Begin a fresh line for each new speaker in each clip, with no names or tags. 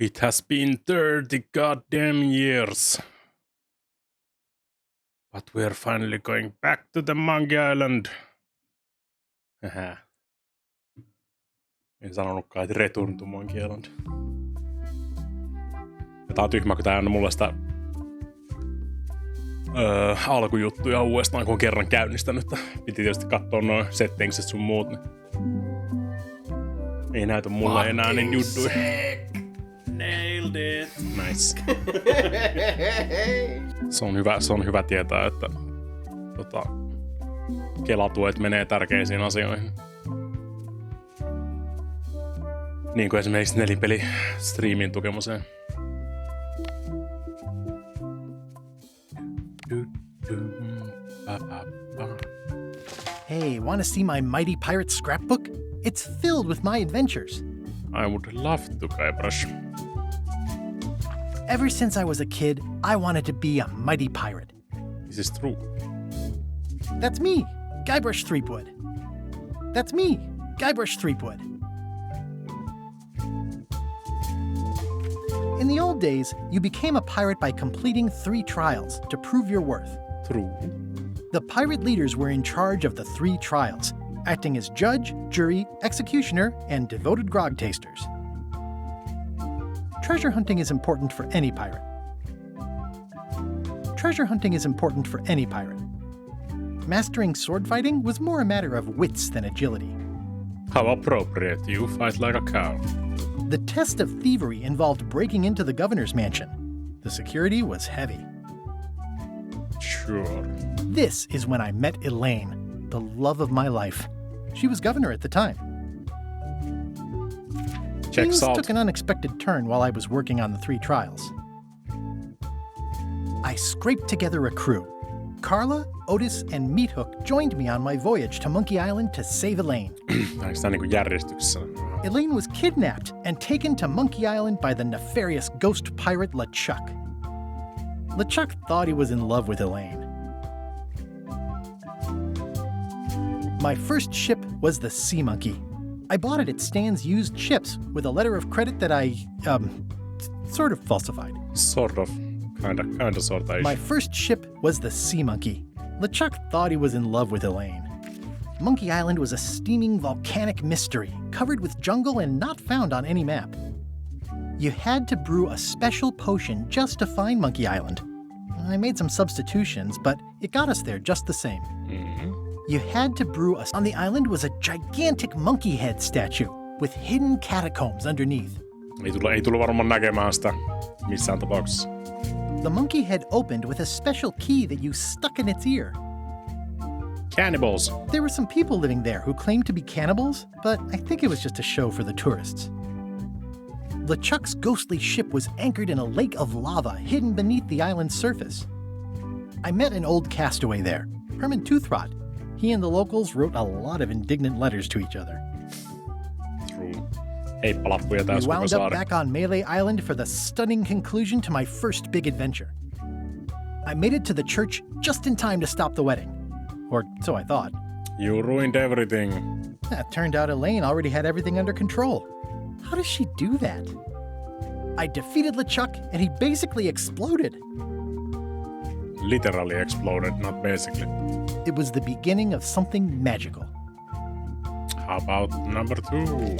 It has been 30 goddamn years. But we're finally going back to the Monkey Island. En sanonutkaan, että return to Monkey Island. Ja tää on tyhmä, kun tää on mulle sitä alkujuttuja uudestaan, kun on kerran käynnistänyt. Piti tietysti katsoa noin settingsit sun muut. Niin ei näytä mulle enää niin juttuja. Nailed it. Nice. Se on hyvä tietää, että Kelatuet menee tärkeisiin asioihin. Niin kuin esimerkiksi Nelinpeli-striimin tukemuseen.
Hey, wanna see my mighty pirate scrapbook? It's filled with my adventures.
I would love to, Guybrush.
Ever since I was a kid, I wanted to be a mighty pirate.
This is true.
That's me, Guybrush Threepwood. That's me, Guybrush Threepwood. In the old days, you became a pirate by completing 3 trials to prove your worth.
True.
The pirate leaders were in charge of the 3 trials, acting as judge, jury, executioner, and devoted grog tasters. Treasure hunting is important for any pirate. Treasure hunting is important for any pirate. Mastering sword fighting was more a matter of wits than agility.
How appropriate, you fight like a cow.
The test of thievery involved breaking into the governor's mansion. The security was heavy.
Sure.
This is when I met Elaine, the love of my life. She was governor at the time.
Checks
Things
out.
took an unexpected turn while I was working on the 3 trials. I scraped together a crew. Carla, Otis, and Meathook joined me on my voyage to Monkey Island to save Elaine.
Onko tää niinku järjestyksessä?
Elaine was kidnapped and taken to Monkey Island by the nefarious ghost pirate LeChuck. LeChuck thought he was in love with Elaine. My first ship was the Sea Monkey. I bought it at Stan's used ships with a letter of credit that I, sort of falsified.
Sort of. Kinda sort of.
My first ship was the Sea Monkey. LeChuck thought he was in love with Elaine. Monkey Island was a steaming volcanic mystery, covered with jungle and not found on any map. You had to brew a special potion just to find Monkey Island. I made some substitutions, but it got us there just the same.
Mm-hmm.
You had to brew us. On the island was a gigantic monkey head statue with hidden catacombs underneath.
Ei tullut varmaan näkemään sitä missään tapauksessa.
The monkey head opened with a special key that you stuck in its ear.
Cannibals.
There were some people living there who claimed to be cannibals, but I think it was just a show for the tourists. LeChuck's ghostly ship was anchored in a lake of lava hidden beneath the island's surface. I met an old castaway there, Herman Toothrot. He and the locals wrote a lot of indignant letters to each other.
True. Heippalappuja
We
täys koko
wound up
saari.
back on Melee Island for the stunning conclusion to my first big adventure. I made it to the church just in time to stop the wedding. Or so I thought.
You ruined everything.
It turned out Elaine already had everything under control. How does she do that? I defeated LeChuck and he basically exploded.
Literally exploded, not basically.
It was the beginning of something magical.
How about number 2?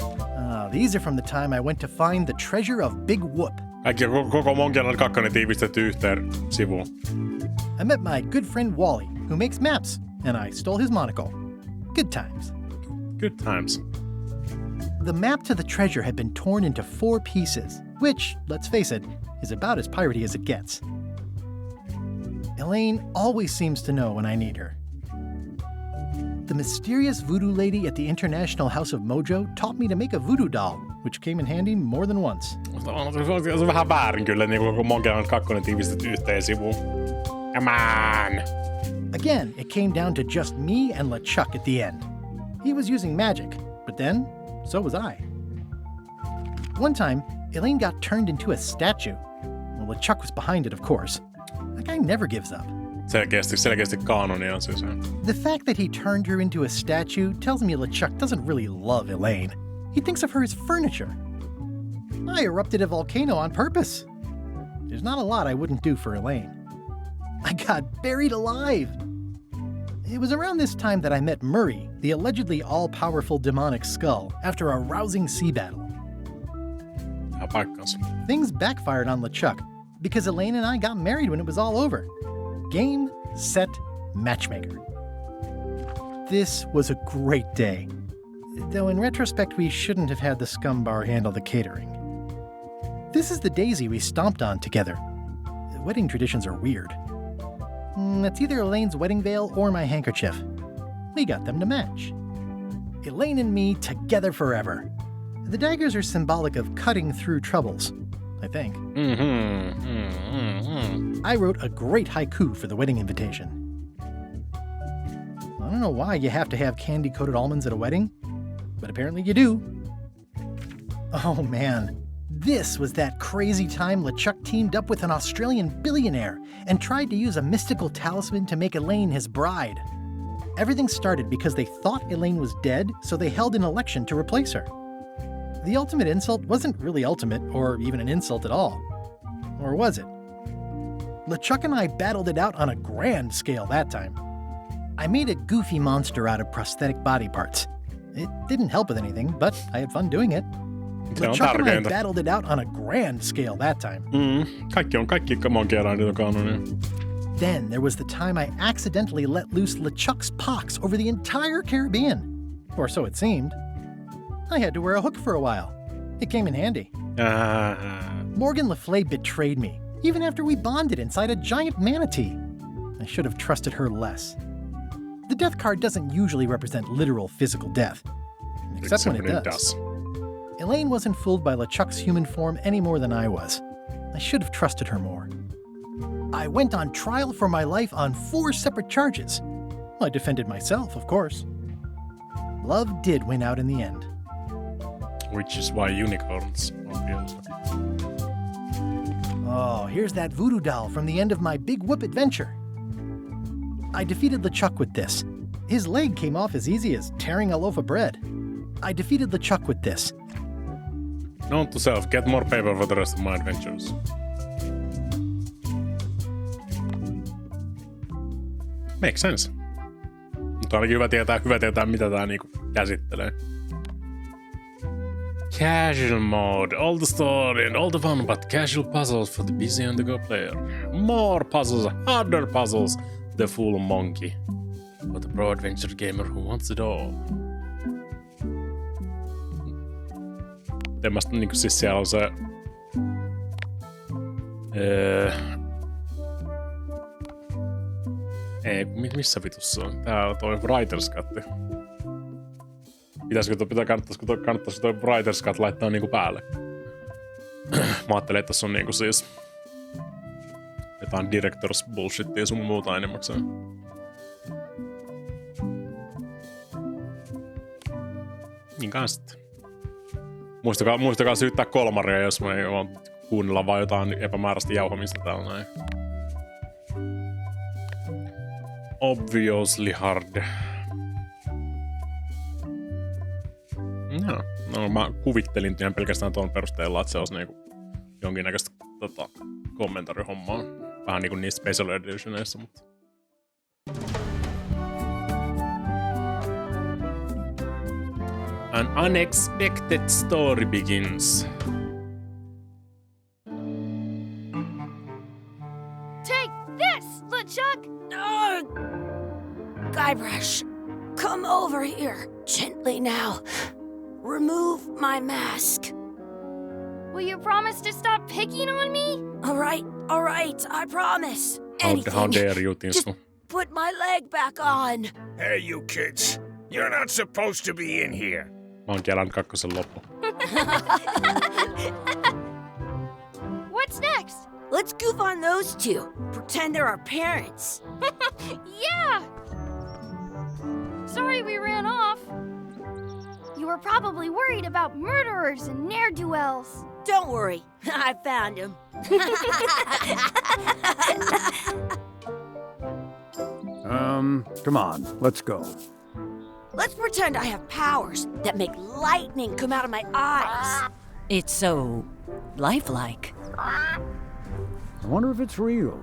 These are from the time I went to find the treasure of Big Whoop.
Äkkiä koko Monkey Island 2 tiivistetty yhteen sivuun.
I met my good friend Wally, who makes maps, and I stole his monocle. Good times.
Good times.
The map to the treasure had been torn into 4 pieces, which, let's face it, is about as piratey as it gets. Elaine always seems to know when I need her. The mysterious voodoo lady at the International House of Mojo taught me to make a voodoo doll, which came in handy more than once.
Se on vähän väärin kyllä, niin koko Monkey Island 2 tiivistetty yhteen sivuun. Come on!
Again, it came down to just me and LeChuck at the end. He was using magic, but then, so was I. One time, Elaine got turned into a statue. Well, LeChuck was behind it, of course. That guy never gives up.
Selkeästi kaanonia on siis.
The fact that he turned her into a statue tells me LeChuck doesn't really love Elaine. He thinks of her as furniture. I erupted a volcano on purpose. There's not a lot I wouldn't do for Elaine. I got buried alive. It was around this time that I met Murray, the allegedly all-powerful demonic skull, after a rousing sea battle. Things backfired on LeChuck because Elaine and I got married when it was all over. Game, set, matchmaker. This was a great day. Though in retrospect, we shouldn't have had the scum bar handle the catering. This is the daisy we stomped on together. Wedding traditions are weird. It's either Elaine's wedding veil or my handkerchief. We got them to match. Elaine and me together forever. The daggers are symbolic of cutting through troubles, I think. I wrote a great haiku for the wedding invitation. I don't know why you have to have candy-coated almonds at a wedding, but apparently you do. Oh man, this was that crazy time LeChuck teamed up with an Australian billionaire and tried to use a mystical talisman to make Elaine his bride. Everything started because they thought Elaine was dead, so they held an election to replace her. The ultimate insult wasn't really ultimate, or even an insult at all. Or was it? LeChuck and I battled it out on a grand scale that time. I made a goofy monster out of prosthetic body parts. It didn't help with anything, but I had fun doing it. LeChuck and I battled it out on a grand scale that time. Then there was the time I accidentally let loose LeChuck's pox over the entire Caribbean. Or so it seemed. I had to wear a hook for a while. It came in handy. Morgan Le Fay betrayed me, even after we bonded inside a giant manatee. I should have trusted her less. The death card doesn't usually represent literal physical death. Except when it does. Elaine wasn't fooled by LeChuck's human form any more than I was. I should have trusted her more. I went on trial for my life on 4 separate charges. I defended myself, of course. Love did win out in the end.
Which is why unicorns, obviously.
Oh, here's that voodoo doll from the end of my Big Whoop adventure. I defeated LeChuck with this. His leg came off as easy as tearing a loaf of bread. I defeated LeChuck with this.
Note to self, get more paper for the rest of my adventures. Makes sense. Mutta ainakin hyvä tietää mitä tää niinku käsittelee. Casual mode, all the story and all the fun, but casual puzzles for the busy and the go player. More puzzles, harder puzzles, the full monkey. For the pro adventure gamer who wants it all. Tämmöstä niinku siis siellä on se... Ei, missä vitussa on? Täällä toi Writer's Cut. Kannattaisiko toi Writer's Cut laittaa niinku päälle? Mä ajattelin, että tässä on niinku siis... jotain directors bullshittia sun muuta enimmäkseen. Niin kans sitten. Muistakaa syyttää kolmaria, jos me ei vaan kuunnella vaan jotain epämääräistä jauhamista täällä näin. Obviously hard. No, mä kuvittelin ihan pelkästään tuon perusteella, että se olisi niinku jonkinnäköistä kommentarihommaa. Vähän niinku niissä Special Editioneissa, mutta... An unexpected story begins.
Take this, LeChuck! Guybrush, come over here, gently now. Remove my mask. Will you promise to stop picking on me? All right, I promise.
How dare you, Tinsel?
Just put my leg back on.
Hey, you kids. You're not supposed to be in here.
Mä oon kelannut kakkosen loppu.
What's next? Let's goof on those two. Pretend they're our parents. Yeah! Sorry we ran off. You were probably worried about murderers and ne'er-do-wells. Don't worry, I found him.
Come on, let's go.
Let's pretend I have powers that make lightning come out of my eyes.
It's so lifelike.
I wonder if it's real.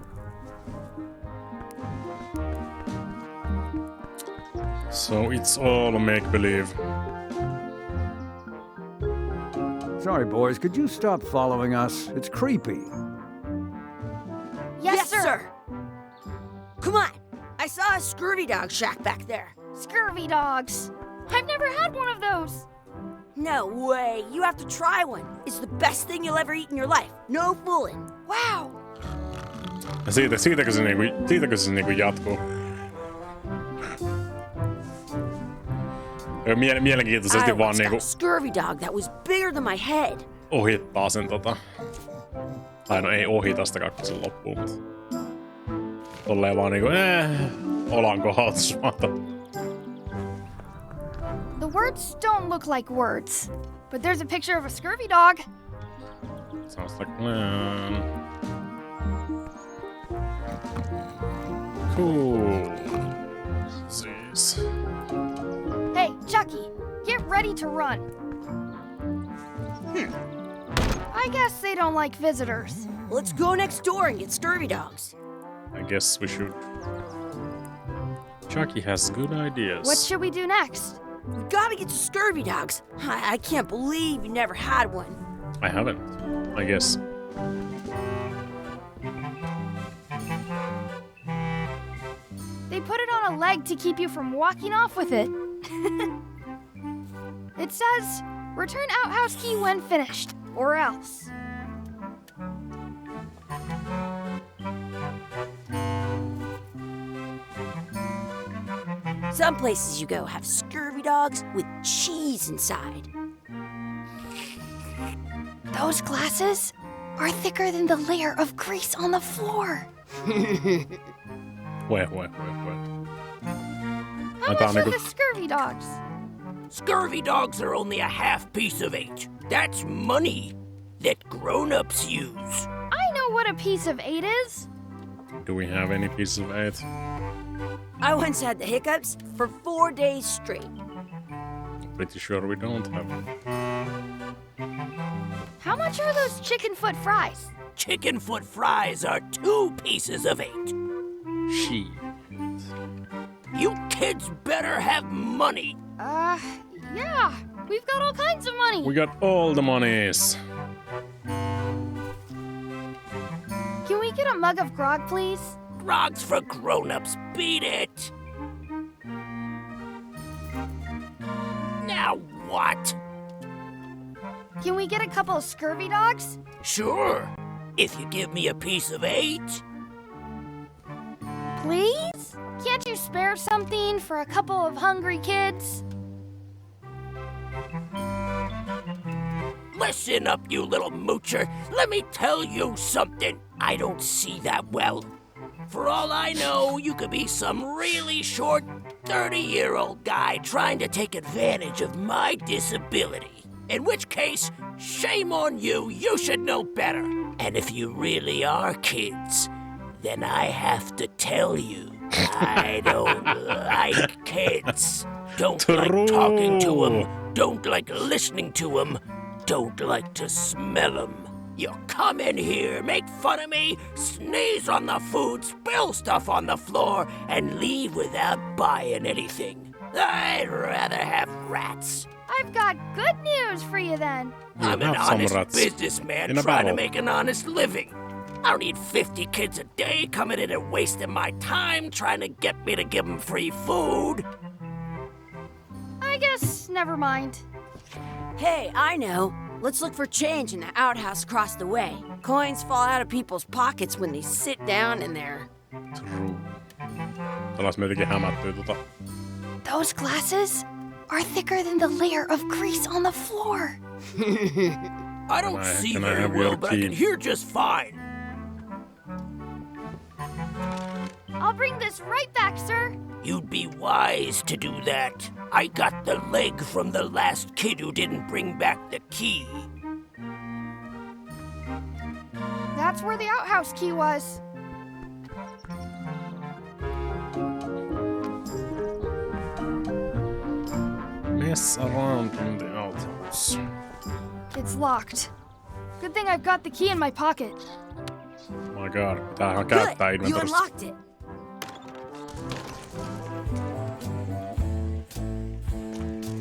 So it's all make-believe.
Sorry, boys, could you stop following us? It's creepy.
Yes, sir.
Come on. I saw a scurvy dog shack back there.
Scurvy dogs. I've never had one of those.
No way. You have to try one. It's the best thing you'll ever eat in your life. No fooling.
Wow.
Ja siitäkö se niinku jatkuu? Mielenkiintoisesti
I
vaan
once got
niinku
a scurvy dog that was bigger than my head.
ohittaa sen Tai no ei ohita sitä kakkosen loppuun, mutta tolleen vaan niinku olan kohautusmaata.
The words don't look like words, but there's a picture of a scurvy dog.
Sounds like plan. Cool. Jeez.
Hey, Chucky, get ready to run. I guess they don't like visitors.
Let's go next door and get scurvy dogs.
I guess we should. Chucky has good ideas.
What should we do next?
We gotta get to scurvy dogs. I can't believe you never had one.
I haven't, I guess.
They put it on a leg to keep you from walking off with it. It says, return outhouse key when finished, or else.
Some places you go have scurvy dogs with cheese inside.
Those glasses are thicker than the layer of grease on the floor.
Wait.
How much are the scurvy dogs?
Scurvy dogs are only a half piece of 8. That's money that grown-ups use.
I know what a piece of 8 is.
Do we have any pieces of 8?
I once had the hiccups for 4 days straight.
Pretty sure we don't have.
How much are those chicken foot fries?
Chicken foot fries are 2 pieces of 8.
Shit.
You kids better have money.
Yeah. We've got all kinds of money.
We got all the monies.
Can we get a mug of grog, please?
Grog's for grown-ups. Beat it. Now what?
Can we get a couple of scurvy dogs?
Sure. If you give me a piece of 8.
Please? Can't you spare something for a couple of hungry kids?
Listen up, you little moocher. Let me tell you something. I don't see that well. For all I know, you could be some really short, 30-year-old guy trying to take advantage of my disability. In which case, shame on you. You should know better. And if you really are kids, then I have to tell you, I don't like kids. Don't like talking to them. Don't like listening to them. Don't like to smell them. You come in here, make fun of me, sneeze on the food, spill stuff on the floor, and leave without buying anything. I'd rather have rats.
I've got good news for you then.
I'm an honest businessman trying to make an honest living. I don't need 50 kids a day coming in and wasting my time trying to get me to give them free food.
I guess never mind.
Hey, I know. Let's look for change in the outhouse across the way. Coins fall out of people's pockets when they sit down in there.
True. Salas me jotenkin hämättyy
Those glasses are thicker than the layer of grease on the floor.
I don't see very well, but I can hear just fine.
I'll bring this right back, sir.
You'd be wise to do that. I got the leg from the last kid who didn't bring back the key.
That's where the outhouse key was.
Mess around in the outhouse.
It
It's locked. Good thing I've got the key in my pocket.
Oh my god, pitää käyttää
Good, you
inventorista.
unlocked it.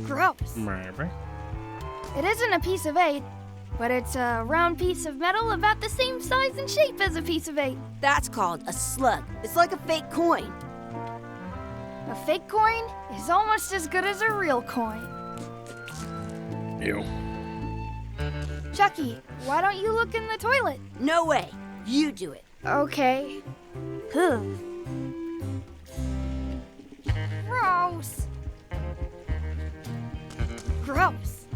Gross.
Maybe.
It isn't a piece of 8, but it's a round piece of metal about the same size and shape as a piece of 8.
That's called a slug. It's like a fake coin.
A fake coin is almost as good as a real coin.
Ew.
Chucky, why don't you look in the toilet?
No way. You do it.
Okay. Gross. Gross.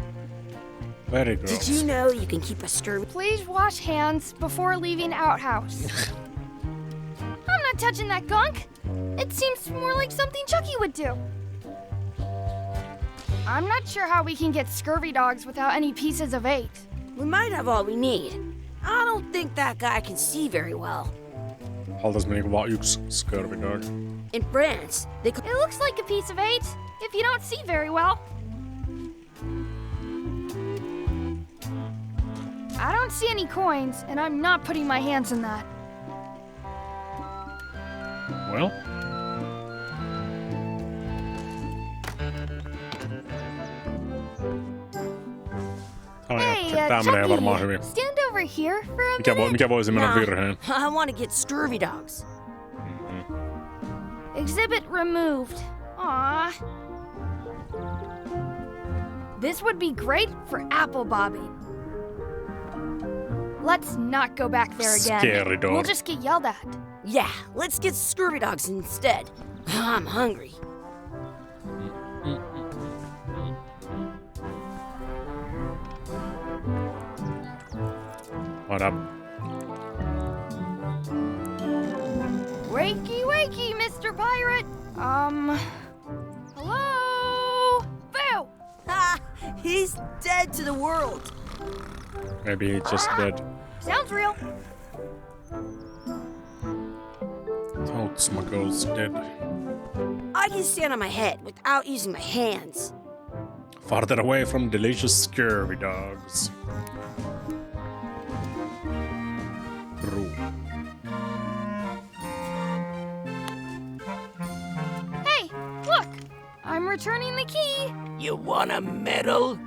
Very gross.
Did you know you can keep a scurvy?
Please wash hands before leaving outhouse. I'm not touching that gunk. It seems more like something Chucky would do. I'm not sure how we can get scurvy dogs without any pieces of 8.
We might have all we need. I don't think that guy can see very well.
Haltais me niinku vaan yksi scurvy dog.
In France, they
It looks like a piece of 8 if you don't see very well. I don't see any coins, and I'm not putting my hands in that.
Well. Tää menee varmaan hyvin.
Stand over here for a minute.
Mikä voisi mennä virheen?
I want to get scurvy dogs.
Exhibit removed. Aww. This would be great for apple bobbing. Let's not go back there again.
Scary dog.
We'll just get yelled at.
Yeah, let's get scurvy dogs instead. I'm hungry.
What up?
Wakey, wakey, Mr. Pirate. Hello? Boo!
Ha! He's dead to the world.
Maybe he's just dead.
Sounds real.
Toad Smuggle's dead.
I can stand on my head without using my hands.
Farther away from delicious scurvy dogs.
Hey, look! I'm returning the key.
You want a medal?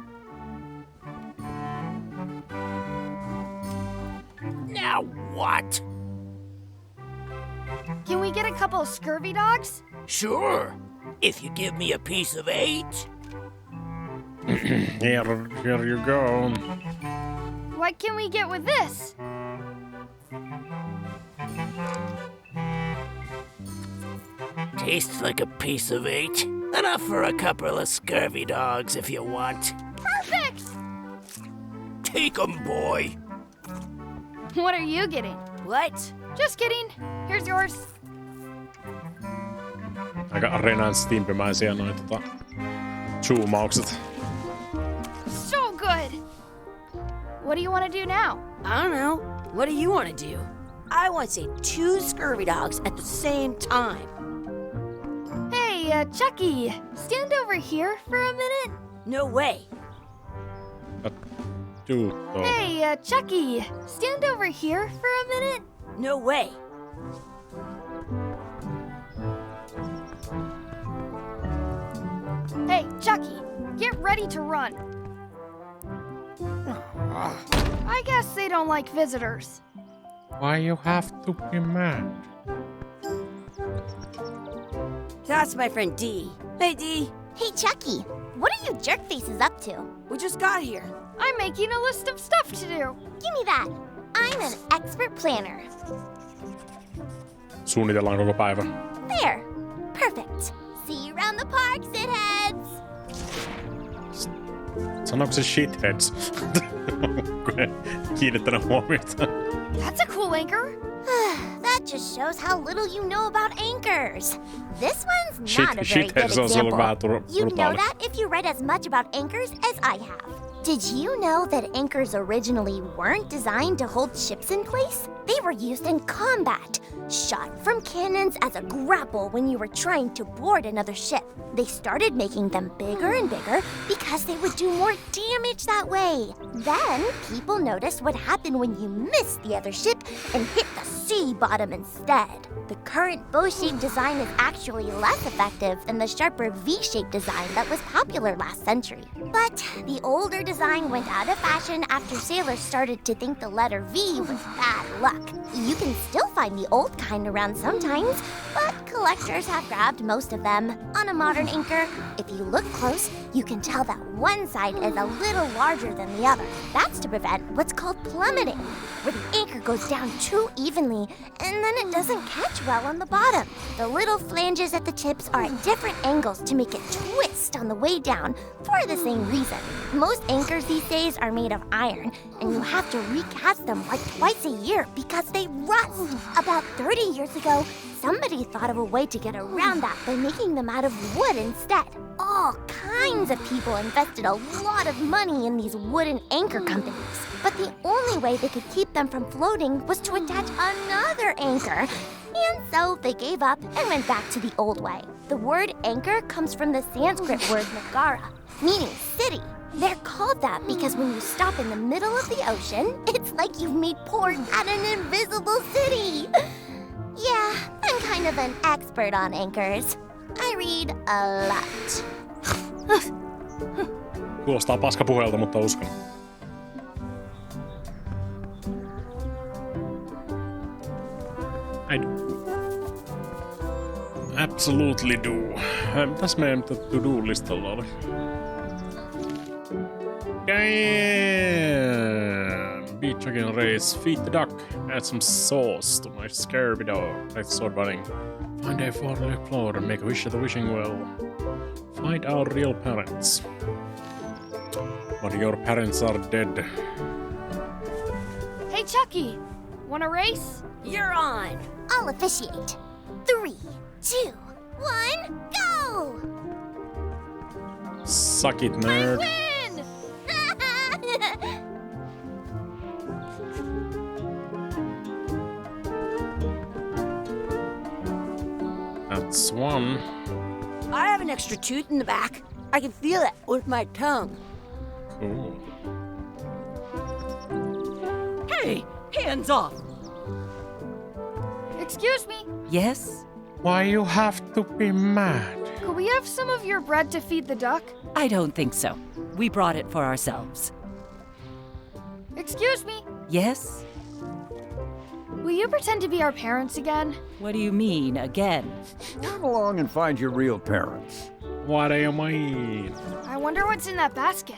Now what?
Can we get a couple of scurvy dogs?
Sure, if you give me a piece of 8.
Here you go.
What can we get with this?
Tastes like a piece of 8. Enough for a couple of scurvy dogs if you want.
Perfect!
Take 'em, boy.
What are you getting?
What?
Just kidding. Here's yours.
Aika Renan-stimpimäisiä noin zoomaukset.
So good! What do you want to do now?
I don't know. What do you want to do? I want to say 2 scurvy dogs at the same time.
Hey, Chucky, stand over here for a minute.
No way.
Dude, though.
Hey, Chucky, stand over here for a minute.
No way.
Hey, Chucky, get ready to run. I guess they don't like visitors.
Why you have to be mad?
That's my friend Dee. Hey, Dee.
Hey, Chucky, what are you jerk faces up to?
We just got here.
I'm making a list of stuff to do.
Give me that. I'm an expert planner.
Suunnitellaan koko päivä.
There. Perfect. See you around the park, shitheads.
Sanoiko se shitheads? Kiinnittänyt huomiota.
That's a cool anchor.
That just shows how little you know about anchors. This one's not a very good
Shitheads on se ollut vähän
example. You know
brutaali.
that if you read as much about anchors as I have. Did you know that anchors originally weren't designed to hold ships in place? They were used in combat, shot from cannons as a grapple when you were trying to board another ship. They started making them bigger and bigger because they would do more damage that way. Then, people noticed what happened when you missed the other ship and hit the sea bottom instead. The current bow-shaped design is actually less effective than the sharper V-shaped design that was popular last century. But the older design went out of fashion after sailors started to think the letter V was bad luck. You can still find the old kind around sometimes, but collectors have grabbed most of them. On a modern anchor, if you look close, you can tell that one side is a little larger than the other. That's to prevent what's called plummeting, where the anchor goes down too evenly and then it doesn't catch well on the bottom. The little flanges at the tips are at different angles to make it twist on the way down for the same reason. Most anchors these days are made of iron, and you have to recast them like twice a year because they rust. About 30 years ago, somebody thought of a way to get around that by making them out of wood instead. All kinds of people invested a lot of money in these wooden anchor companies. But the only way they could keep them from floating was to attach another anchor. And so they gave up and went back to the old way. The word anchor comes from the Sanskrit word nagara, meaning city. They're called that because when you stop in the middle of the ocean, it's like you've made port at an invisible city. Yeah, I'm kind of an expert on anchors. I read a lot.
Kuulostaa paskapuheelta, mutta uskon. I do. Absolutely do. Mitäs meidän to-do-listalla oli? Damn! Beach again race. Feed the duck. Add some sauce to my scurvy dog. Like sword running. Find a fallen explorer and make a wish at the wishing well. Find our real parents. But your parents are dead.
Hey, Chucky! Wanna race?
You're on.
I'll officiate. 3, 2, 1, go!
Suck it, nerd.
Win!
That's one.
I have an extra tooth in the back. I can feel it with my tongue.
Cool.
Hey, hands off!
Excuse me,
Yes?
Why you have to be mad?
could we have some of your bread to feed the duck?
I don't think so. We brought it for ourselves.
Excuse me,
Yes?
will you pretend to be our parents again?
What do you mean, again?
Run along and find your real parents.
What do you mean?
I wonder what's in that basket.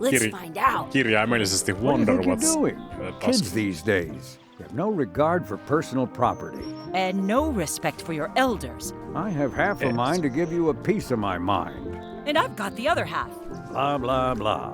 Let's find out.
Kirjaimellisesti
What do you
wonder
think you're
what's...
doing? Kids these days have no regard for personal property.
And no respect for your elders.
I have half a
Yes.
mind to give you a piece of my mind.
And I've got the other half.
Blah, blah, blah.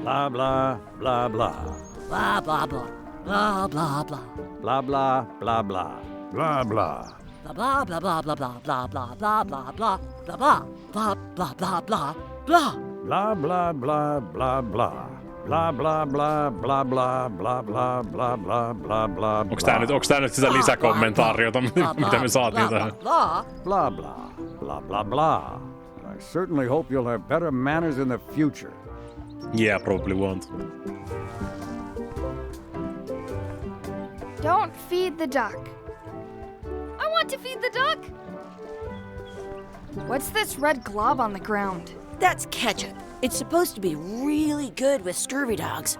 Blah, blah, blah, blah.
Blah, blah, blah. Blah, blah, blah.
Blah, blah, blah, blah. Blah, blah.
Blah, blah, blah, blah, blah, blah, blah, blah, blah, blah, blah, blah, blah, blah, blah, blah, blah.
Blah, blah, blah, blah, blah. Blah, blah, blah, blah, blah, blah, blah, blah, blah, blah, blah.
Onks tää nyt sitä lisäkommentaariota, mitä me saatiin tähän?
Blah,
Blah, blah, blah, blah, blah. I certainly hope you'll have better manners in the future.
Yeah, probably won't.
Don't feed the duck. I want to feed the duck! What's this red glob on the ground?
That's ketchup. It's supposed to be really good with scurvy dogs.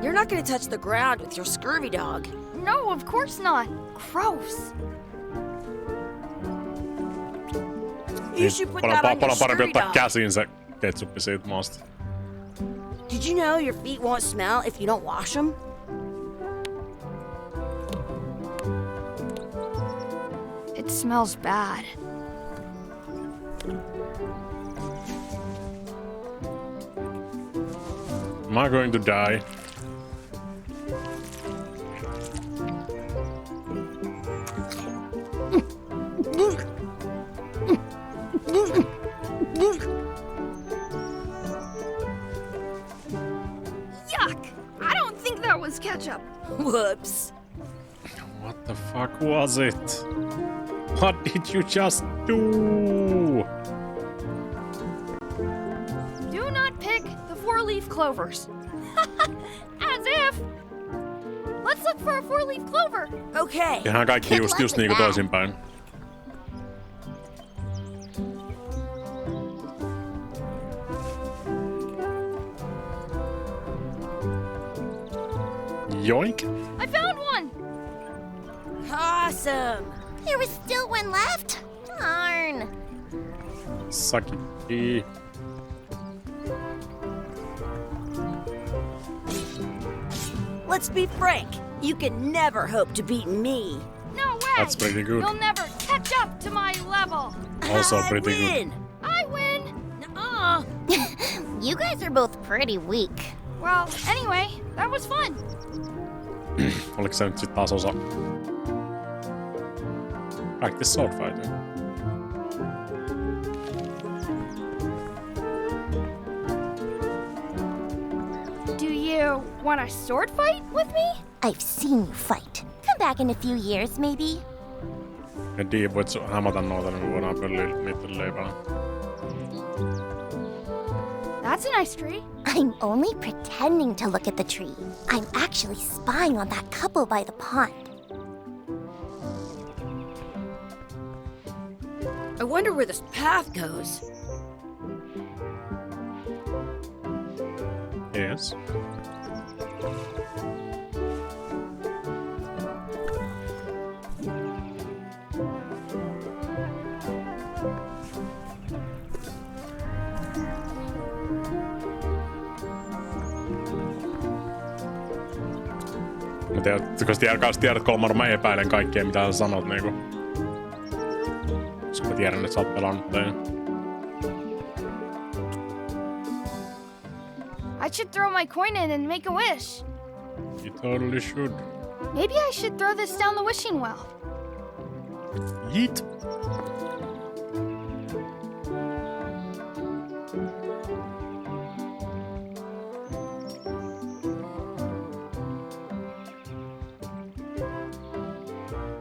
You're not gonna touch the ground with your scurvy dog.
No, of course not. Gross.
You should put that on your
Paljon parempi
scurvy
ottaa
dog.
käsiin se ketsuppi siitä maasta.
Did you know your feet won't smell if you don't wash them?
It smells bad.
Am I going to die?
ketchup.
Whoops.
What the fuck was it? What did you just do?
Do not pick the 4-leaf clovers. As if. Let's look for a 4-leaf clover.
Okay.
Tehdään kaikki just niinku toisinpäin. Yoink.
I found one.
Awesome.
There was still one left? Darn.
Sucky.
Let's be frank. You can never hope to beat me.
No way.
That's pretty good.
You'll never catch up to my level.
Also
I
pretty good.
win.
I win.
Nuh-uh.
You guys are both pretty weak.
Well, anyway, that was fun.
Oliko se nyt sit taas osa? Practice sword fighting.
Do you want a sword fight with me?
I've seen you fight. Come back in a few years, maybe.
Ja Dee, voit hämätä noita, niin me voidaan pölliä niitten leipää.
That's a nice tree.
I'm only pretending to look at the tree. I'm actually spying on that couple by the pond.
I wonder where this path goes.
Yes. Koska tiedät kolman, mä epäilen kaikkea mitä sä sanot niinku. Koska mä tiedän, että sä oot pelannut tein.
I should throw my coin in and make a wish.
You totally should.
Maybe I should throw this down the wishing well.
Yeet.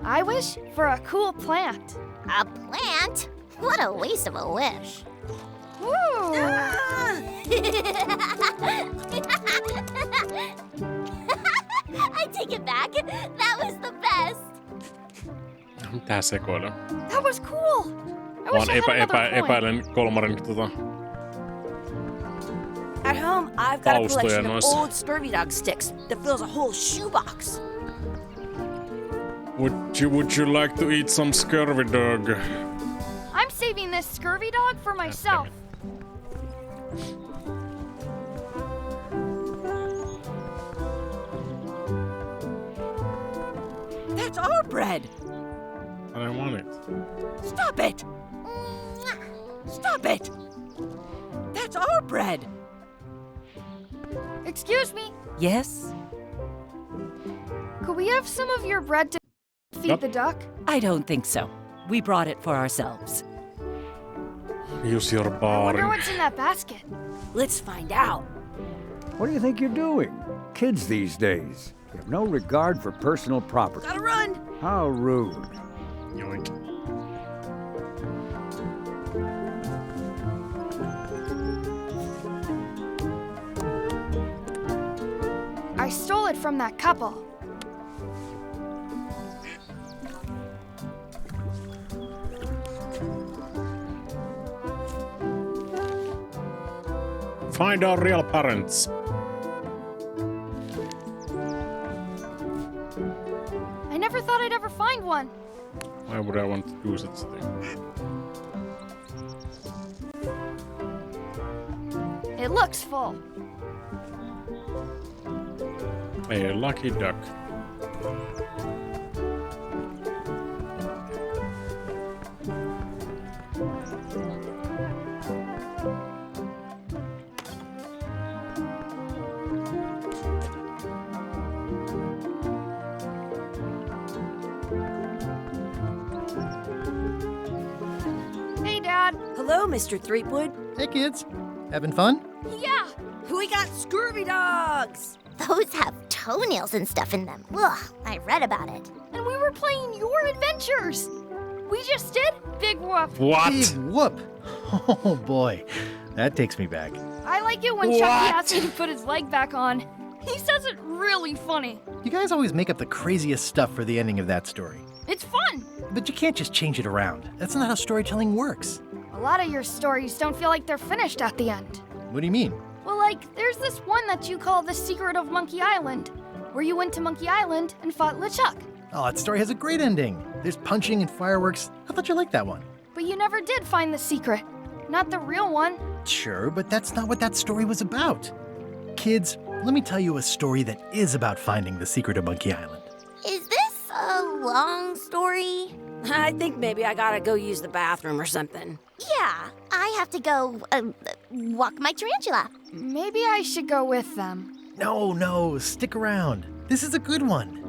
I wish for a cool plant.
A plant? What a waste of a wish.
Woo!
I take it back. That was the best.
Mitä sekoilla?
That was cool. I wish
Vaan
I had another coin.
epäilen kolmarin
At home, I've got a
Taustoja
collection of
noissa.
old scurvy dog sticks that fills a whole shoebox.
Would you like to eat some scurvy dog?
I'm saving this scurvy dog for myself.
That's our bread.
I don't want it.
Stop it. Stop it. That's our bread.
Excuse me.
Yes?
Could we have some of your bread to feed the duck?
I don't think so. We brought it for ourselves.
Use your
I wonder
bar.
what's in that basket.
Let's find out.
What do you think you're doing? Kids these days have no regard for personal property.
Gotta run.
How rude.
Yoink.
I stole it from that couple.
Find our real parents.
I never thought I'd ever find one.
Why would I want to do such a thing?
It looks full.
A lucky duck.
Hey, Dad.
Hello, Mr. Threepwood.
Hey, kids. Having fun?
Yeah.
We got scurvy dogs.
Those have toenails and stuff in them. Ugh, I read about it.
And we were playing your adventures. We just did Big Whoop.
What?
Big whoop. Oh boy, that takes me back.
I like it when Chucky asks me to put his leg back on. He says it really funny.
You guys always make up the craziest stuff for the ending of that story.
It's fun.
But you can't just change it around. That's not how storytelling works.
A lot of your stories don't feel like they're finished at the end.
What do you mean?
Well, like, there's this one that you call The Secret of Monkey Island, where you went to Monkey Island and fought LeChuck.
Oh, that story has a great ending. There's punching and fireworks. I thought you liked that one.
But you never did find the secret. Not the real one.
Sure, but that's not what that story was about. Kids, let me tell you a story that is about finding the secret of Monkey Island.
Is this a long story?
I think maybe I gotta go use the bathroom or something.
Yeah, I have to go walk my tarantula.
Maybe I should go with them.
No, stick around. This is a good one.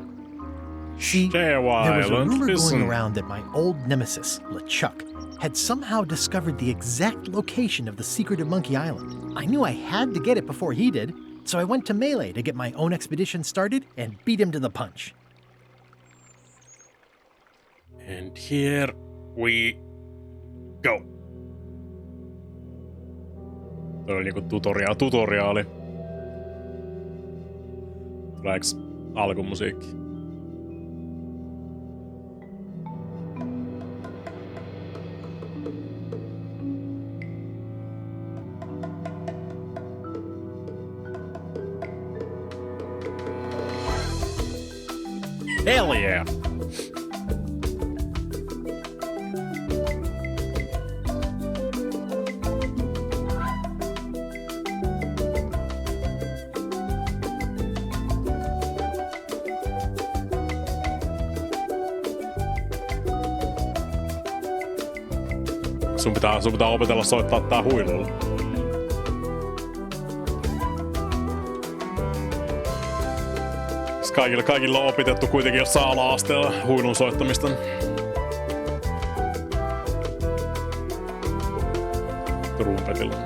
See,
Stay a while
there was a
and
rumor
listen.
Hmm.
going around that my old nemesis, LeChuck, had somehow discovered the exact location of the secret of Monkey Island. I knew I had to get it before he did, so I went to Melee to get my own expedition started and beat him to the punch.
And here we go. Toi oli niinku tutoriaali. Tuleeks alkumusiikki? Hell yeah! Sun pitää opetella soittaa tää huilulla. Kaikilla on opitettu kuitenkin jossain ala-asteella huilun soittamista. Trumpetilla.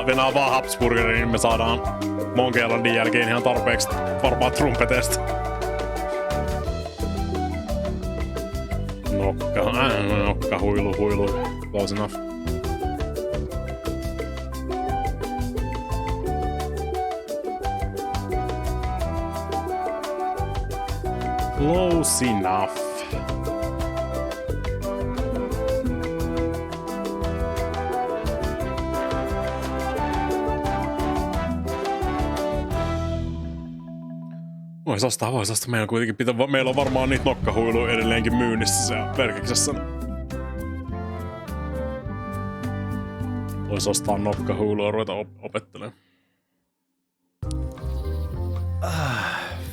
Venää vaan Habsburgerin, niin me saadaan Monkey Islandin jälkeen ihan tarpeeksi varmaan trumpeteista. Nokka, huilu. Close enough. Close enough. Vois ostaa. Meillä on varmaan niitä nokkahuiluja edelleenkin myynnissä siellä Verkiksessä. Vois ostaa nokkahuilua ja ruveta opettelemaan.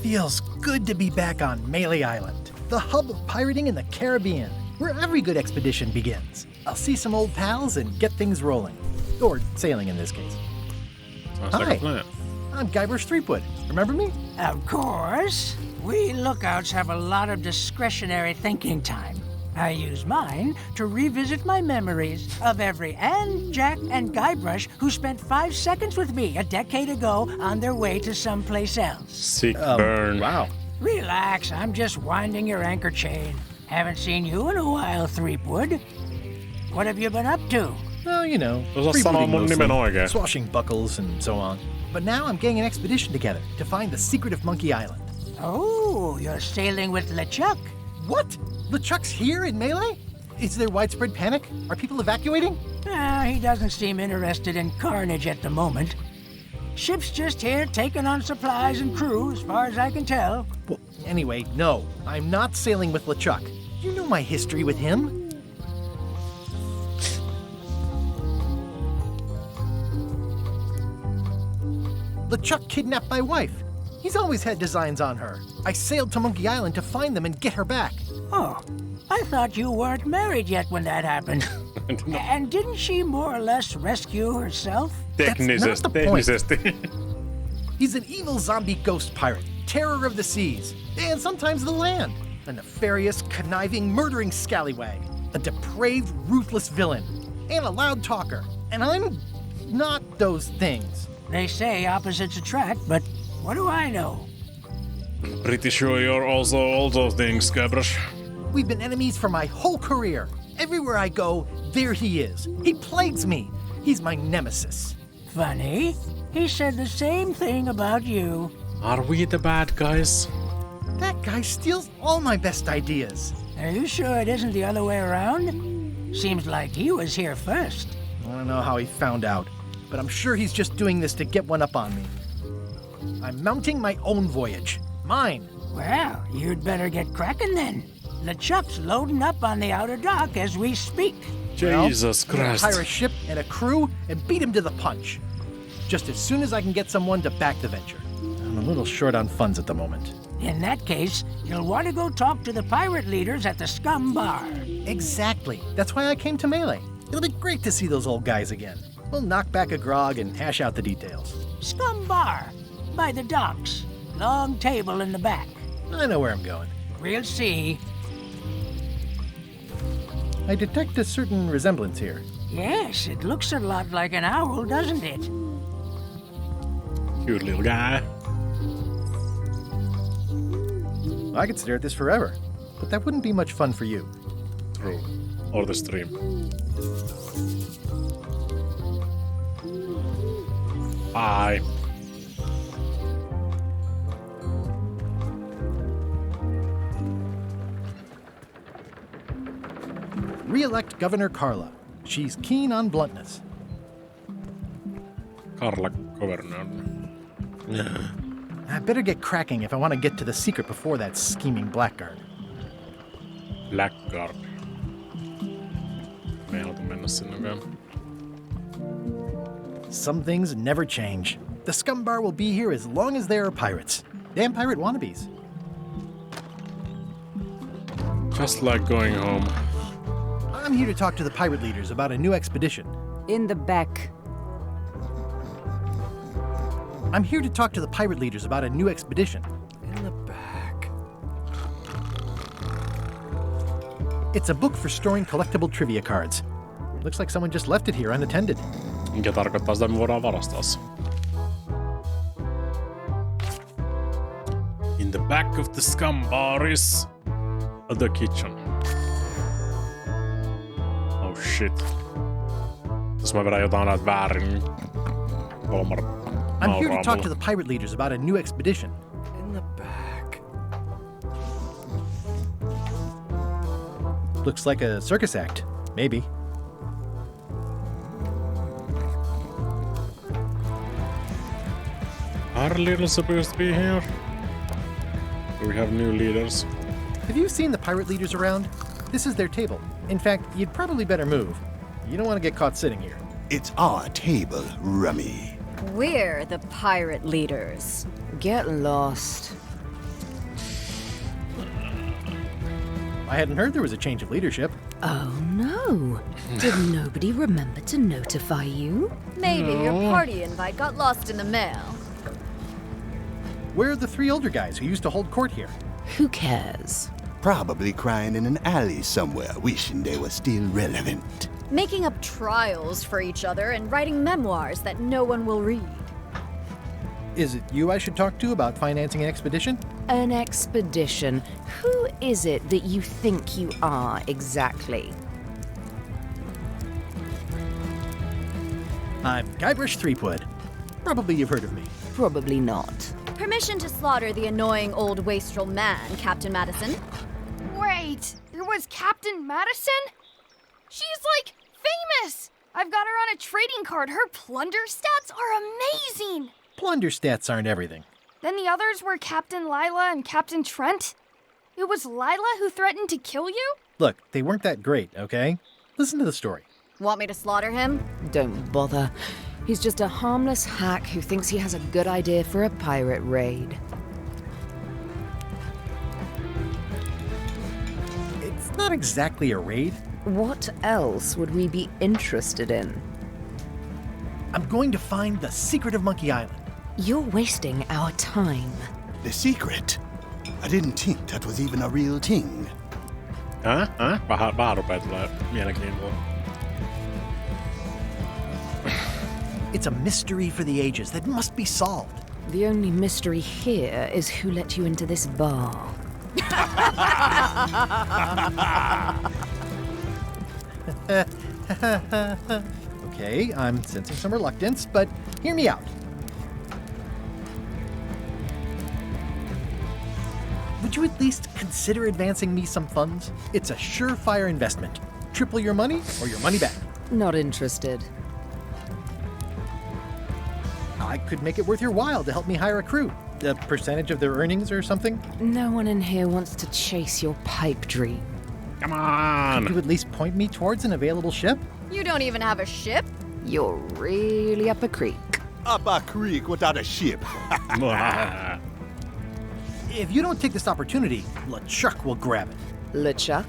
Feels good to be back on Melee Island, the hub of pirating in the Caribbean, where every good expedition begins. I'll see some old pals and get things rolling. Or sailing in this case.
Sounds like a plan.
I'm Guybrush Threepwood. Remember me?
Of course. We lookouts have a lot of discretionary thinking time. I use mine to revisit my memories of every Ann, Jack, and Guybrush who spent 5 seconds with me a decade ago on their way to someplace else.
Sick burn.
Wow.
Relax, I'm just winding your anchor chain. Haven't seen you in a while, Threepwood. What have you been up to?
Well, you know,
Osaa sanoa
freebooting
mun
mostly,
nimen oikein.
swashbuckles and so on. But now I'm getting an expedition together to find the secret of Monkey Island.
Oh, you're sailing with LeChuck.
What? LeChuck's here in Melee? Is there widespread panic? Are people evacuating?
He doesn't seem interested in carnage at the moment. Ship's just here taking on supplies and crew, as far as I can tell.
Well, anyway, no. I'm not sailing with LeChuck. You know my history with him. LeChuck kidnapped my wife. He's always had designs on her. I sailed to Monkey Island to find them and get her back.
Oh, I thought you weren't married yet when that happened. And didn't she more or less rescue herself?
That's not the point.
Teknisesti.
He's an evil zombie ghost pirate, terror of the seas, and sometimes the land. A nefarious, conniving, murdering scallywag. A depraved, ruthless villain. And a loud talker. And I'm not those things.
They say opposites attract, but what do I know?
Pretty sure you're also all those things, Guybrush.
We've been enemies for my whole career. Everywhere I go, there he is. He plagues me. He's my nemesis.
Funny. He said the same thing about you.
Are we the bad guys?
That guy steals all my best ideas.
Are you sure it isn't the other way around? Seems like he was here first.
I don't know how he found out, but I'm sure he's just doing this to get one up on me. I'm mounting my own voyage. Mine.
Well, you'd better get cracking then. LeChuck's loading up on the outer dock as we speak.
Jesus
I'm gonna
Christ.
hire a ship and a crew and beat him to the punch. Just as soon as I can get someone to back the venture. I'm a little short on funds at the moment.
In that case, you'll want to go talk to the pirate leaders at the Scum Bar.
Exactly. That's why I came to Melee. It'll be great to see those old guys again. We'll knock back a grog and hash out the details.
Scum Bar, by the docks. Long table in the back.
I know where I'm going.
We'll see.
I detect a certain resemblance here.
Yes, it looks a lot like an owl, doesn't it?
Cute little guy.
I could stare at this forever, but that wouldn't be much fun for you.
True. Or the stream. Bye.
Re-elect Governor Carla. She's keen on bluntness.
Carla Governor.
I better get cracking if I want to get to the secret before that scheming blackguard.
Blackguard. Me ei haluta mennä sinnekään.
Some things never change. The Scum Bar will be here as long as there are pirates. Damn pirate wannabes.
Just like going home.
I'm here to talk to the pirate leaders about a new expedition.
In the back.
I'm here to talk to the pirate leaders about a new expedition.
In the back.
It's a book for storing collectible trivia cards. Looks like someone just left it here unattended.
Mikä tarkoittaa sitä, että me voidaan varastaa se. In the back of the Scum Bar is the kitchen. Oh shit. Jos mä vedän jotain näitä väärin, Volmar
I'm here to
nauraa
talk
mulle.
to the pirate leaders about a new expedition.
In the back.
Looks like a circus act. Maybe.
Are leaders supposed to be here? Do we have new leaders?
Have you seen the pirate leaders around? This is their table. In fact, you'd probably better move. You don't want to get caught sitting here.
It's our table, Rummy.
We're the pirate leaders. Get lost.
I hadn't heard there was a change of leadership.
Oh no. Did nobody remember to notify you?
Maybe your party invite got lost in the mail.
Where are the three older guys who used to hold court here?
Who cares?
Probably crying in an alley somewhere, wishing they were still relevant.
Making up trials for each other and writing memoirs that no one will read.
Is it you I should talk to about financing an expedition?
An expedition. Who is it that you think you are exactly?
I'm Guybrush Threepwood. Probably you've heard of me.
Probably not.
Permission to slaughter the annoying old wastrel man, Captain Madison.
Wait, there was Captain Madison? She's like famous! I've got her on a trading card. Her plunder stats are amazing!
Plunder stats aren't everything.
Then the others were Captain Lila and Captain Trent. It was Lila who threatened to kill you?
Look, they weren't that great, okay? Listen to the story.
Want me to slaughter him?
Don't bother. He's just a harmless hack who thinks he has a good idea for a pirate raid.
It's not exactly a raid.
What else would we be interested in?
I'm going to find the secret of Monkey Island.
You're wasting our time.
The secret? I didn't think that was even a real thing.
Vähän rupeaa tulee mielenkiintoa.
It's a mystery for the ages that must be solved.
The only mystery here is who let you into this bar.
Okay, I'm sensing some reluctance, but hear me out. Would you at least consider advancing me some funds? It's a surefire investment. Triple your money or your money back.
Not interested.
I could make it worth your while to help me hire a crew. A percentage of their earnings or something?
No one in here wants to chase your pipe dream.
Come on!
Could you at least point me towards an available ship?
You don't even have a ship?
You're really up a creek.
Up a creek without a ship.
If you don't take this opportunity, LeChuck will grab it.
LeChuck?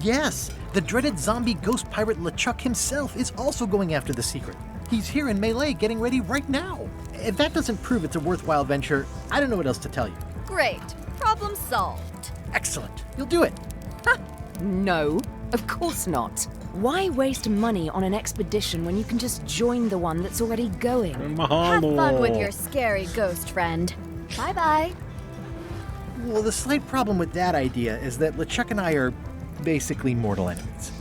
Yes, the dreaded zombie ghost pirate LeChuck himself is also going after the secret. He's here in Melee getting ready right now. If that doesn't prove it's a worthwhile venture, I don't know what else to tell you.
Great. Problem solved.
Excellent. You'll do it.
No, of course not. Why waste money on an expedition when you can just join the one that's already going?
Have fun with your scary ghost friend. Bye-bye.
Well, the slight problem with that idea is that LeChuck and I are basically mortal enemies.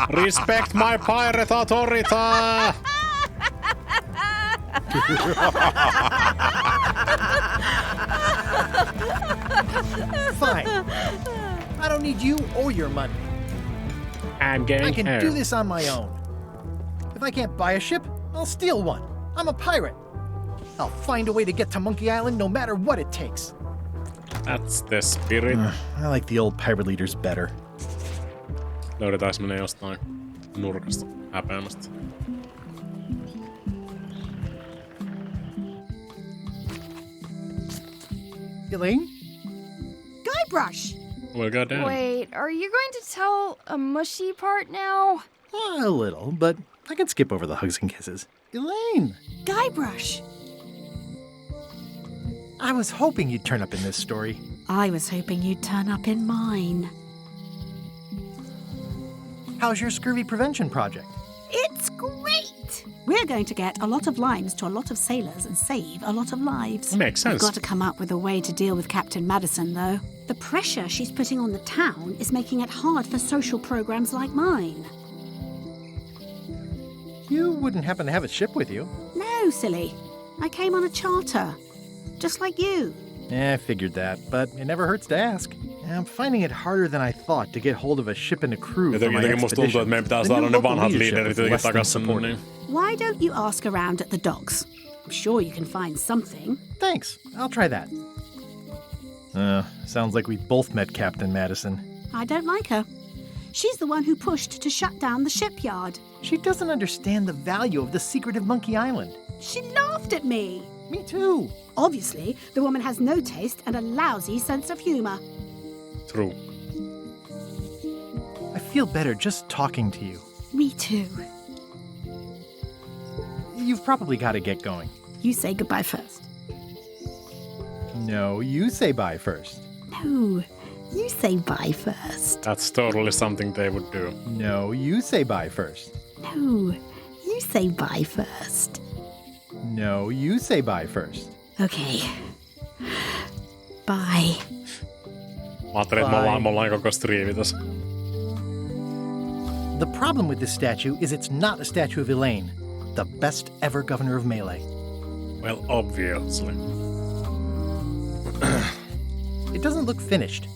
Respect my pirate authority!
Fine. I don't need you or your money.
I'm going
I can
home.
do this on my own. If I can't buy a ship, I'll steal one. I'm a pirate. I'll find a way to get to Monkey Island no matter what it takes.
That's the spirit.
I like the old pirate leaders better.
Löydetäänkö me ne jostain nurkasta häpeämästä?
Elaine?
Guybrush!
Well, goddamn.
Wait, are you going to tell a mushy part now?
A little, but I can skip over the hugs and kisses. Elaine!
Guybrush!
I was hoping you'd turn up in this story.
I was hoping you'd turn up in mine.
How's your scurvy prevention project?
It's great! We're going to get a lot of limes to a lot of sailors and save a lot of lives.
Makes sense.
We've got to come up with a way to deal with Captain Madison, though. The pressure she's putting on the town is making it hard for social programs like mine.
You wouldn't happen to have a ship with you.
No, silly. I came on a charter. Just like you.
I figured that, but it never hurts to ask. I'm finding it harder than I thought to get hold of a ship and a crew for my
Jotenkin musta tuntuu, että meidän pitää saada ne vanhat liiderit jotenkin takaisin. Niin.
Why don't you ask around at the docks? I'm sure you can find something.
Thanks. I'll try that. Sounds like we both met Captain Madison.
I don't like her. She's the one who pushed to shut down the shipyard.
She doesn't understand the value of the secret of Monkey Island.
She laughed at me.
Me too.
Obviously, the woman has no taste and a lousy sense of humor.
True.
I feel better just talking to you.
Me too.
You've probably got to get going.
You say goodbye first.
No, you say bye first.
No, you say bye first.
That's totally something they would do.
No, you say bye first.
No, you say bye first.
No, you say bye first.
Okay. Bye.
Mä ajattelin, että me ollaan koko striimi tässä.
The problem with this statue is it's not a statue of Elaine, the best ever governor of Melee.
Well, obviously.
It doesn't look finished.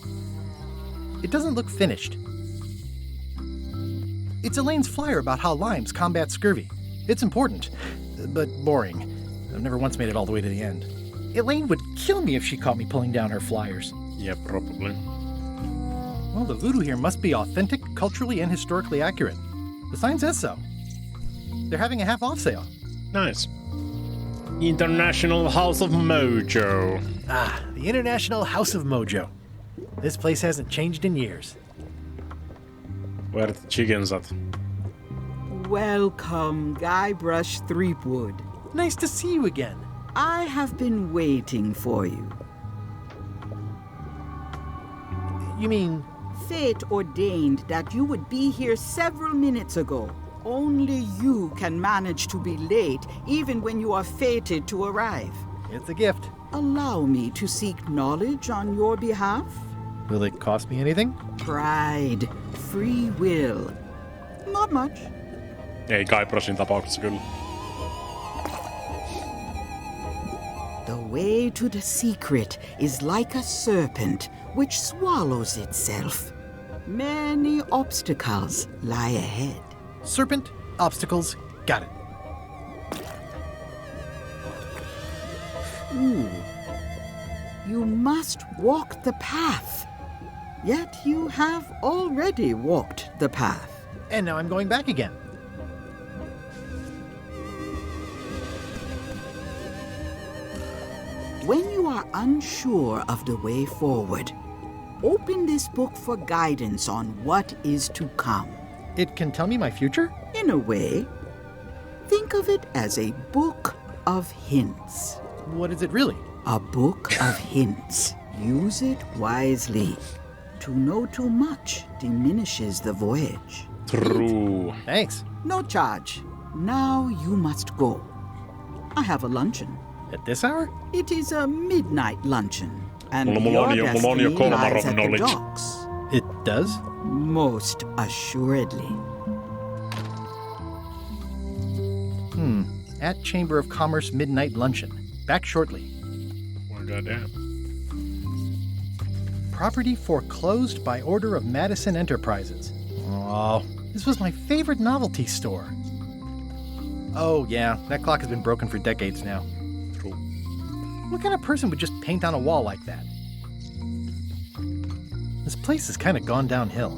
It doesn't look finished. It's Elaine's flyer about how limes combat scurvy. It's important, but boring. I've never once made it all the way to the end. Elaine would kill me if she caught me pulling down her flyers.
Yeah, probably.
Well, the voodoo here must be authentic, culturally, and historically accurate. The sign says so. They're having a half-off sale.
Nice. International House of Mojo.
Ah, the International House of Mojo. This place hasn't changed in years.
Where the chickens at?
Welcome, Guybrush Threepwood.
Nice to see you again.
I have been waiting for you.
You mean...
Fate ordained that you would be here several minutes ago. Only you can manage to be late, even when you are fated to arrive.
It's a gift.
Allow me to seek knowledge on your behalf.
Will it cost me anything?
Pride, free will. Not much.
Ei Guybrush'in tapauksessa kyllä.
The way to the secret is like a serpent which swallows itself. Many obstacles lie ahead.
Serpent, obstacles, got it.
Ooh. You must walk the path. Yet you have already walked the path.
And now I'm going back again.
When you are unsure of the way forward, open this book for guidance on what is to come.
It can tell me my future?
In a way. Think of it as a book of hints.
What is it really?
A book of hints. Use it wisely. To know too much diminishes the voyage.
True.
Thanks.
No charge. Now you must go. I have a luncheon.
At this hour?
It is a midnight luncheon. And
Mulla
your
on
destiny
jo
lies at the
knowledge.
docks.
It does?
Most assuredly.
At Chamber of Commerce midnight luncheon. Back shortly.
Oh, goddamn.
Property foreclosed by order of Madison Enterprises. Oh, this was my favorite novelty store. Oh yeah, that clock has been broken for decades now.
True.
What kind of person would just paint on a wall like that? This place has kind of gone downhill.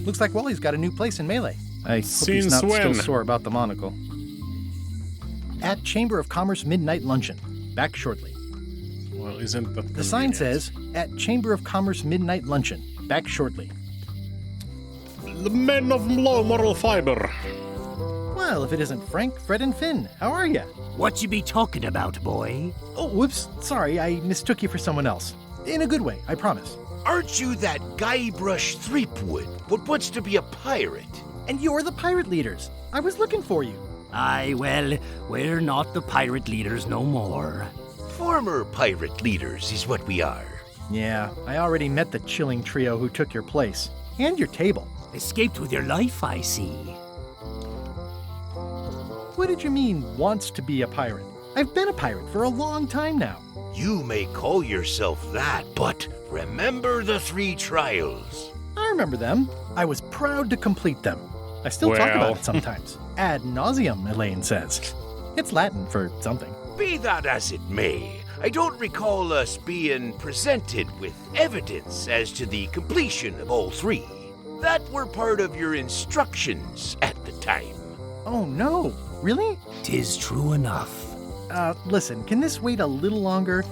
Looks like Wally's got a new place in Melee. I hope he's not still sore about the monocle. At Chamber of Commerce midnight luncheon. Back shortly.
Well, isn't that
The sign says, at Chamber of Commerce midnight luncheon. Back shortly.
The men of low moral fiber.
Well, if it isn't Frank, Fred, and Finn, how are ya?
What you be talking about, boy?
Oh, whoops. Sorry, I mistook you for someone else. In a good way, I promise.
Aren't you that Guybrush Threepwood, but wants to be a pirate?
And you're the pirate leaders. I was looking for you.
Aye, well, we're not the pirate leaders no more.
Former pirate leaders is what we are.
Yeah, I already met the chilling trio who took your place. And your table.
Escaped with your life, I see.
What did you mean, wants to be a pirate? I've been a pirate for a long time now.
You may call yourself that, but remember the 3 trials.
I remember them. I was proud to complete them. I still talk about it sometimes. Ad nauseum, Elaine says. It's Latin for something.
Be that as it may, I don't recall us being presented with evidence as to the completion of all 3. That were part of your instructions at the time.
Oh no, really?
'Tis true enough.
Listen, can this wait a little longer?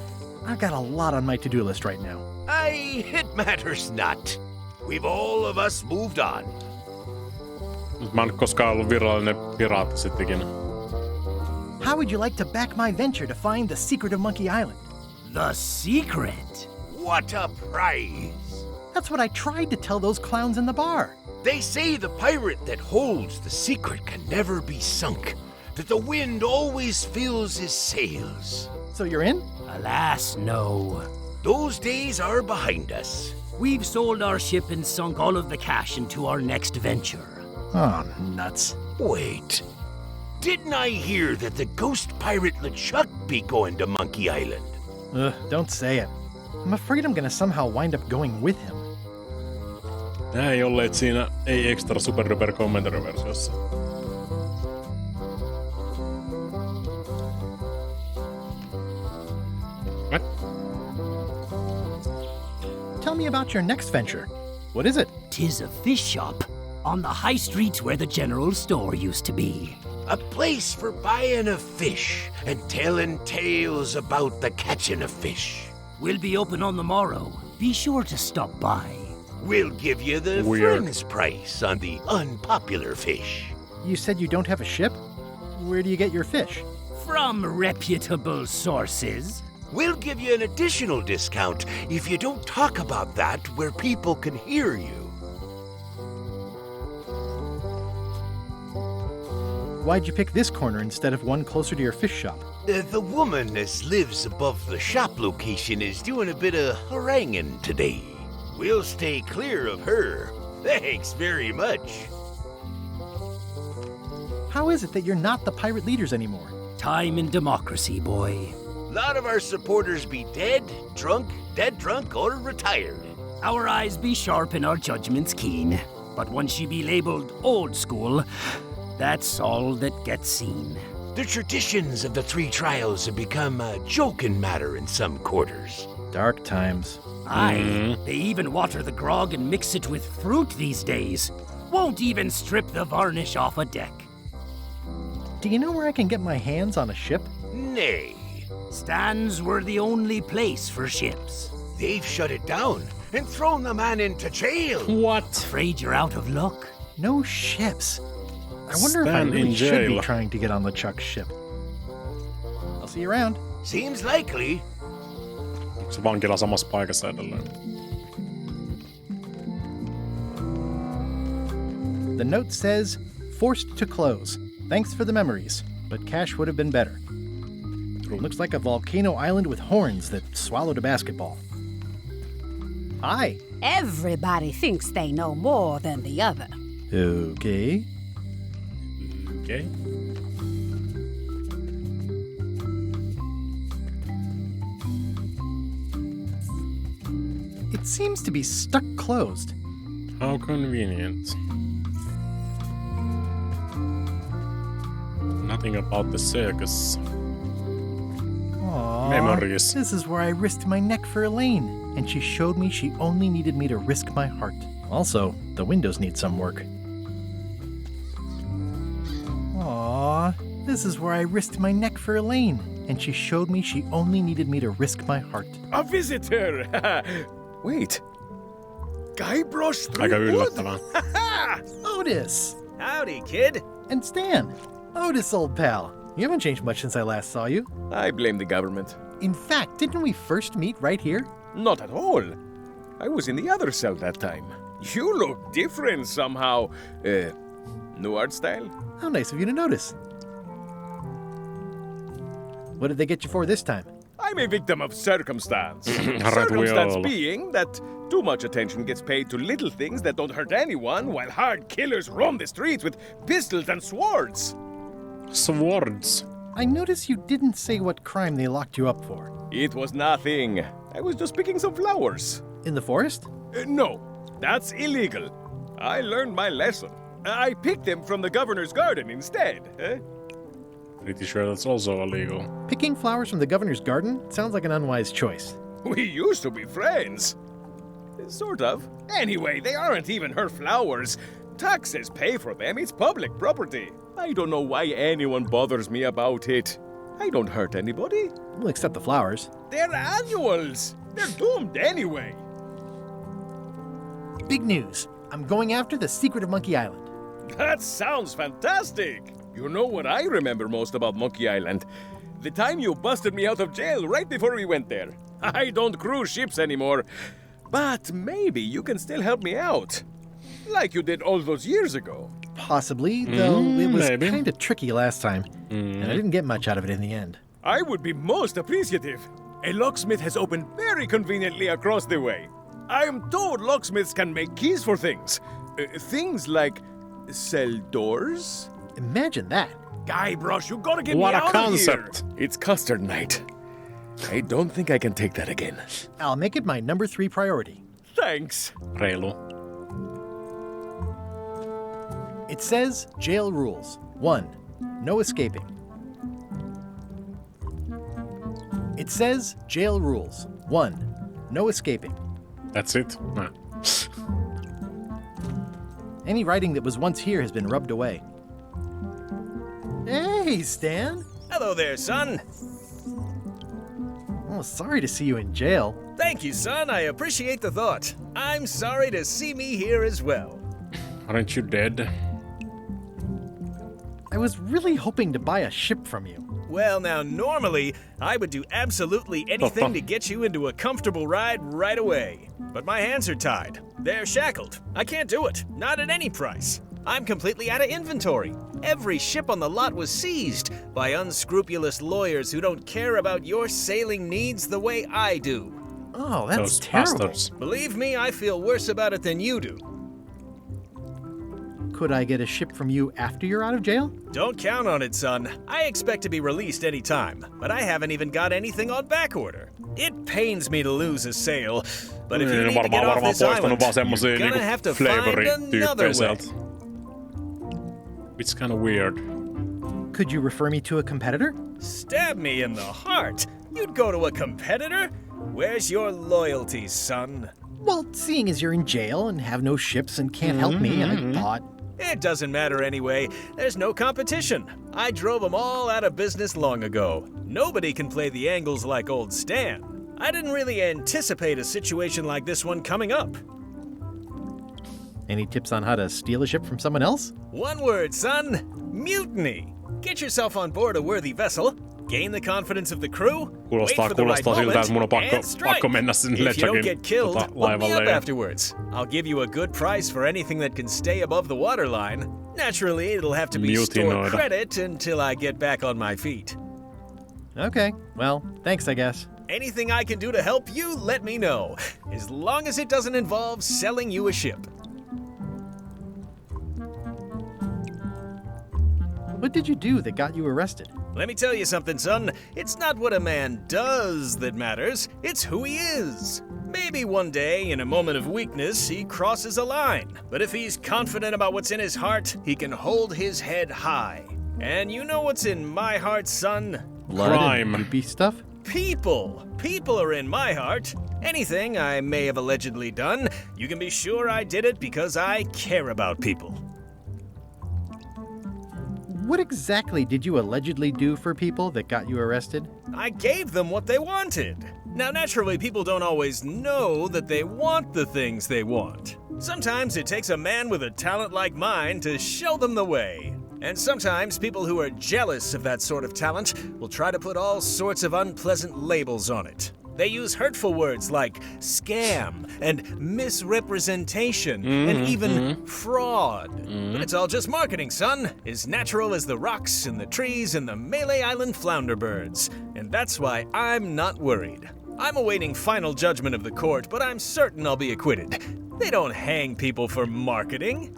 I've got a lot on my to-do list right now.
Aye, it matters not. We've all of us moved on.
Mä en koskaan ollut virallinen piraatti sittenkin.
How would you like to back my venture to find the secret of Monkey Island?
The secret?
What a prize!
That's what I tried to tell those clowns in the bar.
They say the pirate that holds the secret can never be sunk, that the wind always fills his sails.
So you're in?
Alas, no.
Those days are behind us.
We've sold our ship and sunk all of the cash into our next venture.
Oh, nuts.
Wait. Didn't I hear that the ghost pirate LeChuck be going to Monkey Island?
Don't say it. I'm afraid I'm gonna somehow wind up going with him.
Näin olleet siinä ei extra super duper commentary versiossa. What?
Tell me about your next venture. What is it?
'Tis a fish shop on the high streets where the general store used to be.
A place for buying of fish and telling tales about the catching of fish.
We'll be open on the morrow. Be sure to stop by.
We'll give you the friend's price on the unpopular fish.
You said you don't have a ship? Where do you get your fish?
From reputable sources.
We'll give you an additional discount if you don't talk about that where people can hear you.
Why'd you pick this corner instead of one closer to your fish shop?
The woman that lives above the shop location is doing a bit of haranguing today. We'll stay clear of her. Thanks very much.
How is it that you're not the pirate leaders anymore?
Time and democracy, boy.
A lot of our supporters be dead drunk, or retired.
Our eyes be sharp and our judgments keen. But once you be labeled old school, that's all that gets seen.
The traditions of the 3 trials have become a joking matter in some quarters.
Dark times.
Aye, they even water the grog and mix it with fruit these days. Won't even strip the varnish off a deck.
Do you know where I can get my hands on a ship?
Nay.
Stands were the only place for ships.
They've shut it down and thrown the man into jail.
What?
Afraid you're out of luck?
No ships. I wonder if I
Stan
really
in
should be
jail.
trying to get on LeChuck's ship. I'll see you around.
Seems likely.
Onko se vankila samassa paikassa edelleen?
The note says, forced to close. Thanks for the memories, but cash would have been better. Looks like a volcano island with horns that swallowed a basketball. Hi.
Everybody thinks they know more than the other.
Okay.
Okay.
It seems to be stuck closed.
How convenient. Nothing about the circus.
Aww,
Memories.
This is where I risked my neck for Elaine, and she showed me she only needed me to risk my heart. Also, the windows need some work. Aww, this is where I risked my neck for Elaine, and she showed me she only needed me to risk my heart.
A visitor! Wait. Guybrush
Aika
Threepwood?
yllättävää.
Otis!
Howdy, kid.
And Stan! Otis, old pal. You haven't changed much since I last saw you.
I blame the government.
In fact, didn't we first meet right here?
Not at all. I was in the other cell that time. You look different somehow. New art style?
How nice of you to notice. What did they get you for this time?
I'm a victim of circumstance.
Aren't we
Circumstance
all?
being that too much attention gets paid to little things that don't hurt anyone, while hard killers roam the streets with pistols and swords.
Swords.
I notice you didn't say what crime they locked you up for.
It was nothing. I was just picking some flowers.
In the forest?
No, that's illegal. I learned my lesson. I picked them from the governor's garden instead.
Pretty sure that's also illegal.
Picking flowers from the governor's garden sounds like an unwise choice.
We used to be friends. Sort of. Anyway, they aren't even her flowers. Taxes pay for them. It's public property. I don't know why anyone bothers me about it. I don't hurt anybody.
We'll accept the flowers.
They're annuals. They're doomed anyway.
Big news. I'm going after the secret of Monkey Island.
That sounds fantastic. You know what I remember most about Monkey Island? The time you busted me out of jail right before we went there. I don't cruise ships anymore. But maybe you can still help me out. Like you did all those years ago.
Possibly, though it was
maybe.
kind of tricky last time, and I didn't get much out of it in the end.
I would be most appreciative. A locksmith has opened very conveniently across the way. I am told locksmiths can make keys for things. Things like cell doors.
Imagine that.
Guybrush, you gotta get
What
me
a
out
concept.
of here. It's custard night. I don't think I can take that again.
I'll make it my number 3 priority.
Thanks.
Reilu.
It says jail rules. 1. No escaping. It says jail rules. 1. No escaping.
That's it? Nah.
Any writing that was once here has been rubbed away. Hey, Stan!
Hello there, son.
Oh, sorry to see you in jail.
Thank you, son. I appreciate the thought. I'm sorry to see me here as well.
Aren't you dead?
I was really hoping to buy a ship from you.
Well, now, normally, I would do absolutely anything to get you into a comfortable ride right away. But my hands are tied. They're shackled. I can't do it. Not at any price. I'm completely out of inventory. Every ship on the lot was seized by unscrupulous lawyers who don't care about your sailing needs the way I do.
Oh, that's terrible.
Believe me, I feel worse about it than you do.
Could I get a ship from you after you're out of jail?
Don't count on it, son. I expect to be released any time, but I haven't even got anything on back order. It pains me to lose a sail, but if you need to get off this island, you're gonna have to find another way.
It's kind of weird.
Could you refer me to a competitor?
Stab me in the heart. You'd go to a competitor? Where's your loyalty, son?
Well, seeing as you're in jail and have no ships and can't help me, I thought...
It doesn't matter anyway. There's no competition. I drove them all out of business long ago. Nobody can play the angles like old Stan. I didn't really anticipate a situation like this one coming up.
Any tips on how to steal a ship from someone else?
One word, son. Mutiny. Get yourself on board a worthy vessel, gain the confidence of the crew, wait for the right moment, and strike. If you don't get killed, look me up afterwards. I'll give you a good price for anything that can stay above the waterline. Naturally, it'll have to be stored credit until I get back on my feet.
Okay, well, thanks, I guess.
Anything I can do to help you, let me know. As long as it doesn't involve selling you a ship.
What did you do that got you arrested?
Let me tell you something, son. It's not what a man does that matters, it's who he is. Maybe one day, in a moment of weakness, he crosses a line. But if he's confident about what's in his heart, he can hold his head high. And you know what's in my heart, son?
Blood and creepy stuff?
People. People are in my heart. Anything I may have allegedly done, you can be sure I did it because I care about people.
What exactly did you allegedly do for people that got you arrested?
I gave them what they wanted. Now, naturally, people don't always know that they want the things they want. Sometimes it takes a man with a talent like mine to show them the way. And sometimes people who are jealous of that sort of talent will try to put all sorts of unpleasant labels on it. They use hurtful words like scam and misrepresentation and even fraud. But it's all just marketing, son. As natural as the rocks and the trees and the Malay Island flounder birds. And that's why I'm not worried. I'm awaiting final judgment of the court, but I'm certain I'll be acquitted. They don't hang people for marketing.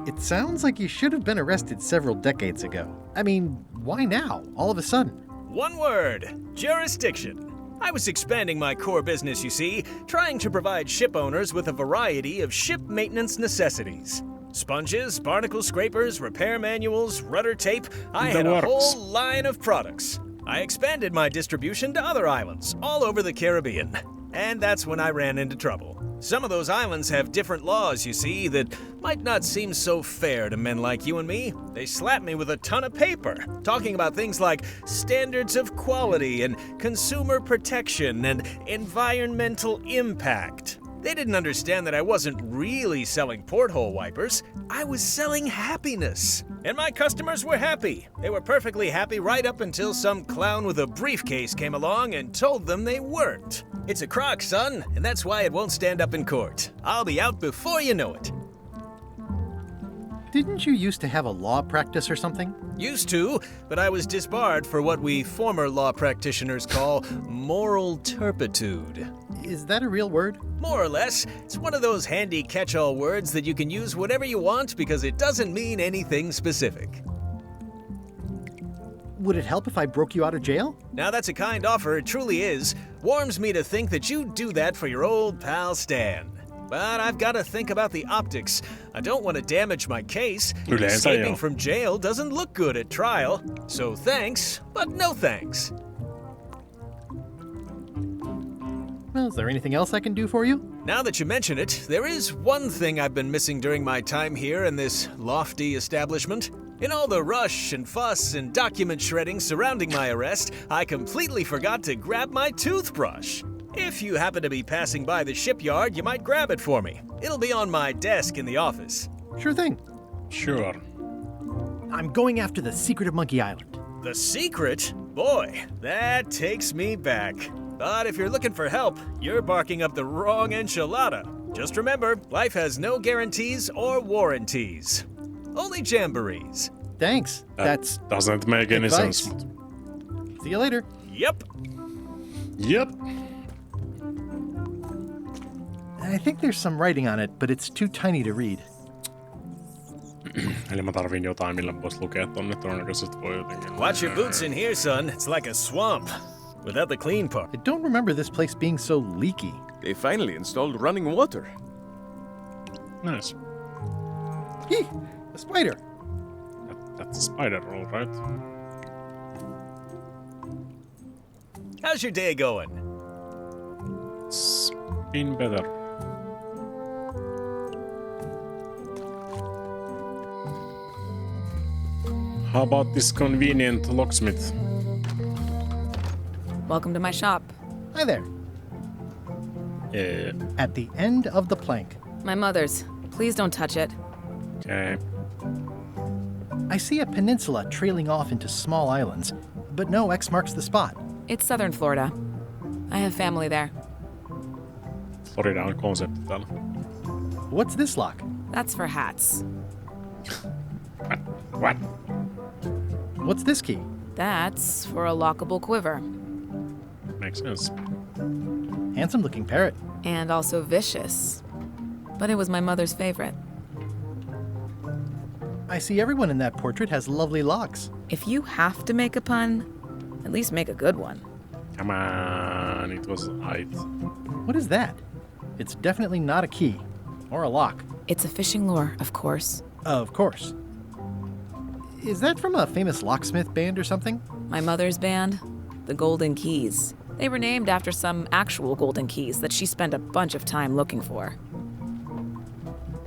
It sounds like you should have been arrested several decades ago. I mean, why now, all of a sudden?
One word, jurisdiction. I was expanding my core business, you see, trying to provide ship owners with a variety of ship maintenance necessities. Sponges, barnacle scrapers, repair manuals, rudder tape. I had a whole line of products. I expanded my distribution to other islands all over the Caribbean. And that's when I ran into trouble. Some of those islands have different laws, you see, that might not seem so fair to men like you and me. They slapped me with a ton of paper, talking about things like standards of quality and consumer protection and environmental impact. They didn't understand that I wasn't really selling porthole wipers. I was selling happiness. And my customers were happy. They were perfectly happy right up until some clown with a briefcase came along and told them they weren't. It's a crock, son, and that's why it won't stand up in court. I'll be out before you know it.
Didn't you used to have a law practice or something?
Used to, but I was disbarred for what we former law practitioners call moral turpitude.
Is that a real word?
More or less. It's one of those handy catch-all words that you can use whatever you want because it doesn't mean anything specific.
Would it help if I broke you out of jail?
Now that's a kind offer, it truly is. Warms me to think that you'd do that for your old pal Stan. But I've got to think about the optics. I don't want to damage my case. Escaping from jail doesn't look good at trial. So thanks, but no thanks.
Well, is there anything else I can do for you?
Now that you mention it, there is one thing I've been missing during my time here in this lofty establishment. In all the rush and fuss and document shredding surrounding my arrest, I completely forgot to grab my toothbrush. If you happen to be passing by the shipyard, you might grab it for me. It'll be on my desk in the office.
Sure thing.
Sure.
I'm going after the secret of Monkey Island.
The secret? Boy, that takes me back. But if you're looking for help, you're barking up the wrong enchilada. Just remember, life has no guarantees or warranties. Only jamborees.
Thanks.
That doesn't make any
advice.
sense.
See you later.
Yep.
I think there's some writing on it, but it's too tiny to read.
Eli mä tarvin jotain, millä vois lukea tonne, todennäköisesti voi jotenkin.
Watch your boots in here, son. It's like a swamp. Without the clean part.
I don't remember this place being so leaky.
They finally installed running water.
Nice.
Eeh, a spider.
That's a spider, all right.
How's your day going?
It's been better. How about this convenient locksmith?
Welcome to my shop.
Hi there. At the end of the plank.
My mother's. Please don't touch it.
Okay.
I see a peninsula trailing off into small islands, but no X marks the spot.
It's southern Florida. I have family there.
Florida on konsepti täällä.
What's this lock?
That's for hats.
What?
What's this key?
That's for a lockable quiver.
Makes sense.
Handsome looking parrot.
And also vicious. But it was my mother's favorite.
I see everyone in that portrait has lovely locks.
If you have to make a pun, at least make a good one.
Come on, it was right.
What is that? It's definitely not a key. Or a lock.
It's a fishing lure, of course.
Of course. Is that from a famous locksmith band or something?
My mother's band, the Golden Keys. They were named after some actual golden keys that she spent a bunch of time looking for.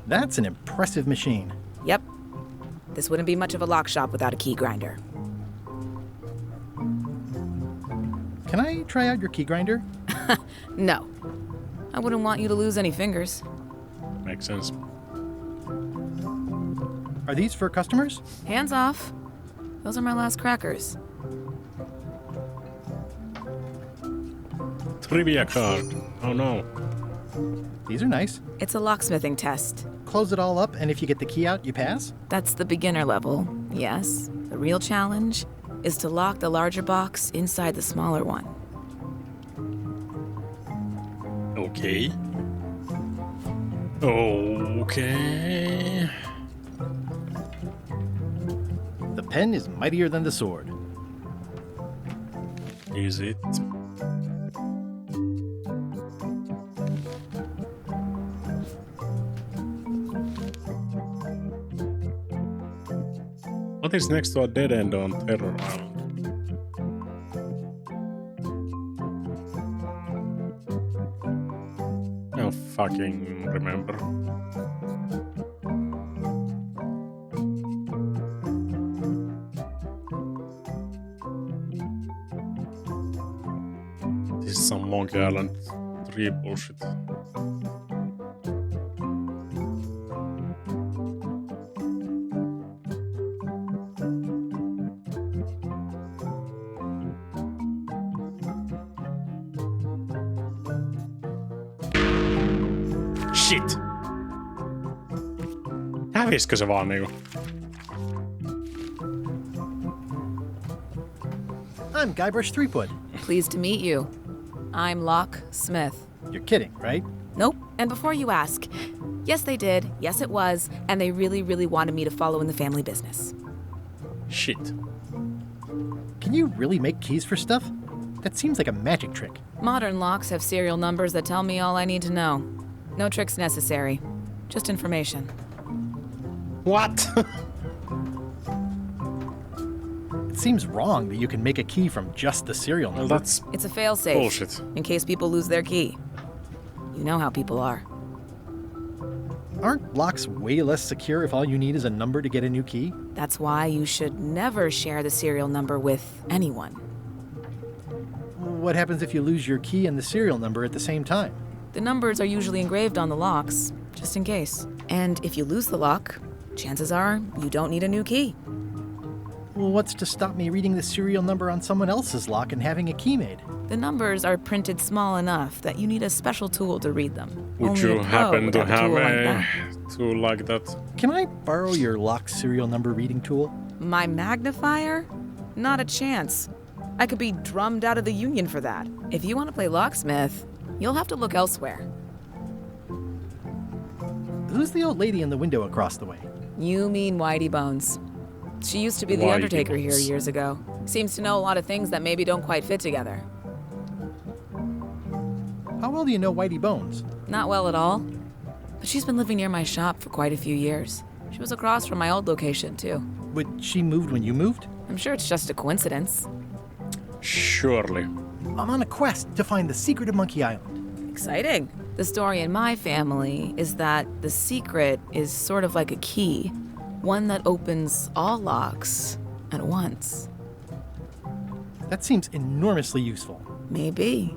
That's an impressive machine.
Yep. This wouldn't be much of a lock shop without a key grinder.
Can I try out your key grinder?
No. I wouldn't want you to lose any fingers.
Makes sense.
Are these for customers?
Hands off. Those are my last crackers.
Trivia card. Oh no.
These are nice.
It's a locksmithing test.
Close it all up, and if you get the key out, you pass?
That's the beginner level, yes. The real challenge is to lock the larger box inside the smaller one.
Okay. Okay.
The pen is mightier than the sword.
Is it? What is next to a dead end on Terror Island? I don't fucking remember. This is some Monkey Island 3 bullshit. Shit! Häviskö se vaan niinku?
I'm Guybrush Threepwood.
Pleased to meet you. I'm Locke Smith.
You're kidding, right?
Nope. And before you ask, yes they did, yes it was, and they really, really wanted me to follow in the family business.
Shit.
Can you really make keys for stuff? That seems like a magic trick.
Modern locks have serial numbers that tell me all I need to know. No tricks necessary. Just information.
What?
It seems wrong that you can make a key from just the serial number.
Well, that's
It's a failsafe.
bullshit.
In case people lose their key. You know how people are.
Aren't locks way less secure if all you need is a number to get a new key?
That's why you should never share the serial number with anyone.
What happens if you lose your key and the serial number at the same time?
The numbers are usually engraved on the locks, just in case. And if you lose the lock, chances are you don't need a new key.
Well, what's to stop me reading the serial number on someone else's lock and having a key made?
The numbers are printed small enough that you need a special tool to read them.
Would
Only
you
a pro
happen
would
to
have
have
tool like
a
that.
tool like that?
Can I borrow your lock serial number reading tool?
My magnifier? Not a chance. I could be drummed out of the union for that. If you want to play locksmith, you'll have to look elsewhere.
Who's the old lady in the window across the way?
You mean Whitey Bones. She used to be the
Whitey
Undertaker here
Bones.
years ago. Seems to know a lot of things that maybe don't quite fit together.
How well do you know Whitey Bones?
Not well at all. But she's been living near my shop for quite a few years. She was across from my old location, too.
But she moved when you moved?
I'm sure it's just a coincidence.
Surely.
I'm on a quest to find the secret of Monkey Island.
Exciting. The story in my family is that the secret is sort of like a key, one that opens all locks at once.
That seems enormously useful.
Maybe.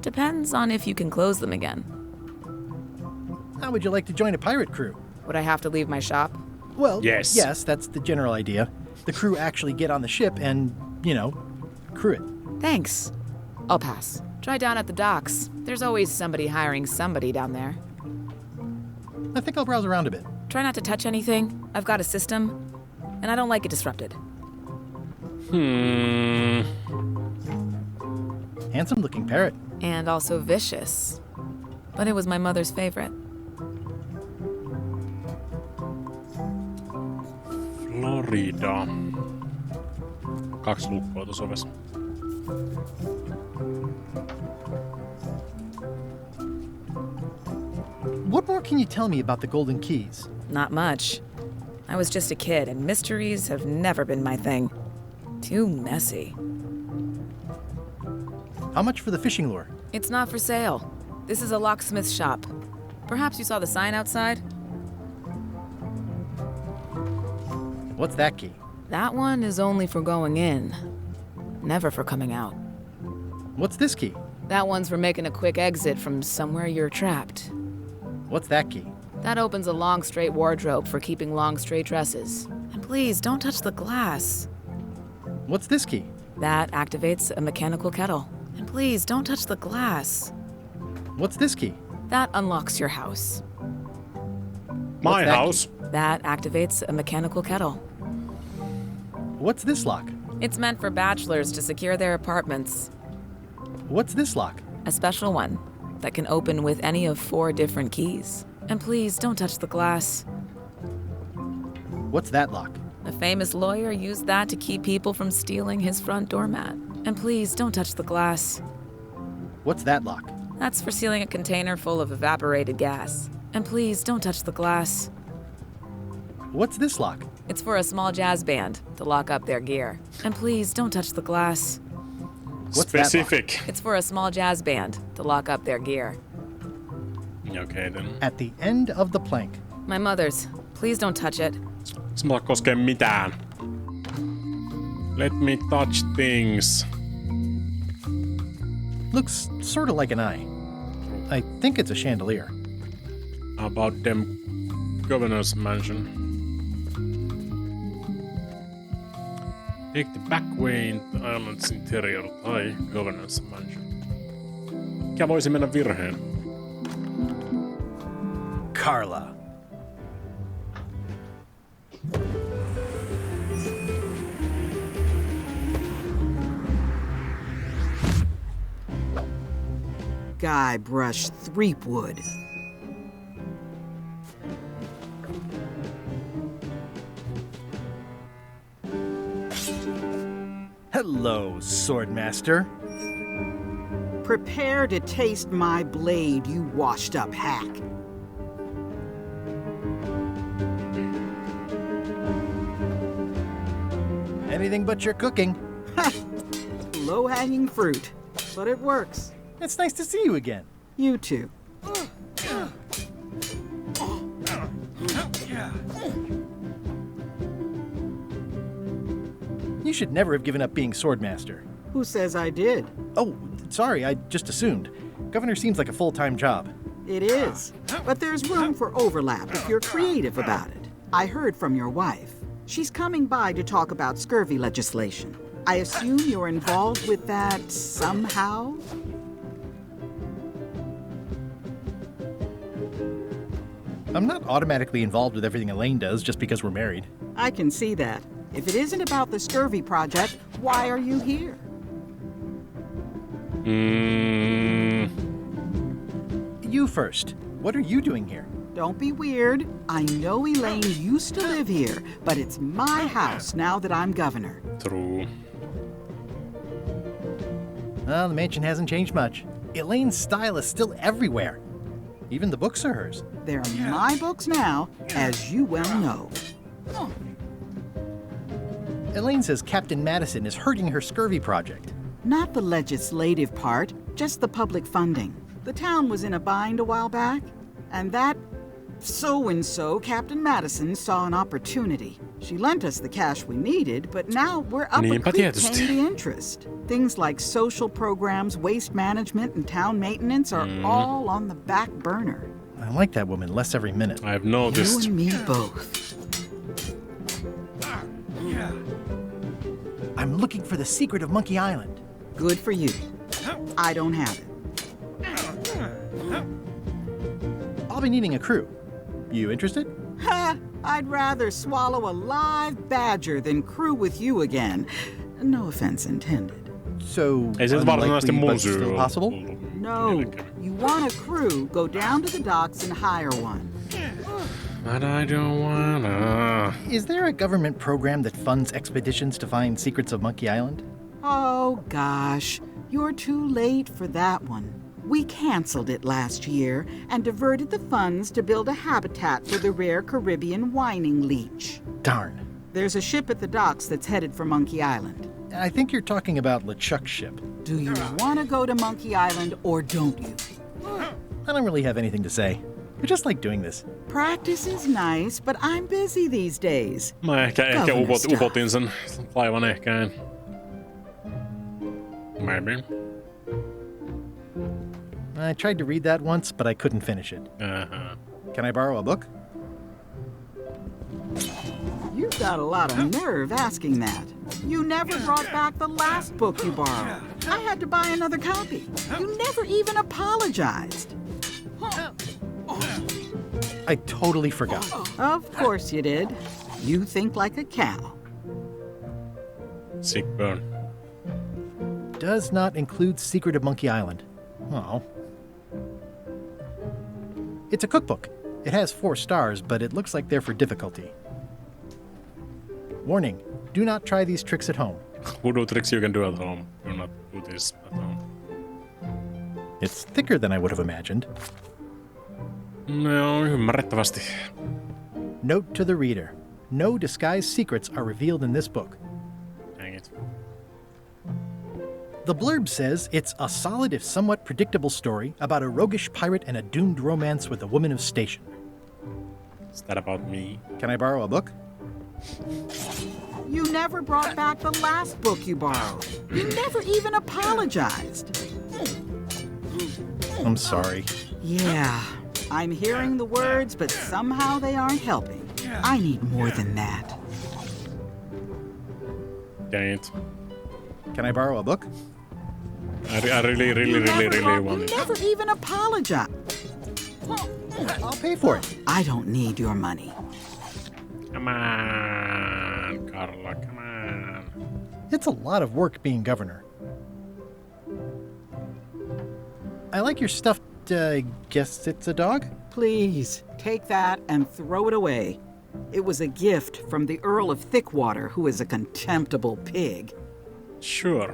Depends on if you can close them again.
How would you like to join a pirate crew?
Would I have to leave my shop?
Well,
Yes.
yes, that's the general idea. The crew actually get on the ship and, crew it.
Thanks. I'll pass. Try down at the docks. There's always somebody hiring somebody down there.
I think I'll browse around a bit.
Try not to touch anything. I've got a system, and I don't like it disrupted.
Handsome looking parrot.
And also vicious. But it was my mother's favorite.
Florida. 2 lukkoa tuossa ovessa.
What more can you tell me about the Golden Keys?
Not much. I was just a kid, and mysteries have never been my thing. Too messy.
How much for the fishing lure?
It's not for sale. This is a locksmith shop. Perhaps you saw the sign outside?
What's that key?
That one is only for going in, never for coming out.
What's this key?
That one's for making a quick exit from somewhere you're trapped.
What's that key?
That opens a long, straight wardrobe for keeping long, straight dresses. And please, don't touch the glass.
What's this key?
That activates a mechanical kettle. And please, don't touch the glass.
What's this key?
That unlocks your house.
My house.
That activates a mechanical kettle.
What's this lock?
It's meant for bachelors to secure their apartments.
What's this lock?
A special one that can open with any of 4 different keys. And please, don't touch the glass.
What's that lock?
A famous lawyer used that to keep people from stealing his front doormat. And please, don't touch the glass.
What's that lock?
That's for sealing a container full of evaporated gas. And please, don't touch the glass.
What's this lock?
It's for a small jazz band to lock up their gear. And please, don't touch the glass.
What's
Specific.
that lock?
It's for a small jazz band to lock up their gear.
Okay then.
At the end of the plank.
My mother's. Please don't touch it.
Samalla koskee mitään. Let me touch things.
Looks sort of like an eye. I think it's a chandelier.
How about them governor's mansion? Take the back way in the island's interior tai governor's mansion. Mikä voisi mennä virheen?
Carla.
Guybrush Threepwood.
Hello, Swordmaster.
Prepare to taste my blade, you washed-up hack.
Anything but your cooking.
Low-hanging fruit, but it works.
It's nice to see you again.
You too.
You should never have given up being Swordmaster.
Who says I did?
Oh, sorry, I just assumed. Governor seems like a full-time job.
It is, but there's room for overlap if you're creative about it. I heard from your wife. She's coming by to talk about scurvy legislation. I assume you're involved with that somehow?
I'm not automatically involved with everything Elaine does just because we're married.
I can see that. If it isn't about the scurvy project, why are you here?
You first. What are you doing here?
Don't be weird. I know Elaine used to live here, but it's my house now that I'm governor.
True.
Well, the mansion hasn't changed much. Elaine's style is still everywhere. Even the books are hers.
They're my books now, as you well know.
Elaine says Captain Madison is hurting her scurvy project.
Not the legislative part, just the public funding. The town was in a bind a while back, and that so-and-so, Captain Madison, saw an opportunity. She lent us the cash we needed, but now we're up a creek paying the interest. Things like social programs, waste management, and town maintenance are all on the back burner.
I like that woman less every minute.
I've noticed.
You and me both.
I'm looking for the secret of Monkey Island.
Good for you. I don't have it.
I'll be needing a crew. You interested?
Ha! I'd rather swallow a live badger than crew with you again. No offense intended.
So,
Is it
unlikely, but still possible?
No. You want a crew, go down to the docks and hire one.
But I don't wanna.
Is there a government program that funds expeditions to find secrets of Monkey Island?
Oh, gosh. You're too late for that one. We canceled it last year and diverted the funds to build a habitat for the rare Caribbean whining leech.
Darn.
There's a ship at the docks that's headed for Monkey Island.
I think you're talking about LeChuck's ship.
Do you want to go to Monkey Island or don't you?
I don't really have anything to say. I just like doing this.
Practice is nice, but I'm busy these days.
No ehkä upotin sen laivan ehkä. Maybe.
I tried to read that once, but I couldn't finish it. Can I borrow a book?
You've got a lot of nerve asking that. You never brought back the last book you borrowed. I had to buy another copy. You never even apologized.
I totally forgot.
Of course you did. You think like a cow.
Sick burn.
Does not include Secret of Monkey Island. Oh. It's a cookbook. It has 4 stars, but it looks like they're for difficulty. Warning, do not try these tricks at home.
Voodoo tricks you can do at home. Do not do this at home.
It's thicker than I would have imagined.
No, ymmärrettävästi.
Note to the reader. No disguised secrets are revealed in this book.
Dang it.
The blurb says it's a solid if somewhat predictable story about a roguish pirate and a doomed romance with a woman of station.
Is that about me?
Can I borrow a book?
You never brought back the last book you borrowed. You never even apologized.
I'm sorry.
Yeah, I'm hearing the words, but somehow they aren't helping. I need more than that.
Dang it.
Can I borrow a book?
I really want it.
You never even apologized.
I'll pay for it.
I don't need your money.
Come on, Carla, come on.
It's a lot of work being governor. I like your stuffed, guess it's a dog?
Please, take that and throw it away. It was a gift from the Earl of Thickwater, who is a contemptible pig.
Sure.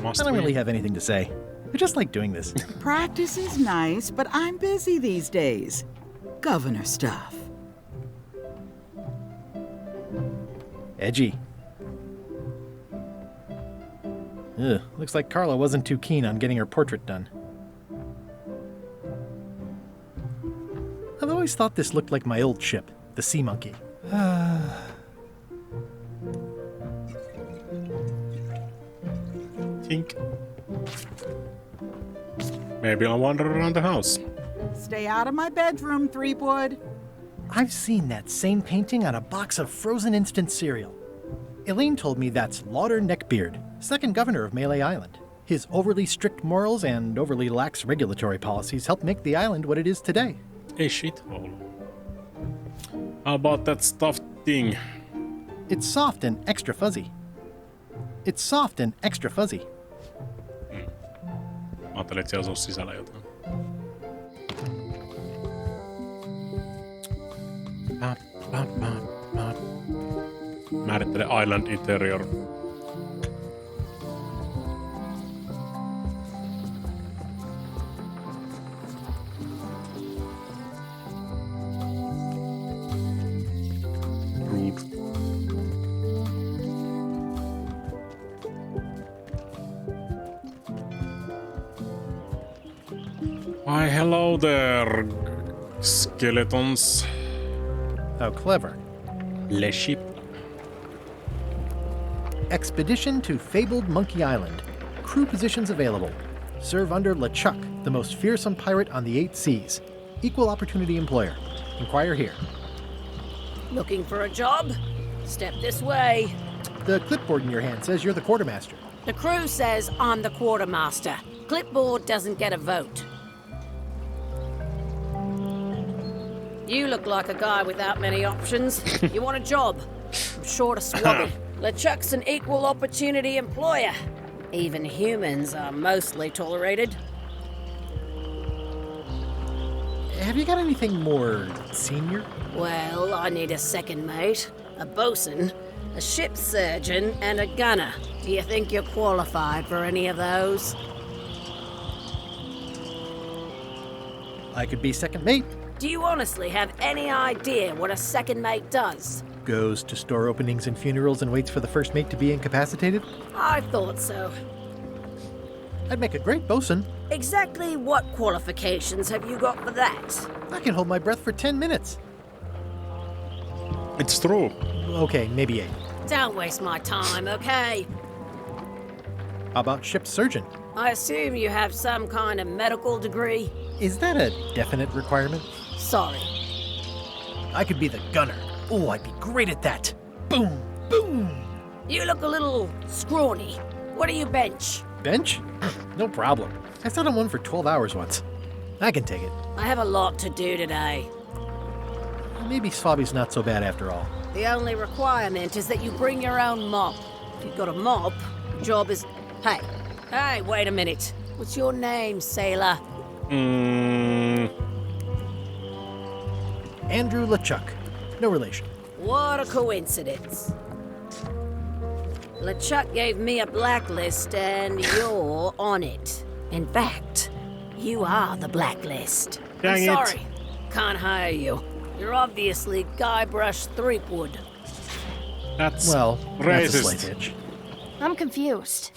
I don't really have anything to say. I just like doing this.
Practice is nice, but I'm busy these days. Governor stuff.
Edgy. Ugh, looks like Carla wasn't too keen on getting her portrait done. I've always thought this looked like my old ship, the Sea Monkey.
Tink. Maybe I'll wander around the house.
Stay out of my bedroom, Threepwood.
I've seen that same painting on a box of frozen instant cereal. Elaine told me that's Lauder Neckbeard, second governor of Melee Island. His overly strict morals and overly lax regulatory policies helped make the island what it is today.
A shithole. How about that stuffed thing?
It's soft and extra fuzzy. It's soft and extra fuzzy.
Mä ajattelin, että siellä olisi sisällä jotain. Määrittele Island Interior. Rude. Why, hello there, skeletons.
How clever.
Le ship.
Expedition to fabled Monkey Island. Crew positions available. Serve under LeChuck, the most fearsome pirate on the 8 seas. Equal opportunity employer. Inquire here.
Looking for a job? Step this way.
The clipboard in your hand says you're the quartermaster.
The crew says I'm the quartermaster. Clipboard doesn't get a vote. You look like a guy without many options. You want a job? I'm short of swabby. LeChuck's an equal opportunity employer. Even humans are mostly tolerated.
Have you got anything more senior?
Well, I need a second mate, a bosun, a ship surgeon, and a gunner. Do you think you're qualified for any of those?
I could be second mate.
Do you honestly have any idea what a second mate does?
Goes to store openings and funerals and waits for the first mate to be incapacitated?
I thought so.
I'd make a great bosun.
Exactly what qualifications have you got for that?
I can hold my breath for 10 minutes.
It's true.
Okay, maybe 8.
Don't waste my time, okay?
How about ship surgeon?
I assume you have some kind of medical degree?
Is that a definite requirement?
Sorry.
I could be the gunner. Oh, I'd be great at that. Boom, boom.
You look a little scrawny. What do you bench?
Bench? No problem. I sat on one for 12 hours once. I can take it.
I have a lot to do today.
Maybe Swabby's not so bad after all.
The only requirement is that you bring your own mop. If you've got a mop, the job is... Hey, wait a minute. What's your name, sailor?
Andrew LeChuck. No relation.
What a coincidence. LeChuck gave me a blacklist and you're on it. In fact, you are the blacklist.
Dang
I'm sorry. Can't hire you. You're obviously Guybrush Threepwood.
That's
that's a
racist.
slight itch.
I'm confused.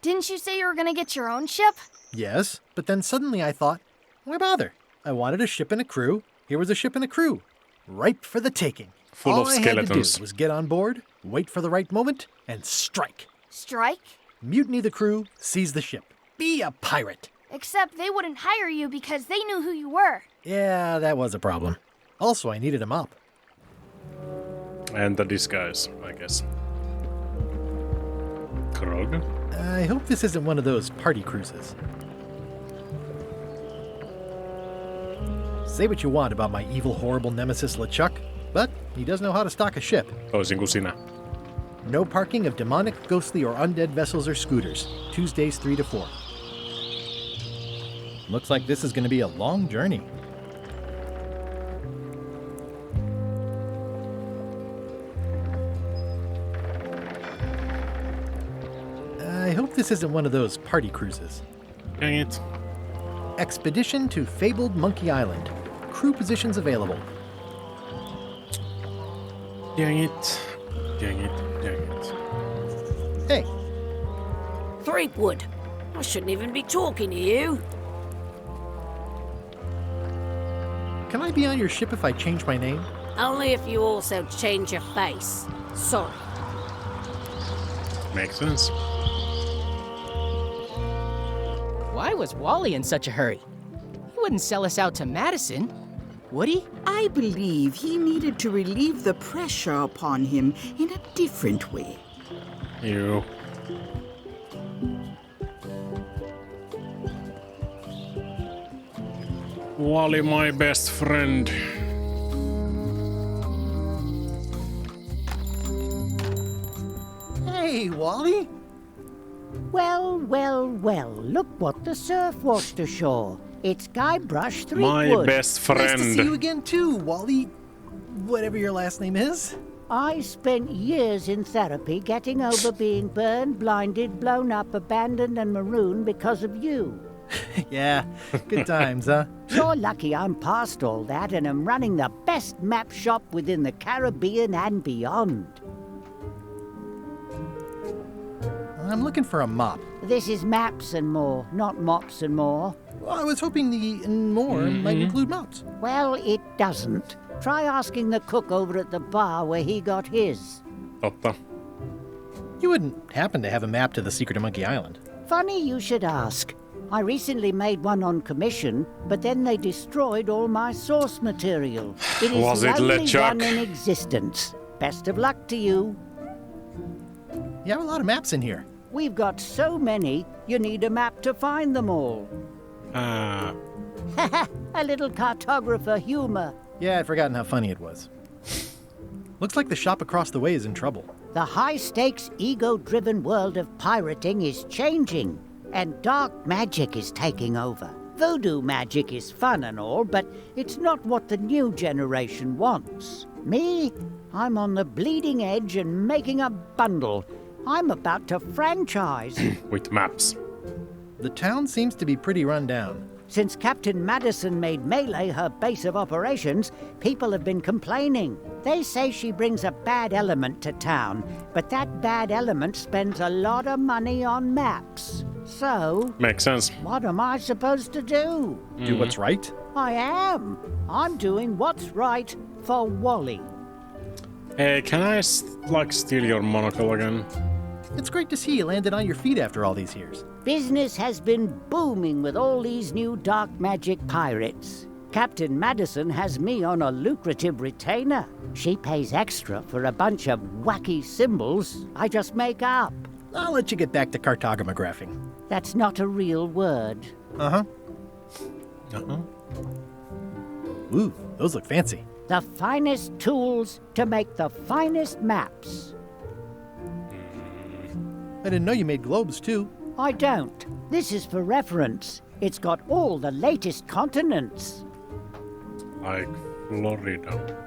Didn't you say you were gonna get your own ship?
Yes, but then suddenly I thought, why bother? I wanted a ship and a crew. Here was a ship and a crew. Ripe for the taking.
Full
All
of
I had to
skeletons.
do was get on board, wait for the right moment, and strike.
Strike?
Mutiny the crew, seize the ship. Be a pirate.
Except they wouldn't hire you because they knew who you were.
Yeah, that was a problem. Also, I needed a mop.
And the disguise, I guess. Krog?
I hope this isn't one of those party cruises. Say what you want about my evil, horrible nemesis LeChuck, but he does know how to stock a ship.
Toisin kuin sinä.
No parking of demonic, ghostly, or undead vessels or scooters. Tuesdays 3 to 4. Looks like this is going to be a long journey. I hope this isn't one of those party cruises.
Dang it.
Expedition to fabled Monkey Island. Crew positions available.
Dang it. Dang it. Dang it.
Hey.
Threepwood. I shouldn't even be talking to you.
Can I be on your ship if I change my name?
Only if you also change your face. Sorry.
Makes sense.
Why was Wally in such a hurry? He wouldn't sell us out to Madison, would he?
I believe he needed to relieve the pressure upon him in a different way.
You. Wally, my best friend.
Hey, Wally.
Well, look what the surf washed ashore. It's Guybrush Threepwood.
My best friend.
Nice to see you again too, Wally. Whatever your last name is.
I spent years in therapy getting over being burned, blinded, blown up, abandoned, and marooned because of you.
Yeah, good times, huh?
You're lucky I'm past all that and am running the best map shop within the Caribbean and beyond.
I'm looking for a mop.
This is Maps and More, not Mops and More.
Well, I was hoping the and more might include mops.
Well, it doesn't. Try asking the cook over at the bar where he got his.
Totta.
You wouldn't happen to have a map to the secret of Monkey Island.
Funny you should ask. I recently made one on commission, but then they destroyed all my source material. It is
Was
the
it
only
LeChuck?
one in existence. Best of luck to you.
You have a lot of maps in here.
We've got so many, you need a map to find them all.
Ah.
A little cartographer humor.
Yeah, I'd forgotten how funny it was. Looks like the shop across the way is in trouble.
The high-stakes, ego-driven world of pirating is changing, and dark magic is taking over. Voodoo magic is fun and all, but it's not what the new generation wants. Me? I'm on the bleeding edge and making a bundle. I'm about to franchise.
With maps.
The town seems to be pretty run down.
Since Captain Madison made Melee her base of operations, people have been complaining. They say she brings a bad element to town, but that bad element spends a lot of money on maps. So...
Makes sense.
What am I supposed to do?
Do what's right?
I am. I'm doing what's right for Wally.
Hey, can I steal your monocle again?
It's great to see you landed on your feet after all these years.
Business has been booming with all these new dark magic pirates. Captain Madison has me on a lucrative retainer. She pays extra for a bunch of wacky symbols I just make up.
I'll let you get back to cartographing.
That's not a real word.
Uh-huh. Ooh, those look fancy.
The finest tools to make the finest maps.
I didn't know you made globes, too.
I don't. This is for reference. It's got all the latest continents.
Like Florida.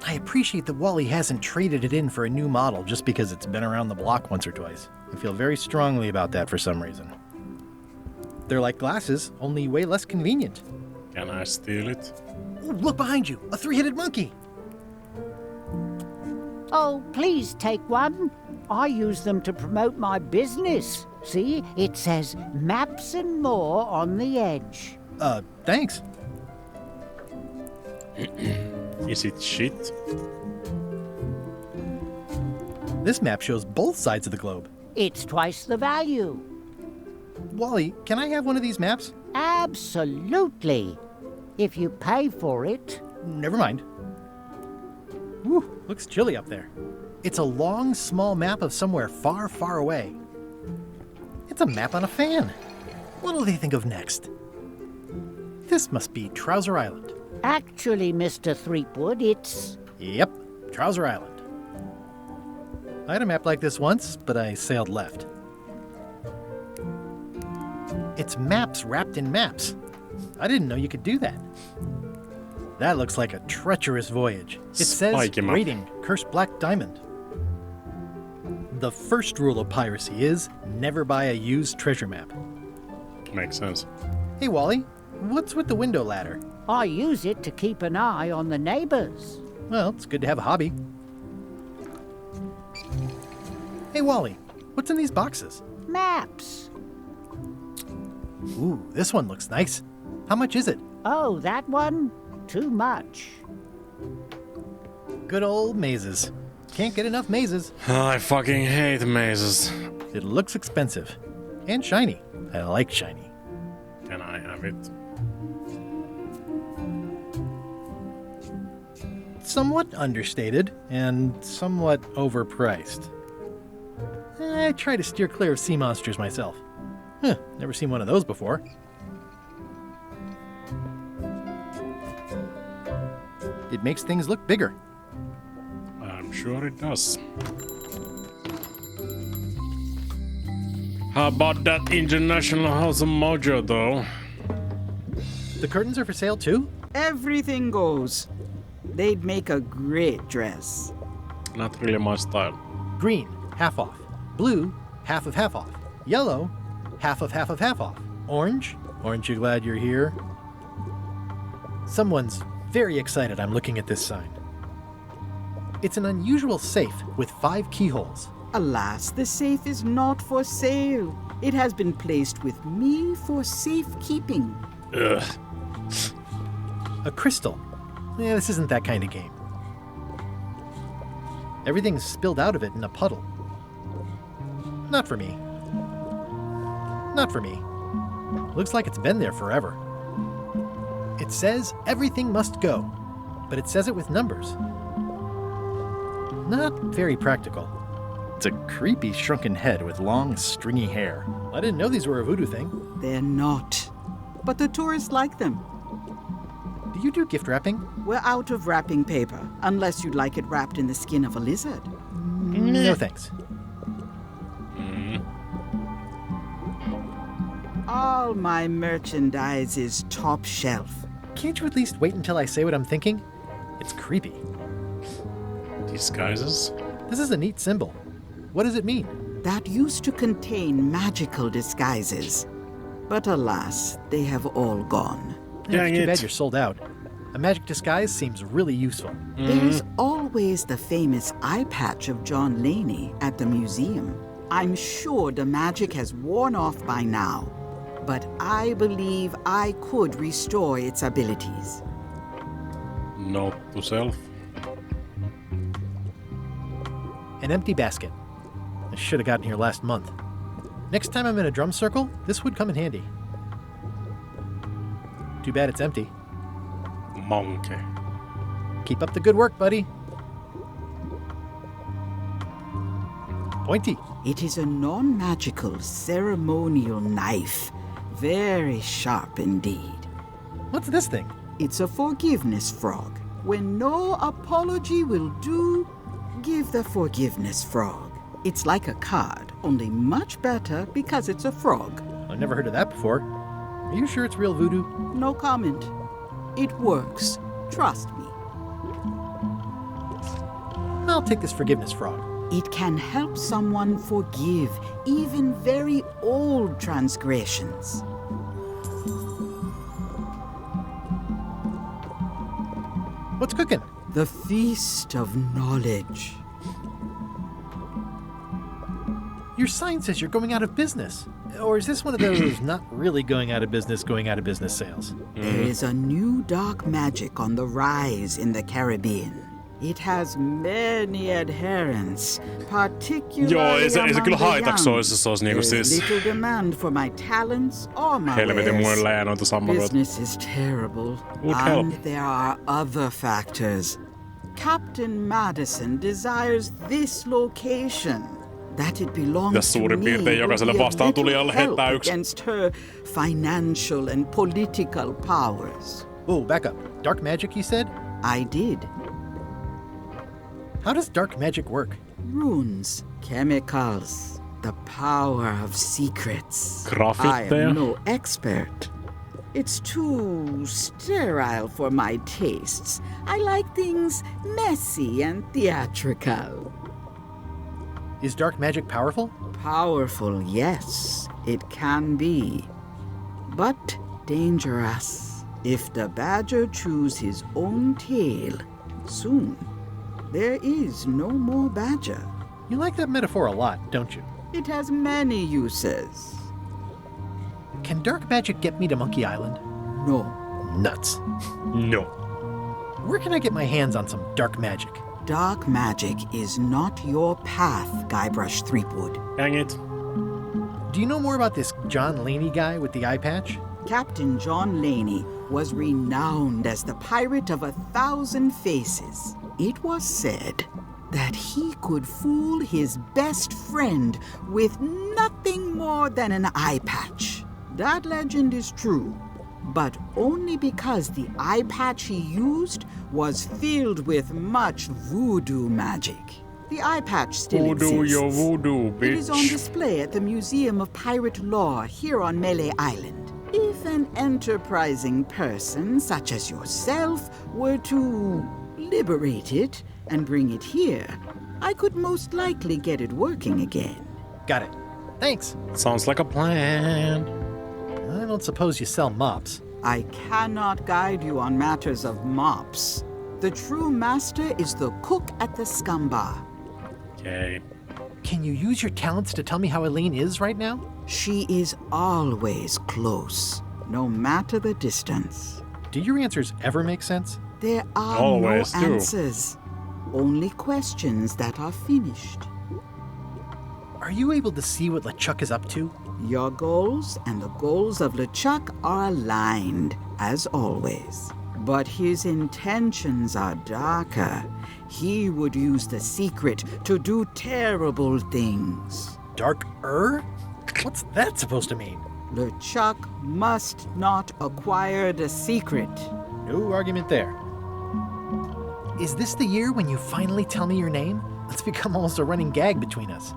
I appreciate that Wally hasn't traded it in for a new model just because it's been around the block once or twice. I feel very strongly about that for some reason. They're like glasses, only way less convenient.
Can I steal it?
Ooh, look behind you! A three-headed monkey!
Oh, please take one. I use them to promote my business. See, it says Maps and More on the edge.
Thanks.
Is it shit?
This map shows both sides of the globe.
It's twice the value.
Wally, can I have one of these maps?
Absolutely. If you pay for it.
Never mind. Whew, looks chilly up there. It's a long, small map of somewhere far, far away. It's a map on a fan. What'll they think of next? This must be Trouser Island.
Actually, Mr. Threepwood, it's...
Yep, Trouser Island. I had a map like this once, but I sailed left. It's maps wrapped in maps. I didn't know you could do that. That looks like a treacherous voyage. It says, rating, Cursed Black Diamond. The first rule of piracy is never buy a used treasure map.
Makes sense.
Hey, Wally, what's with the window ladder?
I use it to keep an eye on the neighbors.
Well, it's good to have a hobby. Hey, Wally, what's in these boxes?
Maps.
Ooh, this one looks nice. How much is it?
Oh, that one? Too much.
Good old mazes. Can't get enough mazes.
I fucking hate mazes.
It looks expensive. And shiny. I like shiny.
Can I have it?
Somewhat understated and somewhat overpriced. I try to steer clear of sea monsters myself. Never seen one of those before. It makes things look bigger.
I'm sure it does. How about that International House of Mojo, though?
The curtains are for sale, too?
Everything goes. They'd make a great dress.
Not really my style.
Green, half off. Blue, half off. Yellow, half off. Orange, aren't you glad you're here? Someone's very excited I'm looking at this sign. It's an unusual safe with 5 keyholes.
Alas, the safe is not for sale. It has been placed with me for safekeeping.
Ugh.
A crystal. Yeah, this isn't that kind of game. Everything's spilled out of it in a puddle. Not for me. Not for me. Looks like it's been there forever. It says everything must go, but it says it with numbers. Not very practical. It's a creepy shrunken head with long, stringy hair. I didn't know these were a voodoo thing.
They're not. But the tourists like them.
Do you do gift wrapping?
We're out of wrapping paper, unless you'd like it wrapped in the skin of a lizard.
No thanks.
All my merchandise is top shelf.
Can't you at least wait until I say what I'm thinking? It's creepy.
Disguises?
This is a neat symbol. What does it mean?
That used to contain magical disguises. But alas, they have all gone.
It's too bad you're sold out. A magic disguise seems really useful.
There's always the famous eye patch of John Laney at the museum. I'm sure the magic has worn off by now, but I believe I could restore its abilities.
Note to self.
An empty basket. I should have gotten here last month. Next time I'm in a drum circle, this would come in handy. Too bad it's empty.
Monkey.
Keep up the good work, buddy. Pointy.
It is a non-magical ceremonial knife. Very sharp indeed.
What's this thing?
It's a forgiveness frog. When no apology will do, give the forgiveness frog. It's like a card, only much better because it's a frog.
I've never heard of that before. Are you sure it's real voodoo?
No comment. It works. Trust me.
I'll take this forgiveness frog.
It can help someone forgive even very old transgressions.
What's cooking?
The feast of knowledge.
Your sign says you're going out of business. Or is this one of those not really going out of business sales?
There is a new dark magic on the rise in the Caribbean. It has many adherents, particularly among the young. There's little demand for my talents or my wares. Business is terrible, and there are other factors. Captain Madison desires this location. That it belongs to me will be a little help against her financial and political powers.
Oh, back up. Dark magic, you said?
I did.
How does dark magic work?
Runes, chemicals, the power of secrets.
I
am no expert. It's too sterile for my tastes. I like things messy and theatrical.
Is dark magic powerful?
Powerful, yes, it can be. But dangerous. If the badger chews his own tail, soon there is no more badger.
You like that metaphor a lot, don't you?
It has many uses.
Can dark magic get me to Monkey Island?
No.
Nuts.
No.
Where can I get my hands on some dark magic?
Dark magic is not your path, Guybrush Threepwood.
Dang it.
Do you know more about this John Laney guy with the eye patch?
Captain John Laney was renowned as the pirate of 1,000 faces. It was said that he could fool his best friend with nothing more than an eye patch. That legend is true, but only because the eye patch he used was filled with much voodoo magic. The eye patch still exists.
Your voodoo, bitch.
It is on display at the Museum of Pirate Lore here on Melee Island. If an enterprising person such as yourself were to liberate it and bring it here, I could most likely get it working again.
Got it. Thanks.
Sounds like a plan.
I don't suppose you sell mops.
I cannot guide you on matters of mops. The true master is the cook at the scum bar.
Okay.
Can you use your talents to tell me how Elaine is right now?
She is always close, no matter the distance.
Do your answers ever make sense?
There are
Always
no
do.
answers, only questions that are finished.
Are you able to see what LeChuck is up to?
Your goals and the goals of LeChuck are aligned, as always. But his intentions are darker. He would use the secret to do terrible things.
Darker? What's that supposed to mean?
LeChuck must not acquire the secret.
No argument there. Is this the year when you finally tell me your name? It's become almost a running gag between us.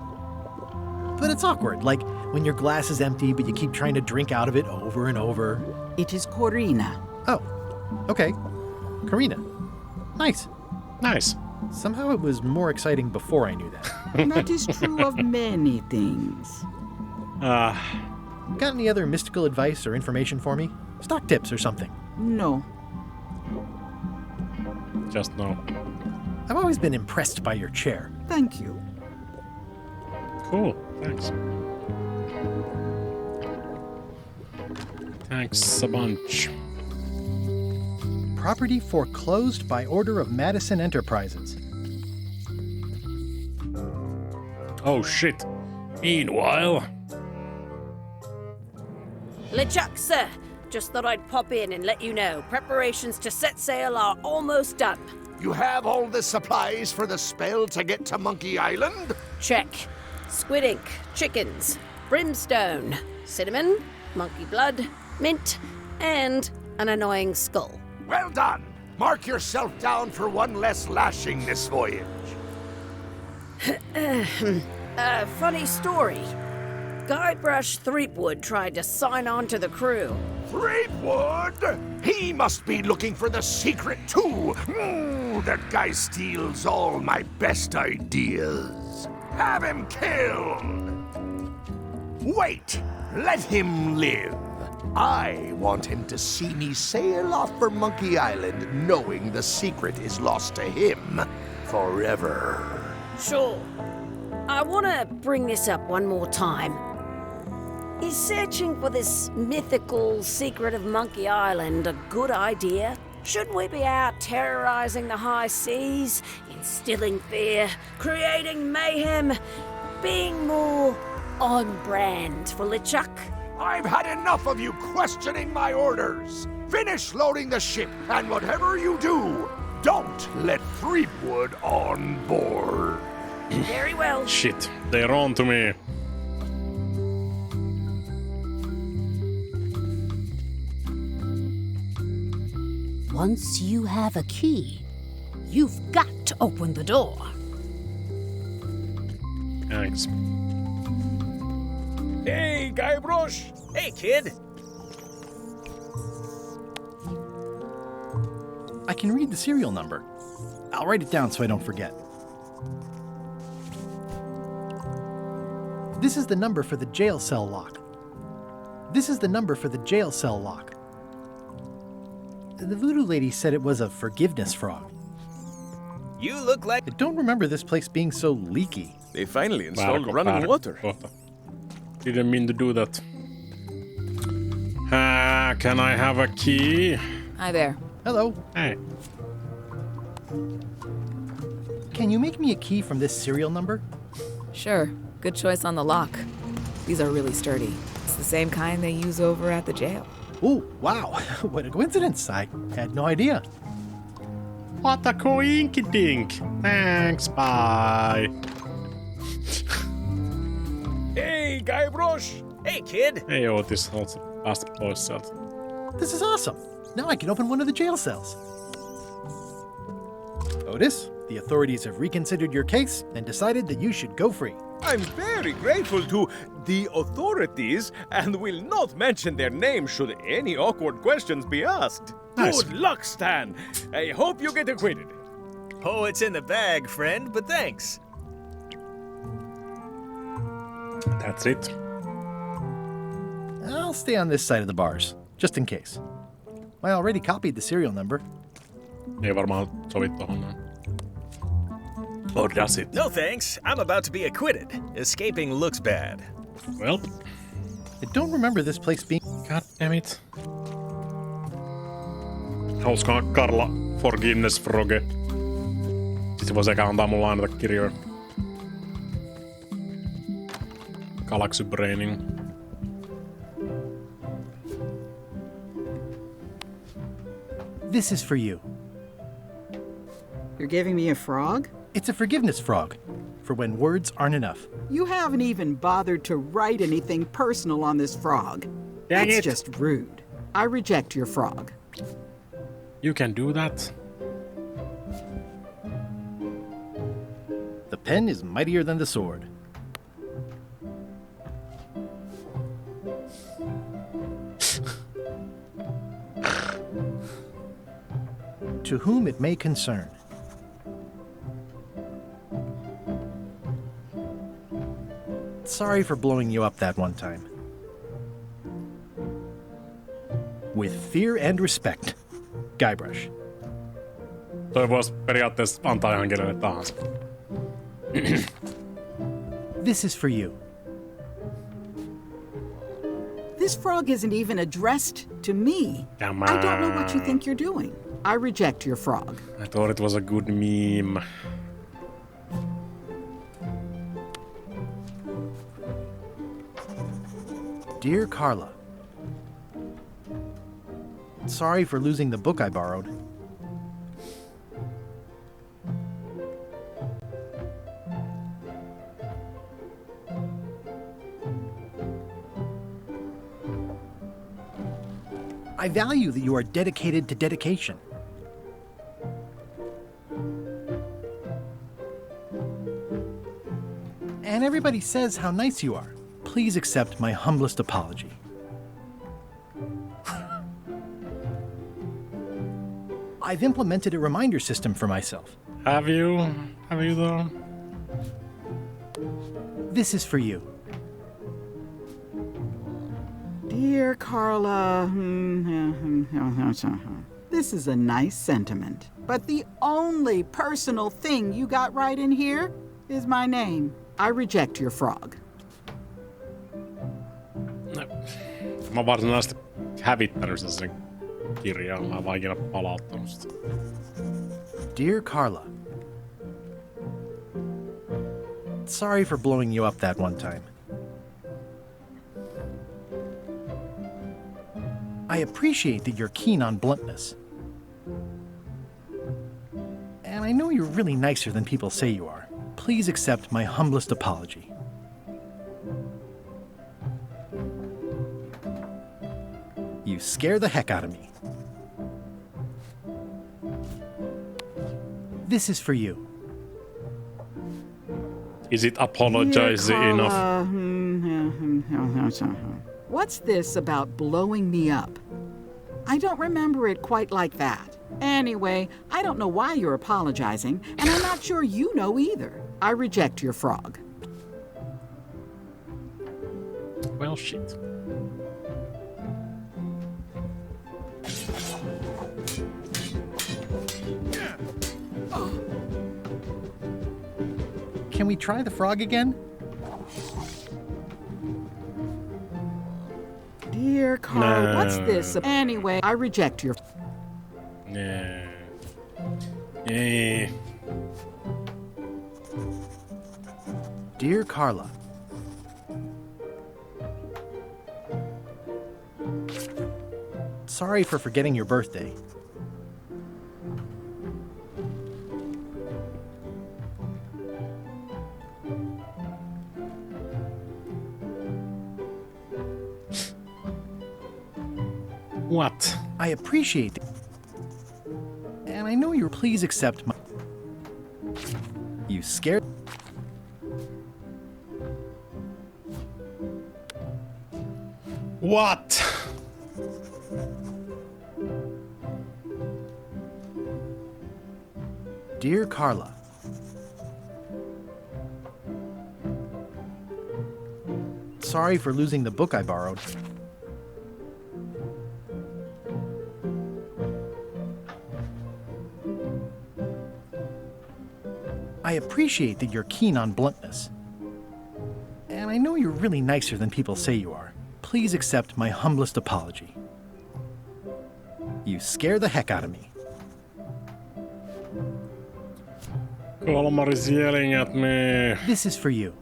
But it's awkward, like when your glass is empty but you keep trying to drink out of it over and over.
It is Corina.
Oh, okay. Karina. Nice.
Nice.
Somehow it was more exciting before I knew that.
That is true of many things.
Got any other mystical advice or information for me? Stock tips or something?
No.
Just no.
I've always been impressed by your chair.
Thank you.
Cool. Thanks. Thanks a bunch.
Property foreclosed by order of Madison Enterprises.
Oh shit. Meanwhile.
LeChuck, sir. Just thought I'd pop in and let you know. Preparations to set sail are almost done.
You have all the supplies for the spell to get to Monkey Island?
Check. Squid ink, chickens, brimstone, cinnamon, monkey blood, mint, and an annoying skull.
Well done! Mark yourself down for one less lashing this voyage.
Funny story. Guybrush Threepwood tried to sign on to the crew.
Threepwood? He must be looking for the secret too. That guy steals all my best ideas. Have him killed! Wait! Let him live. I want him to see me sail off for Monkey Island knowing the secret is lost to him forever.
Sure. I want to bring this up one more time. Is searching for this mythical secret of Monkey Island a good idea? Shouldn't we be out terrorizing the high seas, instilling fear, creating mayhem, being more on brand for LeChuck?
I've had enough of you questioning my orders. Finish loading the ship, and whatever you do, don't let Threepwood on board.
Very well.
Shit. They're on to me.
Once you have a key, you've got to open the door.
Thanks.
Hey, Guybrush! Hey, kid!
I can read the serial number. I'll write it down so I don't forget. This is the number for the jail cell lock. This is the number for the jail cell lock. The voodoo lady said it was a forgiveness frog.
You look like...
I don't remember this place being so leaky.
They finally installed running water.
Didn't mean to do that. Can I have a key?
Hi there.
Hello.
Hey.
Can you make me a key from this serial number?
Sure. Good choice on the lock. These are really sturdy. It's the same kind they use over at the jail.
Ooh, wow. What a coincidence. I had no idea.
What a coinkydink. Thanks, bye.
Hey, Guybrush! Hey, kid!
Hey, Otis. Oletko päästä pois sieltä?
This is awesome. Now I can open one of the jail cells. Otis, the authorities have reconsidered your case and decided that you should go free.
I'm very grateful to the authorities and will not mention their name should any awkward questions be asked.
Nice.
Good luck, Stan. I hope you get acquitted.
Oh, it's in the bag, friend, but thanks.
That's it.
I'll stay on this side of the bars, just in case. I already copied the serial number.
Ei varmaan sovi tohon noin. Or does it?
No thanks. I'm about to be acquitted. Escaping looks bad.
Well.
I don't remember this place being...
God damn it. Hauskaa Karla Forgiveness Froge. Sitten se voisi eikä antaa mulle lainata kirjoja. Galaxy Braining.
This is for you.
You're giving me a frog?
It's a forgiveness frog, for when words aren't enough.
You haven't even bothered to write anything personal on this frog.
Dang
That's
it.
just rude. I reject your frog.
You can do that.
The pen is mightier than the sword. To whom it may concern. Sorry for blowing you up that one time. With fear and respect, Guybrush.
Toi vois periaatteessa antaa ihan kenelle tahansa.
This is for you.
This frog isn't even addressed to me.
Come
I don't know what you
on.
think you're doing. I reject your frog.
I thought it was a good meme.
Dear Carla, sorry for losing the book I borrowed. I value that you are dedicated to dedication. And everybody says how nice you are. Please accept my humblest apology. I've implemented a reminder system for myself.
Have you? Have you though?
This is for you.
Dear Carla, this is a nice sentiment, but the only personal thing you got right in here is my name. I reject your frog.
Mä oon varsinaisesti hävittänyt sen kirjaan. Mä en vaan ikinä palauttanut sitä.
Dear Carla, sorry for blowing you up that one time. I appreciate that you're keen on bluntness. And I know you're really nicer than people say you are. Please accept my humblest apology. You scare the heck out of me. This is for you.
Is it apologizing
Dear
enough?
Carla, what's this about blowing me up? I don't remember it quite like that. Anyway, I don't know why you're apologizing, and I'm not sure you know either. I reject your frog.
Well, shit.
Can we try the frog again?
Dear Carl, what's this? Anyway, I reject your...
Yeah. Yeah.
Dear Carla, Sorry for forgetting your birthday.
What?
I appreciate it. And I know you're. Please accept my. You scared?
What?
Dear Carla. Sorry for losing the book I borrowed. I appreciate that you're keen on bluntness. And I know you're really nicer than people say you are. Please accept my humblest apology. You scare the heck out of me.
Colmar is yelling at me.
This is for you.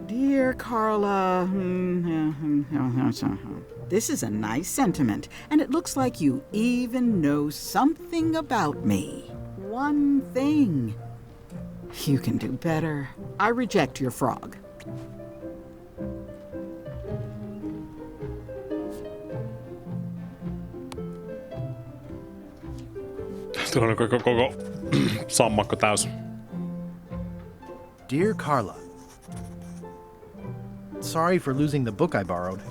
Dear Carla, this is a nice sentiment, and it looks like you even know something about me. One thing. You can do better. I reject your frog.
Tuolla on koko sammakko täys.
Dear Carla. Sorry for losing the book I borrowed.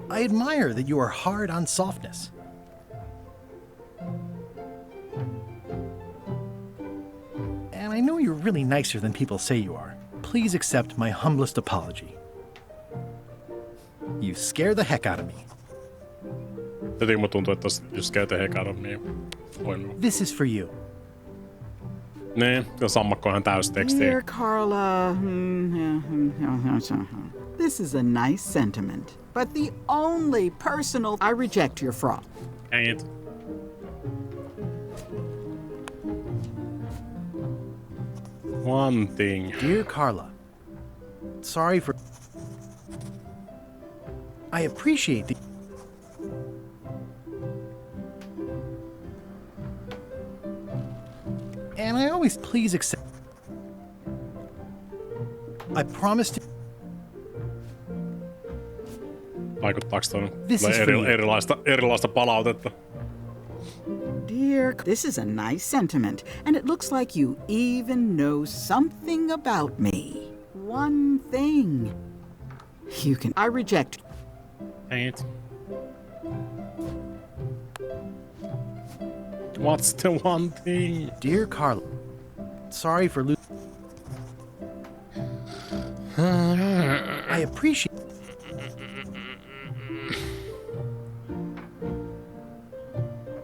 I admire that you are hard on softness. And I know you're really nicer than people say you are. Please accept my humblest apology. You scare the heck out of me.
Jotenkin mun tuntuu, että jos käy the heck out of me.
This is for you.
Niin, ja sammakko on ihan täystekstiä.
Dear Carla, this is a nice sentiment, but the only personal I reject your frog.
Dang it. One thing.
Dear Carla, sorry for. I appreciate the. And I always please accept. I promise to.
Vaikuttaako toi
This is for you.
erilaista palautetta?
Dear, this is a nice sentiment, and it looks like you even know something about me. One thing. You can. I reject.
Dang it. What's the one thing?
Dear Carla, sorry for losing. I appreciate.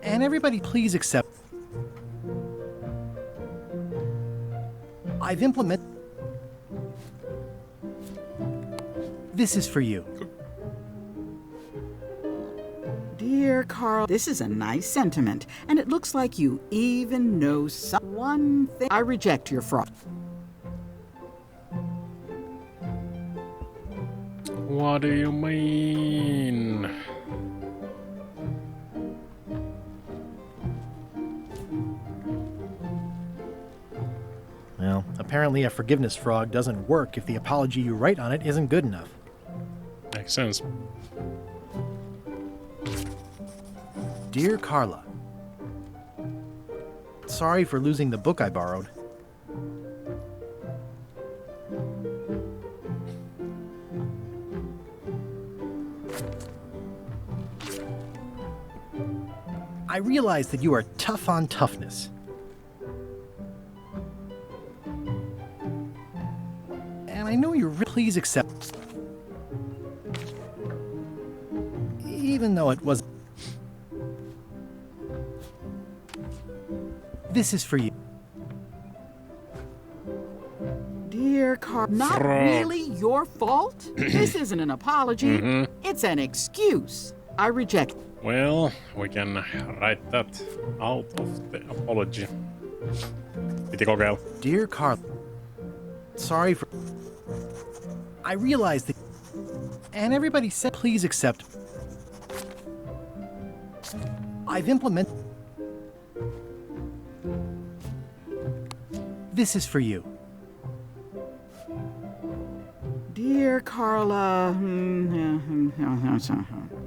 And everybody, please accept. I've implemented. This is for you.
Dear Carl, this is a nice sentiment, and it looks like you even know one thing. I reject your frog.
What do you mean?
Well, apparently a forgiveness frog doesn't work if the apology you write on it isn't good enough.
Makes sense.
Dear Carla, sorry for losing the book I borrowed. I realize that you are tough on toughness. And I know you're please accept. Even though it was. This is for you.
Dear Carl, not really your fault. This isn't an apology. It's an excuse. I reject.
Well, we can write that out of the apology. Piti kokeilla.
Dear Carl, sorry for... I realized that... And everybody said, please accept... I've implemented... This is for you.
Dear Carla,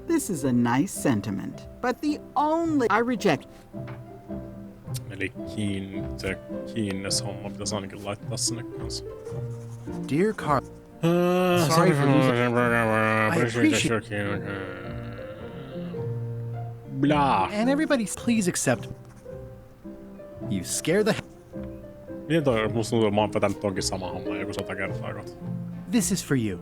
this is a nice sentiment, but the only I reject.
Eli kiinneshomma pitäisi ainakin laittaa sinne kanssa.
Dear Carl, sorry for losing. I appreciate.
Blah.
And everybody, please accept. You scare the.
Miten toi, musta tuntuu, että mä oon vetänyt tonkin sama homma joku 100 kertaa kohta.
This is for you.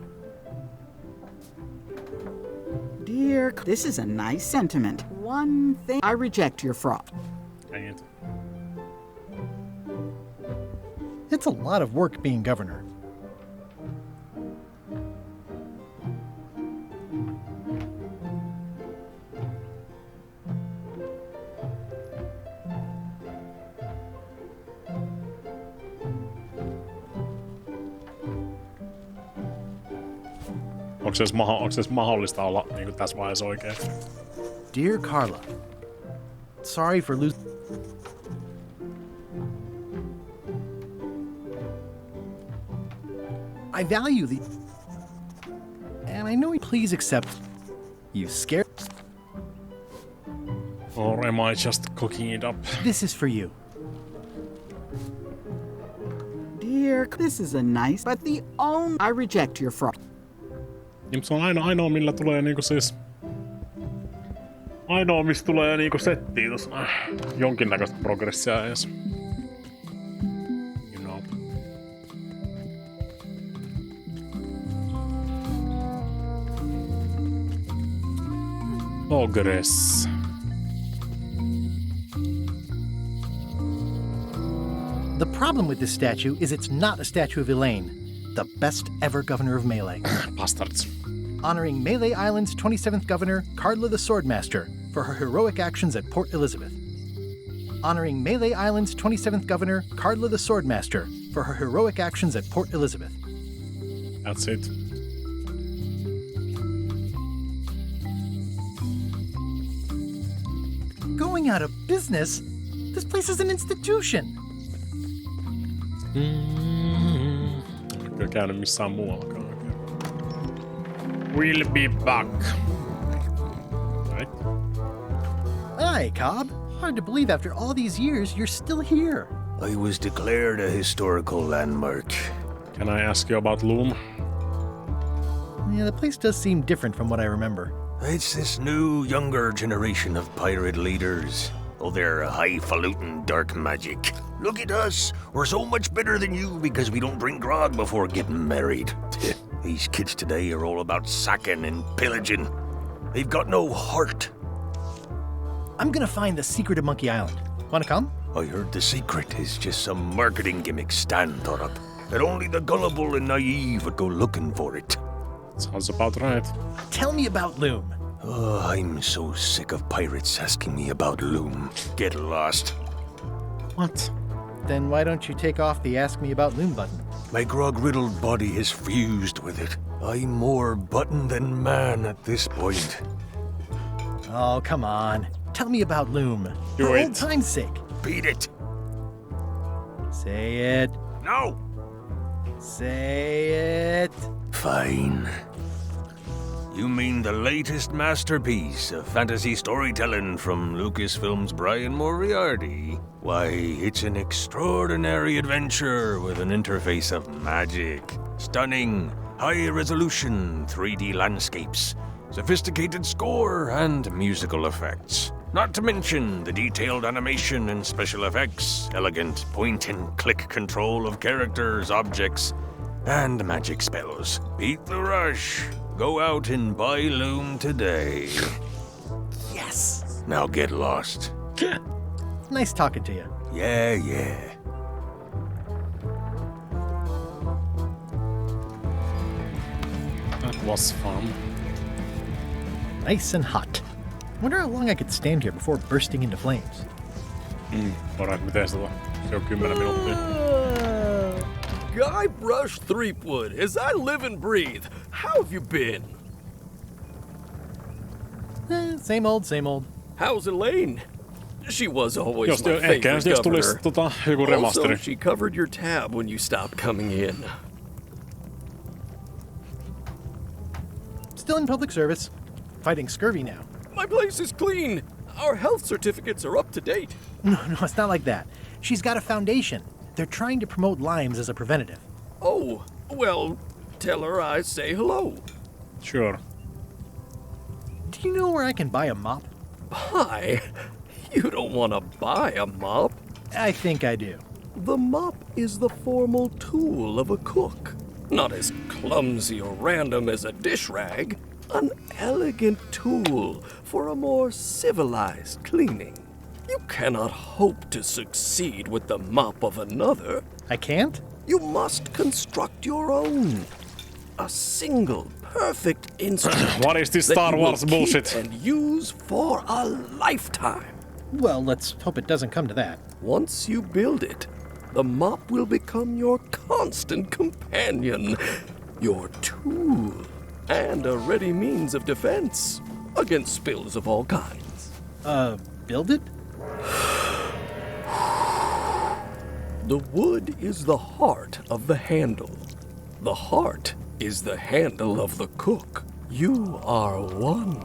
Dear, this is a nice sentiment. One thing, I reject your fraud.
Dang it.
It's a lot of work being governor.
Onko se mahdollista olla niin kuin tässä vaiheessa oikein?
Dear Carla, sorry for losing. I value the. And I know you please accept. You scared.
Or am I just cooking it up?
This is for you.
Dear, this is a nice, but the only I reject your fraud.
Niin, se on ainoa millä tulee niinku siis... Ainoa mistä tulee niinku settiin tossa jonkinnäköistä progressia edes. You know. Progress.
The problem with this statue is it's not a statue of Elaine, the best ever governor of Melee.
Bastards.
Honoring Melee Island's 27th governor, Cardla the Swordmaster, for her heroic actions at Port Elizabeth. Honoring Melee Island's 27th governor, Cardla the Swordmaster, for her heroic actions at Port Elizabeth.
That's it.
Going out of business? This place is an institution.
Kyllä käynyt missään muuallakaan. We'll be back. Right.
Aye, Cobb. Hard to believe after all these years you're still here.
I was declared a historical landmark.
Can I ask you about Loom?
Yeah, the place does seem different from what I remember.
It's this new, younger generation of pirate leaders. Oh, they're highfalutin dark magic. Look at us. We're so much better than you because we don't drink grog before getting married. These kids today are all about sacking and pillaging. They've got no heart.
I'm gonna find the secret of Monkey Island. Wanna come?
I heard the secret is just some marketing gimmick Stan thought up. That only the gullible and naive would go looking for it.
Sounds about right.
Tell me about Loom.
Oh, I'm so sick of pirates asking me about Loom. Get lost.
What?
Then why don't you take off the Ask Me About Loom button?
My grog-riddled body is fused with it. I'm more button than man at this point.
Oh, come on. Tell me about Loom.
Do
For
it.
old time's sake.
Beat it.
Say it.
No.
Say it.
Fine. You mean the latest masterpiece of fantasy storytelling from Lucasfilm's Brian Moriarty? Why, it's an extraordinary adventure with an interface of magic, stunning, high-resolution 3D landscapes, sophisticated score, and musical effects. Not to mention the detailed animation and special effects, elegant point-and-click control of characters, objects, and magic spells. Beat the rush. Go out and buy Loom today.
Yes.
Now get lost.
Nice talking to you.
Yeah.
That was fun.
Nice and hot. Wonder how long I could stand here before bursting into flames.
Voidaan me testata. Se on 10 minuuttia.
Guybrush Threepwood, as I live and breathe, how have you been?
Same old, same old.
How's Elaine? She was always
Jos,
my
ehkä
favorite
jos tulisi
governor.
joku remasteri.
Also, she covered your tab when you stopped coming in.
Still in public service. Fighting scurvy now.
My place is clean. Our health certificates are up to date.
No, it's not like that. She's got a foundation. They're trying to promote limes as a preventative.
Oh, well, tell her I say hello.
Sure.
Do you know where I can buy a mop?
Buy? You don't want to buy a mop.
I think I do.
The mop is the formal tool of a cook. Not as clumsy or random as a dish rag. An elegant tool for a more civilized cleaning. You cannot hope to succeed with the mop of another.
I can't?
You must construct your own. A single, perfect instrument.
What is this Star Wars bullshit?
And use for a lifetime.
Well, let's hope it doesn't come to that.
Once you build it, the mop will become your constant companion, your tool, and a ready means of defense against spills of all kinds.
Build it?
The wood is the heart of the handle. The heart is the handle of the cook. You are one.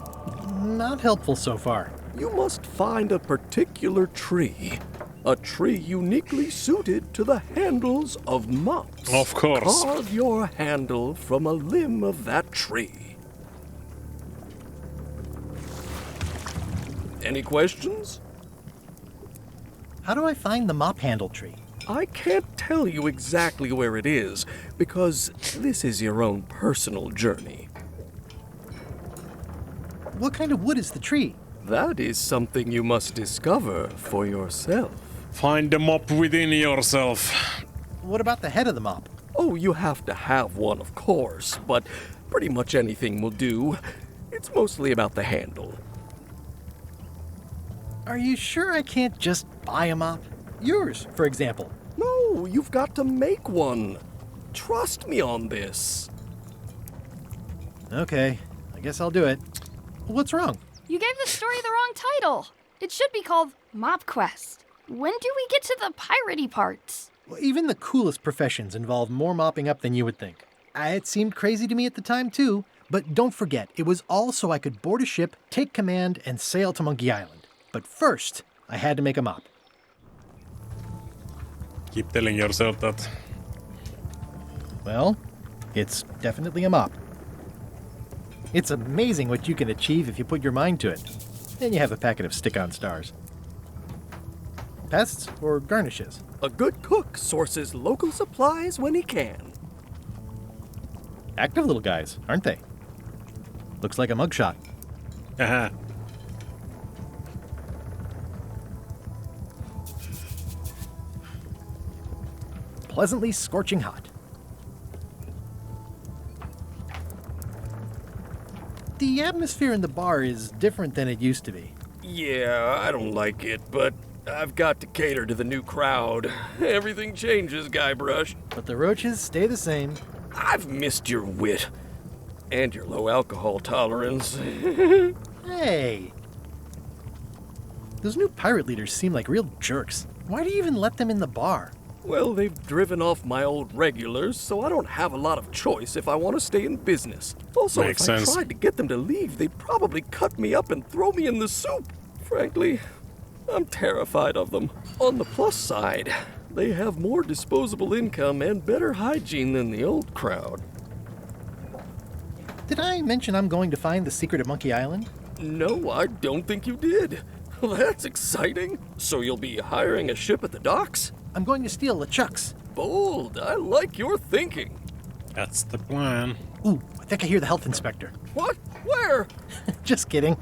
Not helpful so far.
You must find a particular tree. A tree uniquely suited to the handles of mops.
Of course.
Carve your handle from a limb of that tree. Any questions?
How do I find the mop handle tree?
I can't tell you exactly where it is, because this is your own personal journey.
What kind of wood is the tree?
That is something you must discover for yourself.
Find the mop within yourself.
What about the head of the mop?
Oh, you have to have one, of course, but pretty much anything will do. It's mostly about the handle.
Are you sure I can't just buy a mop? Yours, for example.
No, you've got to make one. Trust me on this.
Okay, I guess I'll do it. What's wrong?
You gave the story the wrong title. It should be called Mop Quest. When do we get to the piratey parts?
Well, even the coolest professions involve more mopping up than you would think. It seemed crazy to me at the time, too. But don't forget, it was all so I could board a ship, take command, and sail to Monkey Island. But first, I had to make a mop.
Keep telling yourself that.
Well, it's definitely a mop. It's amazing what you can achieve if you put your mind to it. Then you have a packet of stick-on stars. Pests or garnishes?
A good cook sources local supplies when he can.
Active little guys, aren't they? Looks like a mugshot.
Haha.
Pleasantly scorching hot. The atmosphere in the bar is different than it used to be.
Yeah, I don't like it, but I've got to cater to the new crowd. Everything changes, Guybrush.
But the roaches stay the same.
I've missed your wit. And your low alcohol tolerance.
Hey! Those new pirate leaders seem like real jerks. Why do you even let them in the bar?
Well, they've driven off my old regulars, so I don't have a lot of choice if I want to stay in business. Also,
Makes
if
sense.
I tried to get them to leave, they'd probably cut me up and throw me in the soup. Frankly, I'm terrified of them. On the plus side, they have more disposable income and better hygiene than the old crowd.
Did I mention I'm going to find the secret of Monkey Island?
No, I don't think you did. Well, that's exciting. So you'll be hiring a ship at the docks?
I'm going to steal LeChuck's.
Bold. I like your thinking.
That's the plan.
Ooh, I think I hear the health inspector.
What? Where?
Just kidding.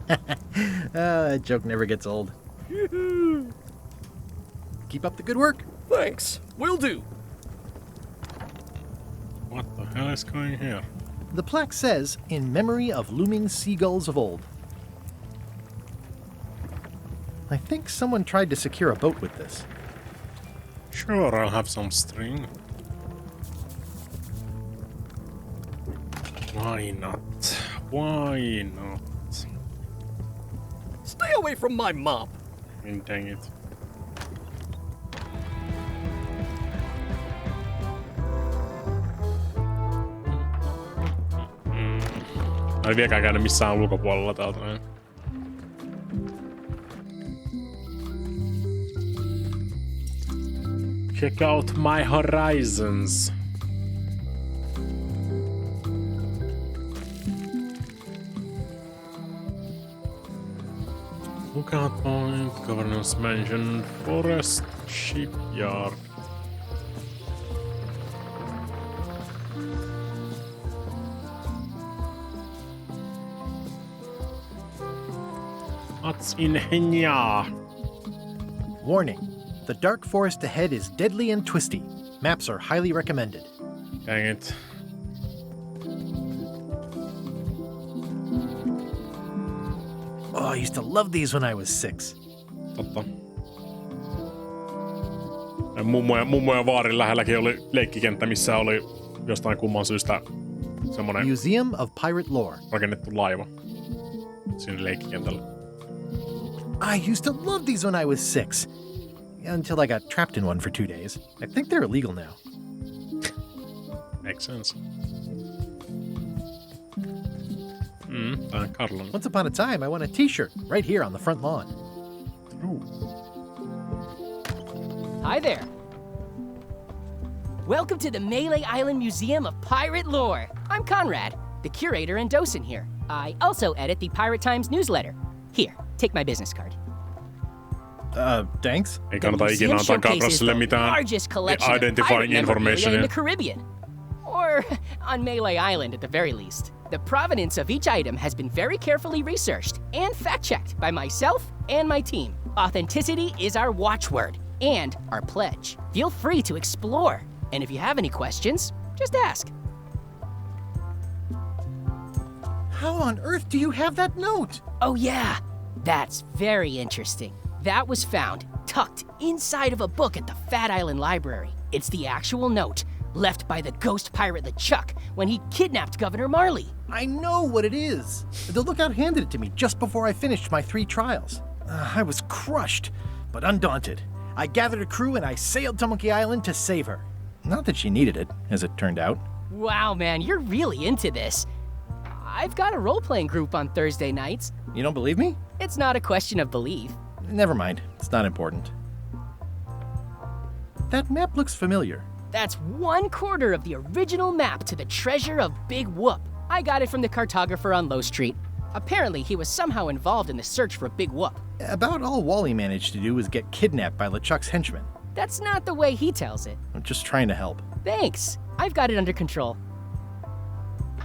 That joke never gets old. Keep up the good work.
Thanks. Will do.
What the hell is going here?
The plaque says, in memory of looming seagulls of old. I think someone tried to secure a boat with this.
Sure, I'll have some string. Why not? Why not?
Stay away from my mop.
I mean, dang it. Ei vieläkään käynyt missään ulkopuolella täältä näin. Check out my horizons. Lookout point, governance mansion, forest, shipyard. What's in here?
Warning. The dark forest ahead is deadly and twisty. Maps are highly recommended.
Dang it.
Oh, I used to love these when I was 6.
Totta. Mummo ja vaarin lähelläkin oli leikkikenttä, missä oli jostain kumman syystä semmonen
Museum of Pirate Lore.
Rakennettu laiva siinä leikkikentällä.
I used to love these when I was 6. Until I got trapped in one for 2 days. I think they're illegal now.
Makes sense. Carlon.
Once upon a time, I won a t-shirt right here on the front lawn.
Ooh.
Hi there. Welcome to the Melee Island Museum of Pirate Lore. I'm Conrad, the curator and docent here. I also edit the Pirate Times newsletter. Here, take my business card.
Thanks.
Ei kannata ikinä antaa Gabrasille mitään identifying information
in the Caribbean. Or on Melee Island at the very least. The provenance of each item has been very carefully researched and fact-checked by myself and my team. Authenticity is our watchword and our pledge. Feel free to explore. And if you have any questions, just ask.
How on earth do you have that note?
Oh yeah, that's very interesting. That was found tucked inside of a book at the Fat Island Library. It's the actual note left by the ghost pirate LeChuck when he kidnapped Governor Marley.
I know what it is. The lookout handed it to me just before I finished my 3 trials. I was crushed, but undaunted. I gathered a crew and I sailed to Monkey Island to save her. Not that she needed it, as it turned out.
Wow, man, you're really into this. I've got a role-playing group on Thursday nights.
You don't believe me?
It's not a question of belief.
Never mind. It's not important. That map looks familiar.
That's 1/4 of the original map to the treasure of Big Whoop. I got it from the cartographer on Low Street. Apparently, he was somehow involved in the search for Big Whoop.
About all Wally managed to do was get kidnapped by LeChuck's henchmen.
That's not the way he tells it.
I'm just trying to help.
Thanks. I've got it under control.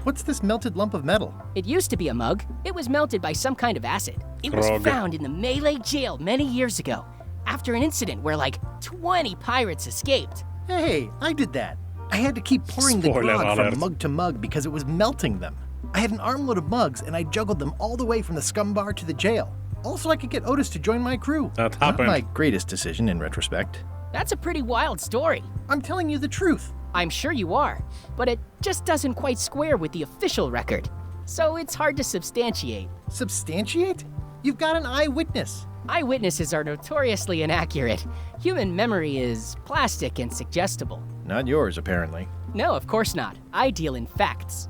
What's this melted lump of metal?
It used to be a mug. It was melted by some kind of acid. It was found in the Melee jail many years ago, after an incident where like 20 pirates escaped.
Hey, I did that. I had to keep pouring the grog from mug to mug because it was melting them. I had an armload of mugs and I juggled them all the way from the scum bar to the jail. Also, I could get Otis to join my crew.
That happened.
Not my greatest decision in retrospect.
That's a pretty wild story.
I'm telling you the truth.
I'm sure you are, but it just doesn't quite square with the official record. So it's hard to substantiate.
Substantiate? You've got an eyewitness.
Eyewitnesses are notoriously inaccurate. Human memory is plastic and suggestible.
Not yours, apparently.
No, of course not. I deal in facts.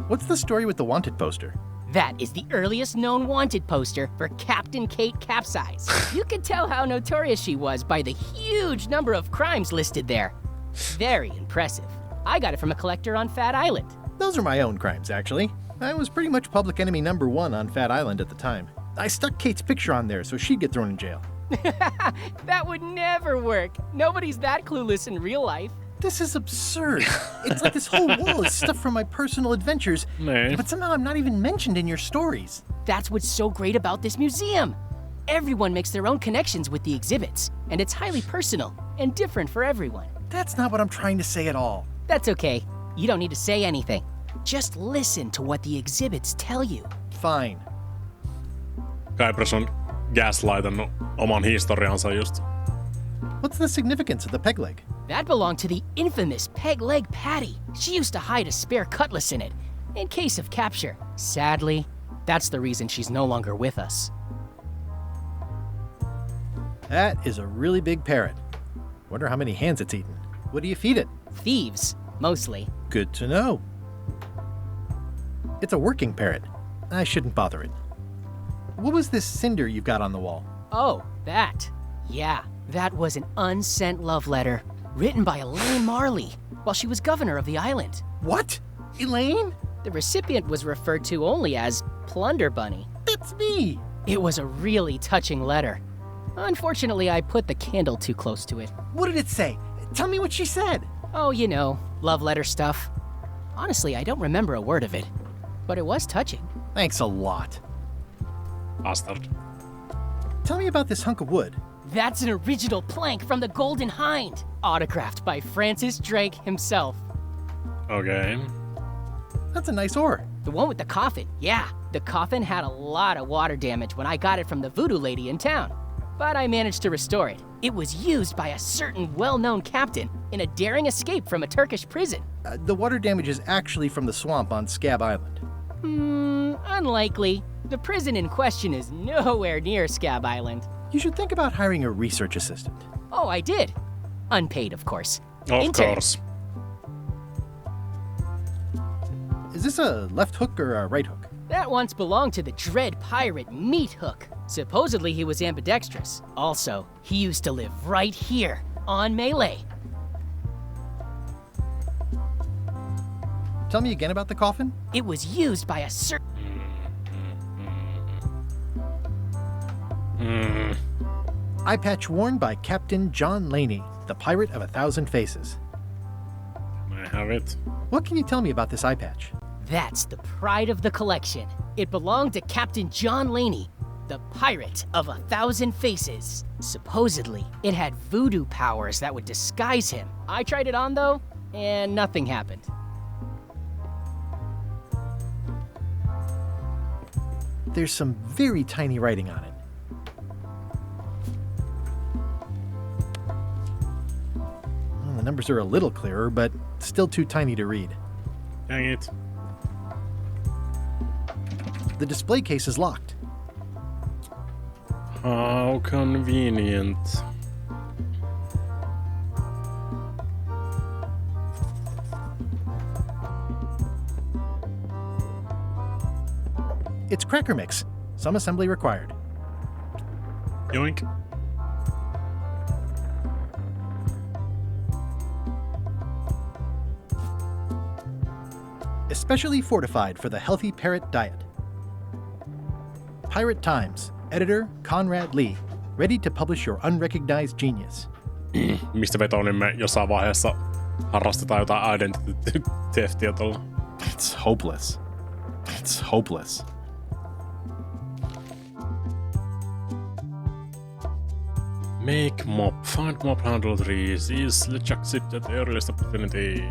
What's the story with the wanted poster?
That is the earliest known wanted poster for Captain Kate Capsize. You can tell how notorious she was by the huge number of crimes listed there. Very impressive. I got it from a collector on Fat Island.
Those are my own crimes, actually. I was pretty much public enemy #1 on Fat Island at the time. I stuck Kate's picture on there so she'd get thrown in jail.
That would never work. Nobody's that clueless in real life.
This is absurd. It's like this whole wall is stuff from my personal adventures, but somehow I'm not even mentioned in your stories.
That's what's so great about this museum. Everyone makes their own connections with the exhibits, and it's highly personal and different for everyone.
That's not what I'm trying to say at all.
That's okay. You don't need to say anything. Just listen to what the exhibits tell you.
fine.
Guybrush on gaslightannut oman historiansa just.
What's the significance of the peg leg?
That belonged to the infamous Peg Leg Patty. She used to hide a spare cutlass in it, in case of capture. Sadly, that's the reason she's no longer with us.
That is a really big parrot. Wonder how many hands it's eaten. What do you feed it?
Thieves, mostly.
Good to know. It's a working parrot. I shouldn't bother it. What was this cinder you've got on the wall?
Oh, that. Yeah, that was an unsent love letter written by Elaine Marley while she was governor of the island.
What? Elaine?
The recipient was referred to only as Plunder Bunny.
That's me!
It was a really touching letter. Unfortunately, I put the candle too close to it.
What did it say? Tell me what she said.
Oh, you know, love letter stuff. Honestly, I don't remember a word of it, but it was touching.
Thanks a lot.
Bastard.
Tell me about this hunk of wood.
That's an original plank from the Golden Hind, autographed by Francis Drake himself.
Okay.
That's a nice oar.
The one with the coffin, yeah. The coffin had a lot of water damage when I got it from the voodoo lady in town, but I managed to restore it. It was used by a certain well-known captain in a daring escape from a Turkish prison.
The water damage is actually from the swamp on Scab Island.
Unlikely. The prison in question is nowhere near Scab Island.
You should think about hiring a research assistant.
Oh, I did. Unpaid, of course.
Of course.
Is this a left hook or a right hook?
That once belonged to the dread pirate Meat Hook. Supposedly he was ambidextrous. Also, he used to live right here, on Melee.
Tell me again about the coffin?
It was used by a certain...
Eye patch worn by Captain John Laney, the Pirate of 1,000 Faces.
I have it.
What can you tell me about this eye patch?
That's the pride of the collection. It belonged to Captain John Laney, the Pirate of 1,000 Faces. Supposedly, it had voodoo powers that would disguise him. I tried it on, though, and nothing happened.
There's some very tiny writing on it. Well, the numbers are a little clearer, but still too tiny to read.
Dang it.
The display case is locked.
How convenient.
It's cracker mix. Some assembly required.
Yoink.
Especially fortified for the healthy parrot diet. Pirate Times. Editor Conrad Lee. Ready to publish your unrecognized genius.
Mistä vetonimme jossain vaiheessa harrastetaan jotain identity theftiä tuolla.
It's hopeless. It's hopeless.
Make mop. Find mop handle trees. Is LeChuck sit at the earliest opportunity.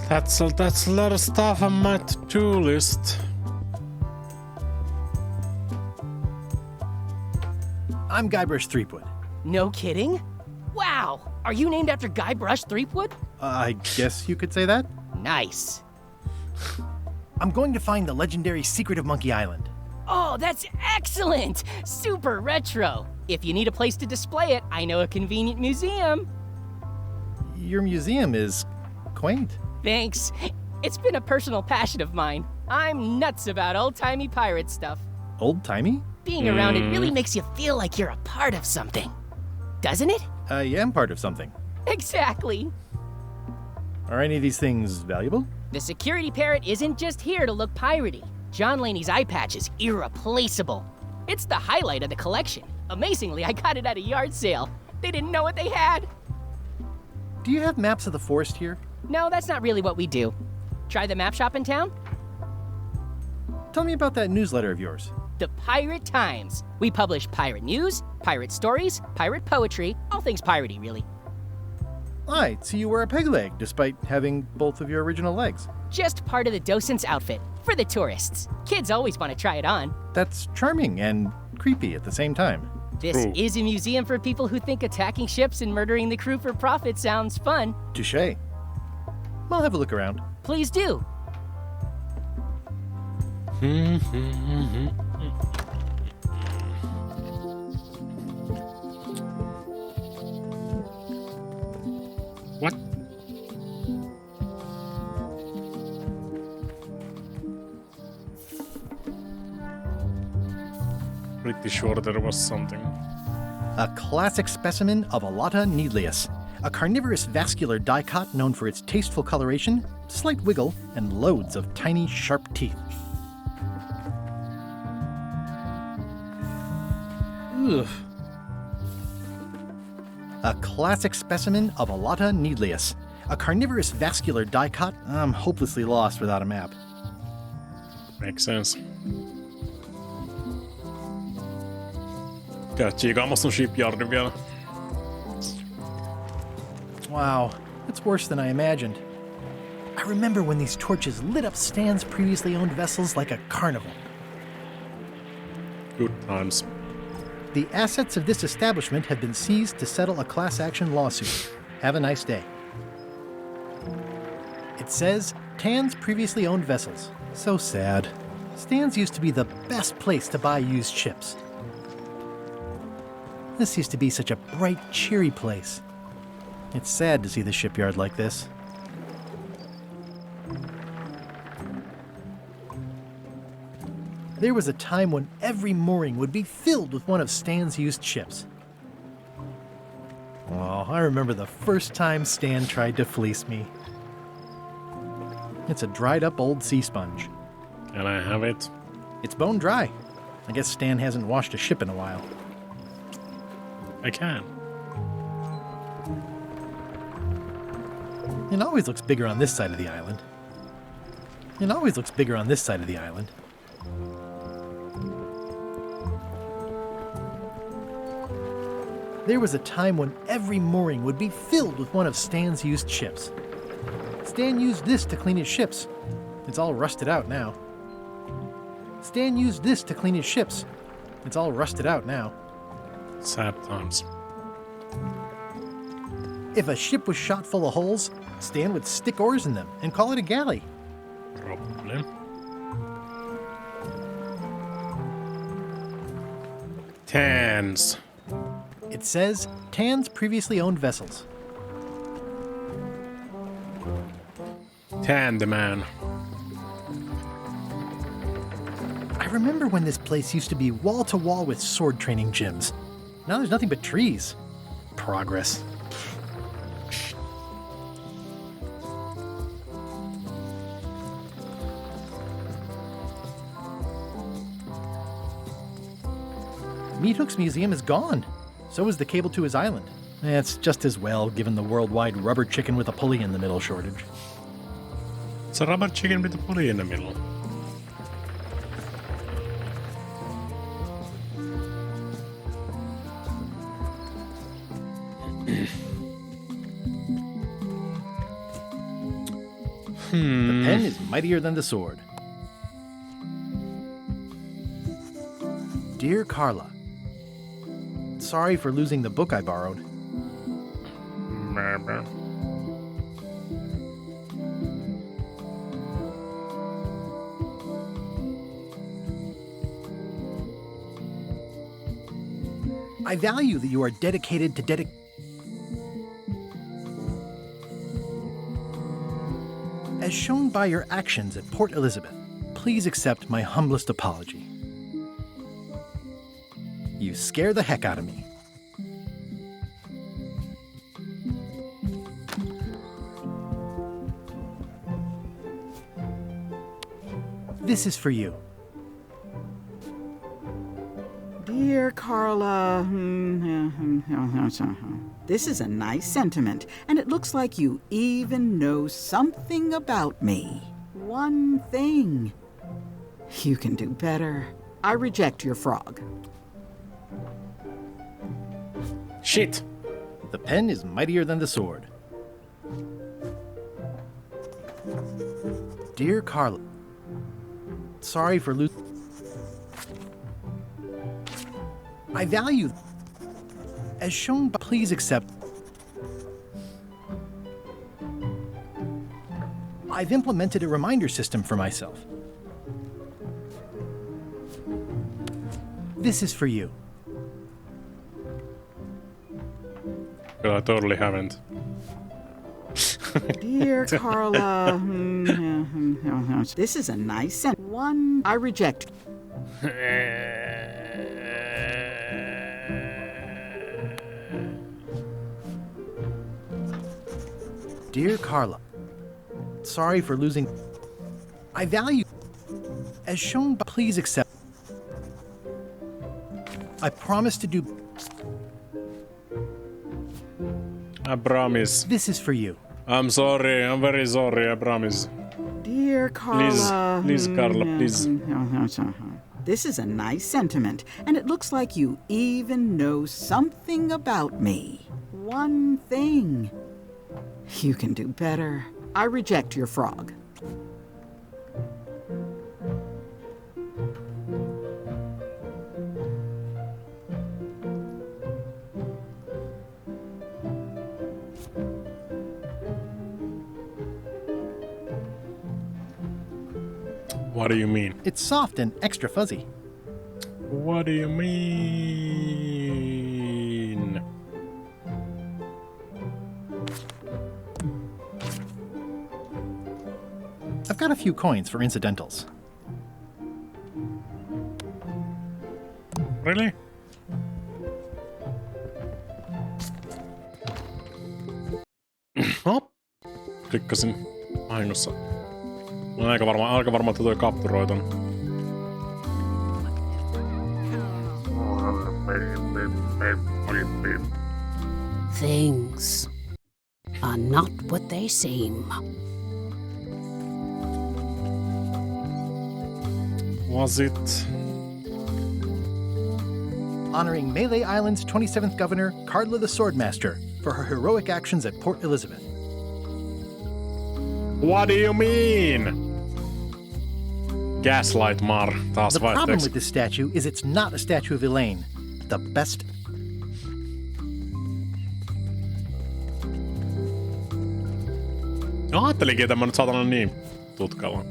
That's a lot of stuff on my to-do list.
I'm Guybrush Threepwood.
No kidding? Wow! Are you named after Guybrush Threepwood?
I guess you could say that.
Nice.
I'm going to find the legendary secret of Monkey Island.
Oh, that's excellent! Super retro. If you need a place to display it, I know a convenient museum.
Your museum is quaint.
Thanks. It's been a personal passion of mine. I'm nuts about old-timey pirate stuff.
Old-timey?
Being around it really makes you feel like you're a part of something. Doesn't it?
I am part of something.
Exactly.
Are any of these things valuable?
The security parrot isn't just here to look piratey. John Laney's eye patch is irreplaceable. It's the highlight of the collection. Amazingly, I got it at a yard sale. They didn't know what they had.
Do you have maps of the forest here?
No, that's not really what we do. Try the map shop in town?
Tell me about that newsletter of yours.
The Pirate Times. We publish pirate news, pirate stories, pirate poetry, all things piratey, really.
I see you wear a peg leg, despite having both of your original legs.
Just part of the docent's outfit for the tourists. Kids always want to try it on.
That's charming and creepy at the same time.
This is a museum for people who think attacking ships and murdering the crew for profit sounds fun.
Touché. I'll have a look around.
Please do.
What? Pretty sure there was something.
A classic specimen of Alata needlius, a carnivorous vascular dicot known for its tasteful coloration, slight wiggle, and loads of tiny, sharp teeth. Ugh. A classic specimen of Alata needlius, a carnivorous vascular dicot. I'm hopelessly lost without a map.
Makes sense. Käydä chiikaamassa shipyardin vielä.
Wow, it's worse than I imagined. I remember when these torches lit up Stan's previously owned vessels like a carnival.
Good times.
The assets of this establishment have been seized to settle a class action lawsuit. Have a nice day. It says, Tan's previously owned vessels. So sad. Stan's used to be the best place to buy used ships. This used to be such a bright, cheery place. It's sad to see the shipyard like this. There was a time when every mooring would be filled with one of Stan's used ships. Oh, I remember the first time Stan tried to fleece me. It's a dried-up old sea sponge.
Can I have it?
It's bone dry. I guess Stan hasn't washed a ship in a while.
I can.
It always looks bigger on this side of the island. It always looks bigger on this side of the island. There was a time when every mooring would be filled with one of Stan's used ships. Stan used this to clean his ships. It's all rusted out now. Stan used this to clean his ships. It's all rusted out now.
Sad times.
If a ship was shot full of holes, Stan would stick oars in them and call it a galley.
Probably. Tans.
It says, Tan's previously owned vessels.
Tan the man.
I remember when this place used to be wall-to-wall with sword training gyms. Now there's nothing but trees. Progress. Meat Hook's museum is gone. So is the cable to his island. It's just as well, given the worldwide rubber chicken with a pulley in the middle shortage.
It's a rubber chicken with a pulley in the middle.
The pen is mightier than the sword. Dear Carla, sorry for losing the book I borrowed. I value that you are dedicated to As shown by your actions at Port Elizabeth, please accept my humblest apology. You scare the heck out of me. This is for you.
Dear Carla, this is a nice sentiment, and it looks like you even know something about me. One thing. You can do better. I reject your frog.
Shit.
The pen is mightier than the sword. Dear Carla, sorry for losing. I value, as shown by. Please accept. I've implemented a reminder system for myself. This is for you.
Well, I totally haven't.
Dear Carla, this is a nice sentence. One, I reject.
Dear Carla, sorry for losing. I value, as shown by. Please accept. I promise to do.
I promise.
This is for you.
I'm sorry. I'm very sorry. I promise.
Dear Carla.
Please, Carla, please.
This is a nice sentiment, and it looks like you even know something about me. One thing. You can do better. I reject your frog.
What do you mean?
It's soft and extra fuzzy.
What do you mean?
I've got a few coins for incidentals.
Really? Hop. Klikkasin vahingossa. Mä aika varma, että toi kapturoi ton.
Things are not what they seem.
Was it?
Honoring Melee Island's 27th Governor, Carla the Swordmaster, for her heroic actions at Port Elizabeth.
What do you mean? Gaslight Mar, taas
The problem
vaihteeksi.
with this statue is it's not a statue of Elaine. The best.
Ajattelinkin, että mä nyt saatan olla niin tutkalla.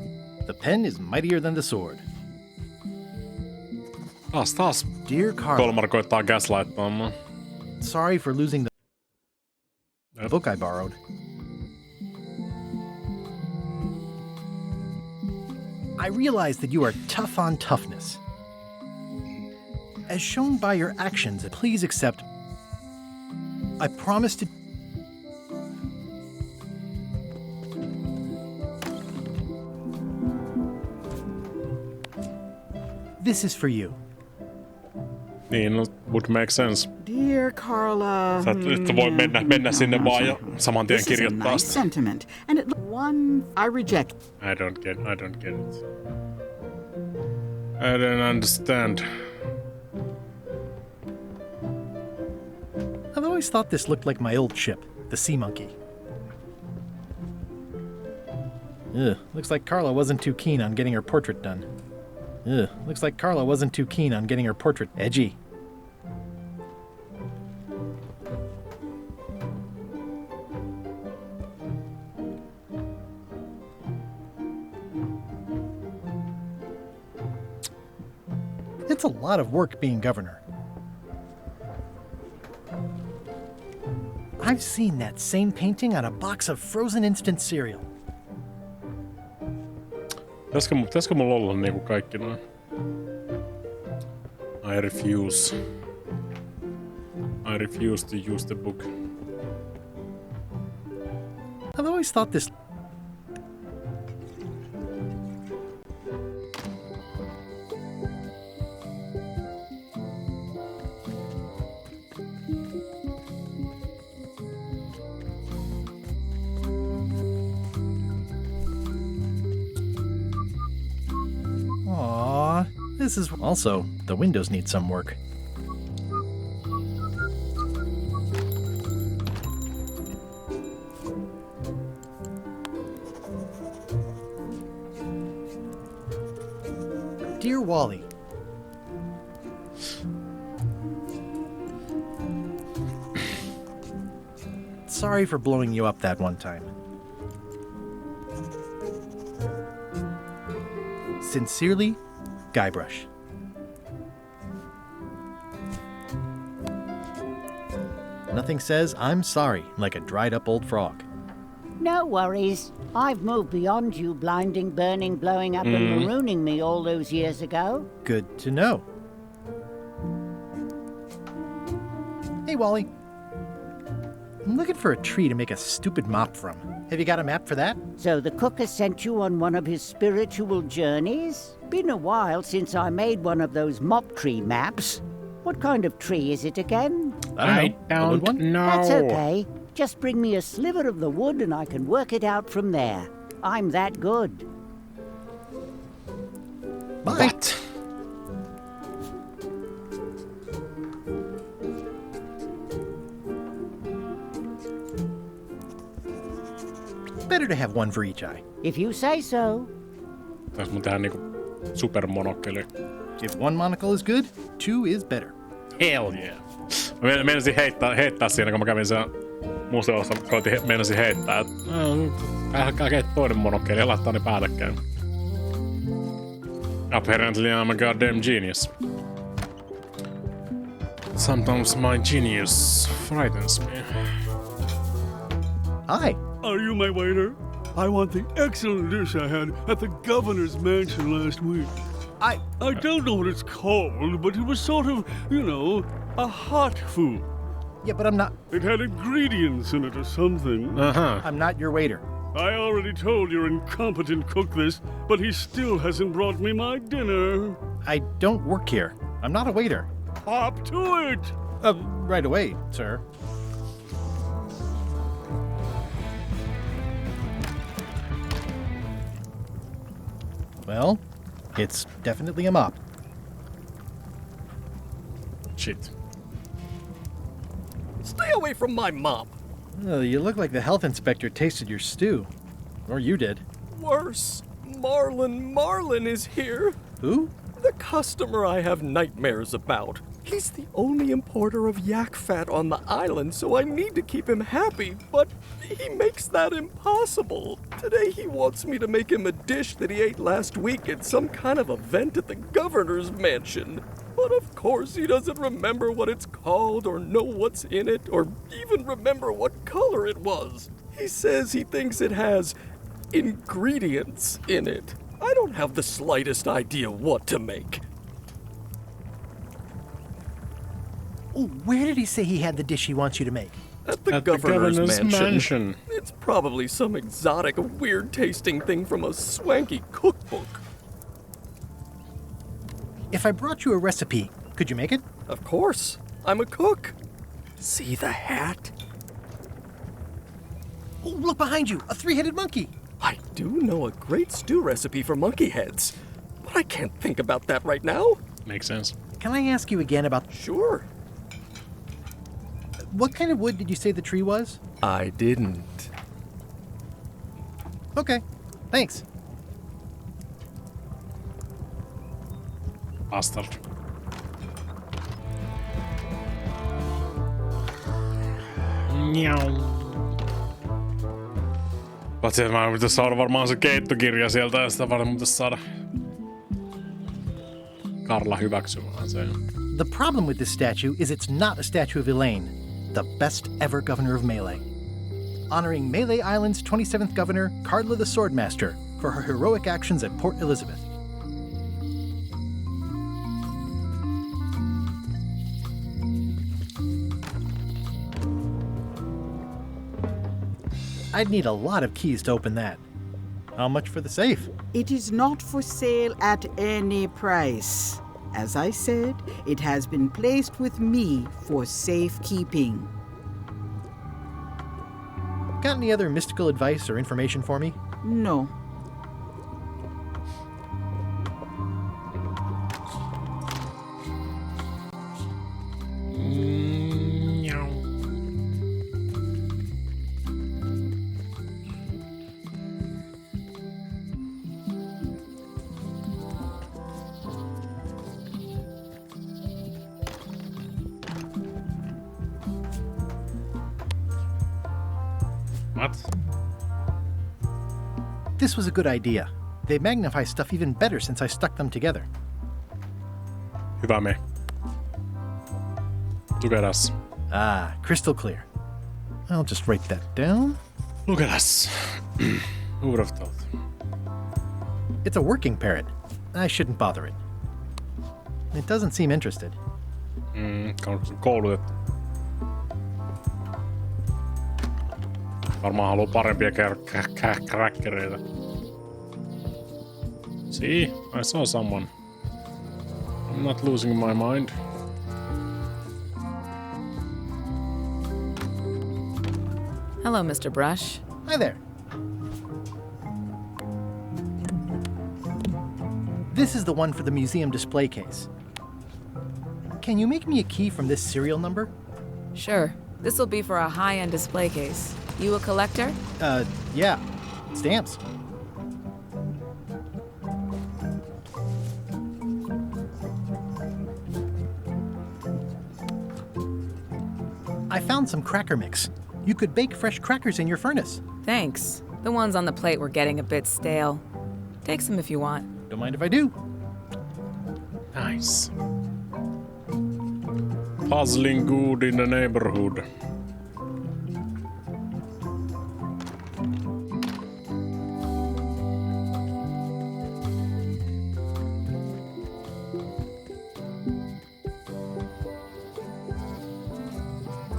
The pen is mightier than the sword.
Taas.
Dear Carla,
Kolmar koittaa gaslighttaamaan.
sorry for losing the book I borrowed. I realize that you are tough on toughness. As shown by your actions, please accept. I promise to. This is for you.
Niin, no, would make sense.
Dear Carla.
Sä et voi mennä sinne vaan ja saman tien
This is a
kirjoittaa
nice
sitä.
sentiment, and it one I reject.
I don't get it. I don't understand.
I've always thought this looked like my old ship, the Sea Monkey. Ugh, looks like Carla wasn't too keen on getting her portrait done. Ugh, looks like Carla wasn't too keen on getting her portrait edgy. It's a lot of work being governor. I've seen that same painting on a box of frozen instant cereal.
Pitäisikö mulla olla niinku kaikki noin? I refuse. I refuse to use the book.
I've always thought this. Aww, this is also the windows need some work. Wally. Sorry for blowing you up that one time. Sincerely, Guybrush. Nothing says I'm sorry like a dried up old frog.
No worries. I've moved beyond you blinding, burning, blowing up and marooning me all those years ago.
Good to know. Hey, Wally. I'm looking for a tree to make a stupid mop from. Have you got a map for that?
So the cook has sent you on one of his spiritual journeys? Been a while since I made one of those mop tree maps. What kind of tree is it again?
I don't know.
That's okay. Just bring me a sliver of the wood and I can work it out from there. I'm that good.
Bye.
What?
Better to have one for each eye.
If you say so.
Tässä mun tehdä niinku supermonokkeli.
If one monocle is good, two is better.
Hell yeah. Mä meinasin heittää siinä, kun mä kävin siellä museossa. Meinasin heittää, että hakee toinen monokkeli ja laittaa ne päällekkäin. Apparently I'm a goddamn genius. Sometimes my genius frightens me.
Hi.
Are you my waiter? I want the excellent dish I had at the governor's mansion last week. I don't know what it's called, but it was sort of, you know, a hot food.
Yeah, but I'm not...
It had ingredients in it or something.
Uh-huh.
I'm not your waiter.
I already told your incompetent cook this, but he still hasn't brought me my dinner.
I don't work here. I'm not a waiter.
Hop to it!
Right away, sir. Well, it's definitely a mop.
Shit.
Stay away from my mop.
You look like the health inspector tasted your stew. Or you did.
Worse. Marlin is here.
Who?
The customer I have nightmares about. He's the only importer of yak fat on the island, so I need to keep him happy, but he makes that impossible. Today he wants me to make him a dish that he ate last week at some kind of event at the governor's mansion. But of course he doesn't remember what it's called or know what's in it or even remember what color it was. He says he thinks it has ingredients in it. I don't have the slightest idea what to make.
Oh, where did he say he had the dish he wants you to make?
At the governor's mansion. It's probably some exotic, weird-tasting thing from a swanky cookbook.
If I brought you a recipe, could you make it?
Of course. I'm a cook. See the hat?
Oh, look behind you! A three-headed monkey!
I do know a great stew recipe for monkey heads, but I can't think about that right now.
Makes sense.
Can I ask you again about...
Sure.
What kind of wood did you say the tree was?
I didn't.
Okay, thanks.
Bastard. Paitsi, että mä pitäis saada varmaan se keittokirja sieltä ja sitä varmaan pitäis saada Karla hyväksymään sen.
The problem with this statue is it's not a statue of Elaine, the best ever governor of Melee. Honoring Melee Island's 27th governor, Karla the Swordmaster, for her heroic actions at Port Elizabeth. I'd need a lot of keys to open that. How much for the safe?
It is not for sale at any price. As I said, it has been placed with me for safekeeping.
Got any other mystical advice or information for me?
No.
What?
This was a good idea. They magnify stuff even better since I stuck them together.
Hyvä me. Look at us.
Ah, crystal clear. I'll just write that down.
Look at us. Who would have thought?
It's a working parrot. I shouldn't bother it. It doesn't seem interested.
Koulutettu. Varmaan haluaa parempia kräkkereitä. See, I saw someone. I'm not losing my mind.
Hello, Mr. Brush.
Hi there. This is the one for the museum display case. Can you make me a key from this serial number?
Sure. This will be for a high-end display case. You a collector?
Yeah. Stamps. I found some cracker mix. You could bake fresh crackers in your furnace.
Thanks. The ones on the plate were getting a bit stale. Take some if you want.
Don't mind if I do.
Nice. Puzzling good in the neighborhood.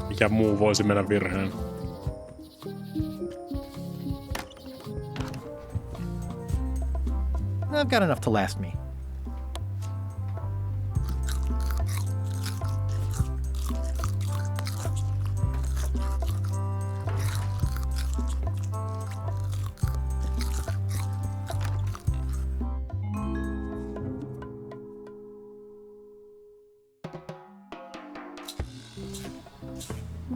Mikä muu voisi mennä virheen?
I've got enough to last me.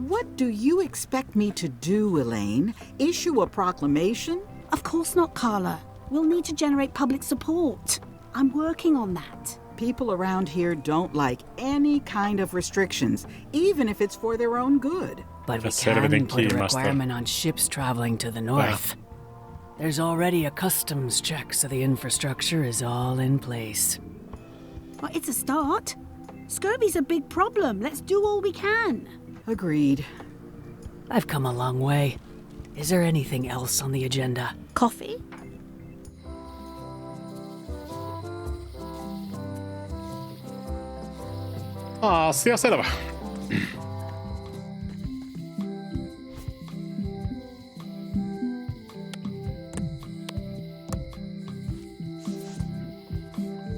What do you expect me to do, Elaine? Issue a proclamation?
Of course not, Carla. We'll need to generate public support. I'm working on that.
People around here don't like any kind of restrictions, even if it's for their own good.
But we can put a requirement on ships traveling to the north. There's already a customs check, so the infrastructure is all in place.
Well, it's a start. Scurvy's a big problem. Let's do all we can.
Agreed.
I've come a long way. Is there anything else on the agenda?
Coffee?
Asia selvä.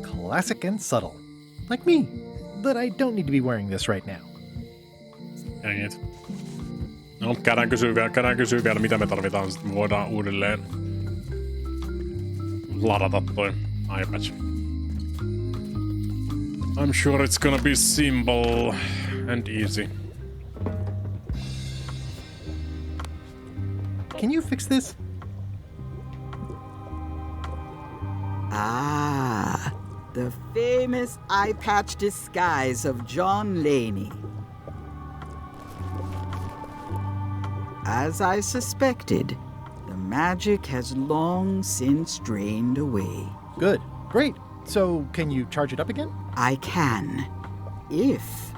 Classic and subtle. Like me. But I don't need to be wearing this right now.
Jengit. No, käydään kysyä vielä, mitä me tarvitaan. Sitten me voidaan uudelleen ladata toi iPad. I'm sure it's gonna be simple and easy.
Can you fix this?
Ah, the famous eye patch disguise of John Laney. As I suspected, the magic has long since drained away.
Good. Great. So, can you charge it up again?
I can. If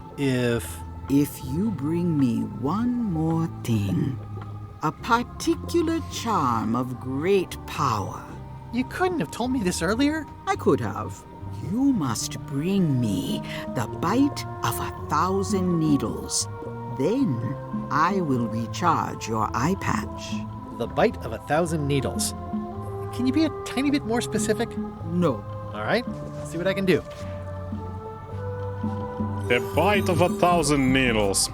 you bring me one more thing. A particular charm of great power.
You couldn't have told me this earlier?
I could have. You must bring me the bite of 1,000 needles. Then I will recharge your eye patch.
The bite of 1,000 needles. Can you be a tiny bit more specific?
No.
All right, let's see what I can do.
The bite of 1,000 needles.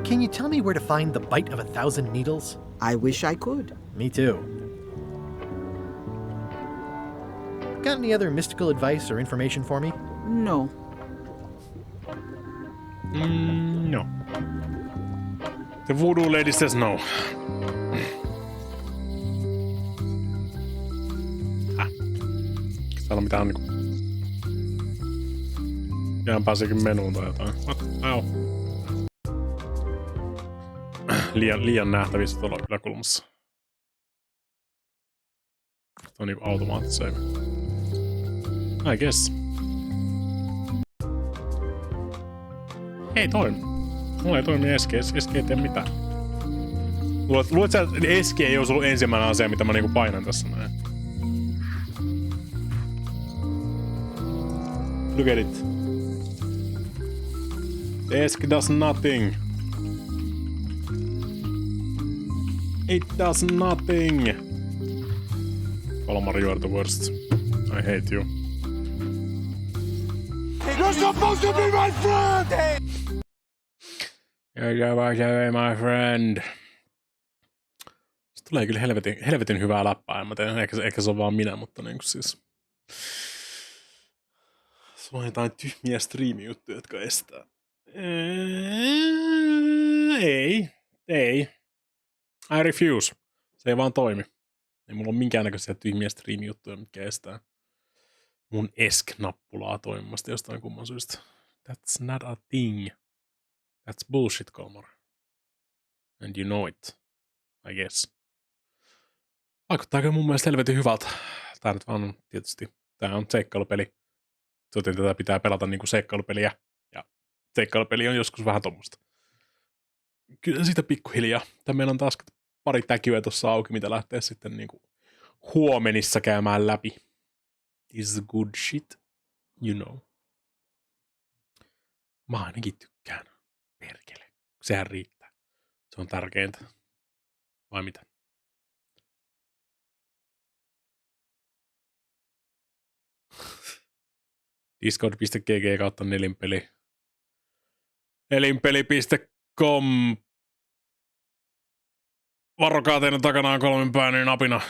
Can you tell me where to find the bite of 1,000 needles?
I wish I could.
Me too. Got any other mystical advice or information for me?
No.
No. The voodoo lady says no. Täällä on mitään niinku... Ihan pääseekin menuun tai jotain. What? Au. Liian nähtävissä tuolla yläkulmassa. Tuo on niinku automaattiseen. I guess. Ei toimi. Mulla ei toimi Eski. Eski ei tee mitään. Luulet sä, että Eski ei olisi ollut ensimmäinen asia, mitä mä niinku painan tässä näin? Look at it. Eski does nothing. It does nothing. Kalmar, you are the worst. I hate you.
You're supposed to be my friend!
You're supposed to be my friend. Se tulee kyllä helvetin hyvää läppää, en mä tiedä. Ehkä se on vaan minä, mutta niinku siis... Sulla on jotain tyhmiä striimijuttuja, jotka estää. Ei. I refuse. Se ei vaan toimi. Ei mulla ole minkäännäköisiä tyhmiä striimijuttuja, mitkä estää mun ESC-nappulaa toimimasta jostain kumman syystä. That's not a thing. That's bullshit, Kalmar. And you know it. I guess. Vaikuttaako mun mielestä helvetin hyvältä? Tää nyt vaan on tietysti. Tää on seikkailupeli. Joten tätä pitää pelata niinku seikkailupeliä. Ja seikkailupeli on joskus vähän tommoista. Kyllä sitä pikkuhiljaa. Meillä on taas pari täkyä tuossa auki, mitä lähtee sitten niinku huomenissa käymään läpi. This is good shit, you know. Mä ainakin tykkään. Perkele. Sehän riittää. Se on tärkeintä. Vai mitä? Discord.gg/nelinpeli. Nelinpeli.com. Varokaa, teidän takana on 3 pääinen apina.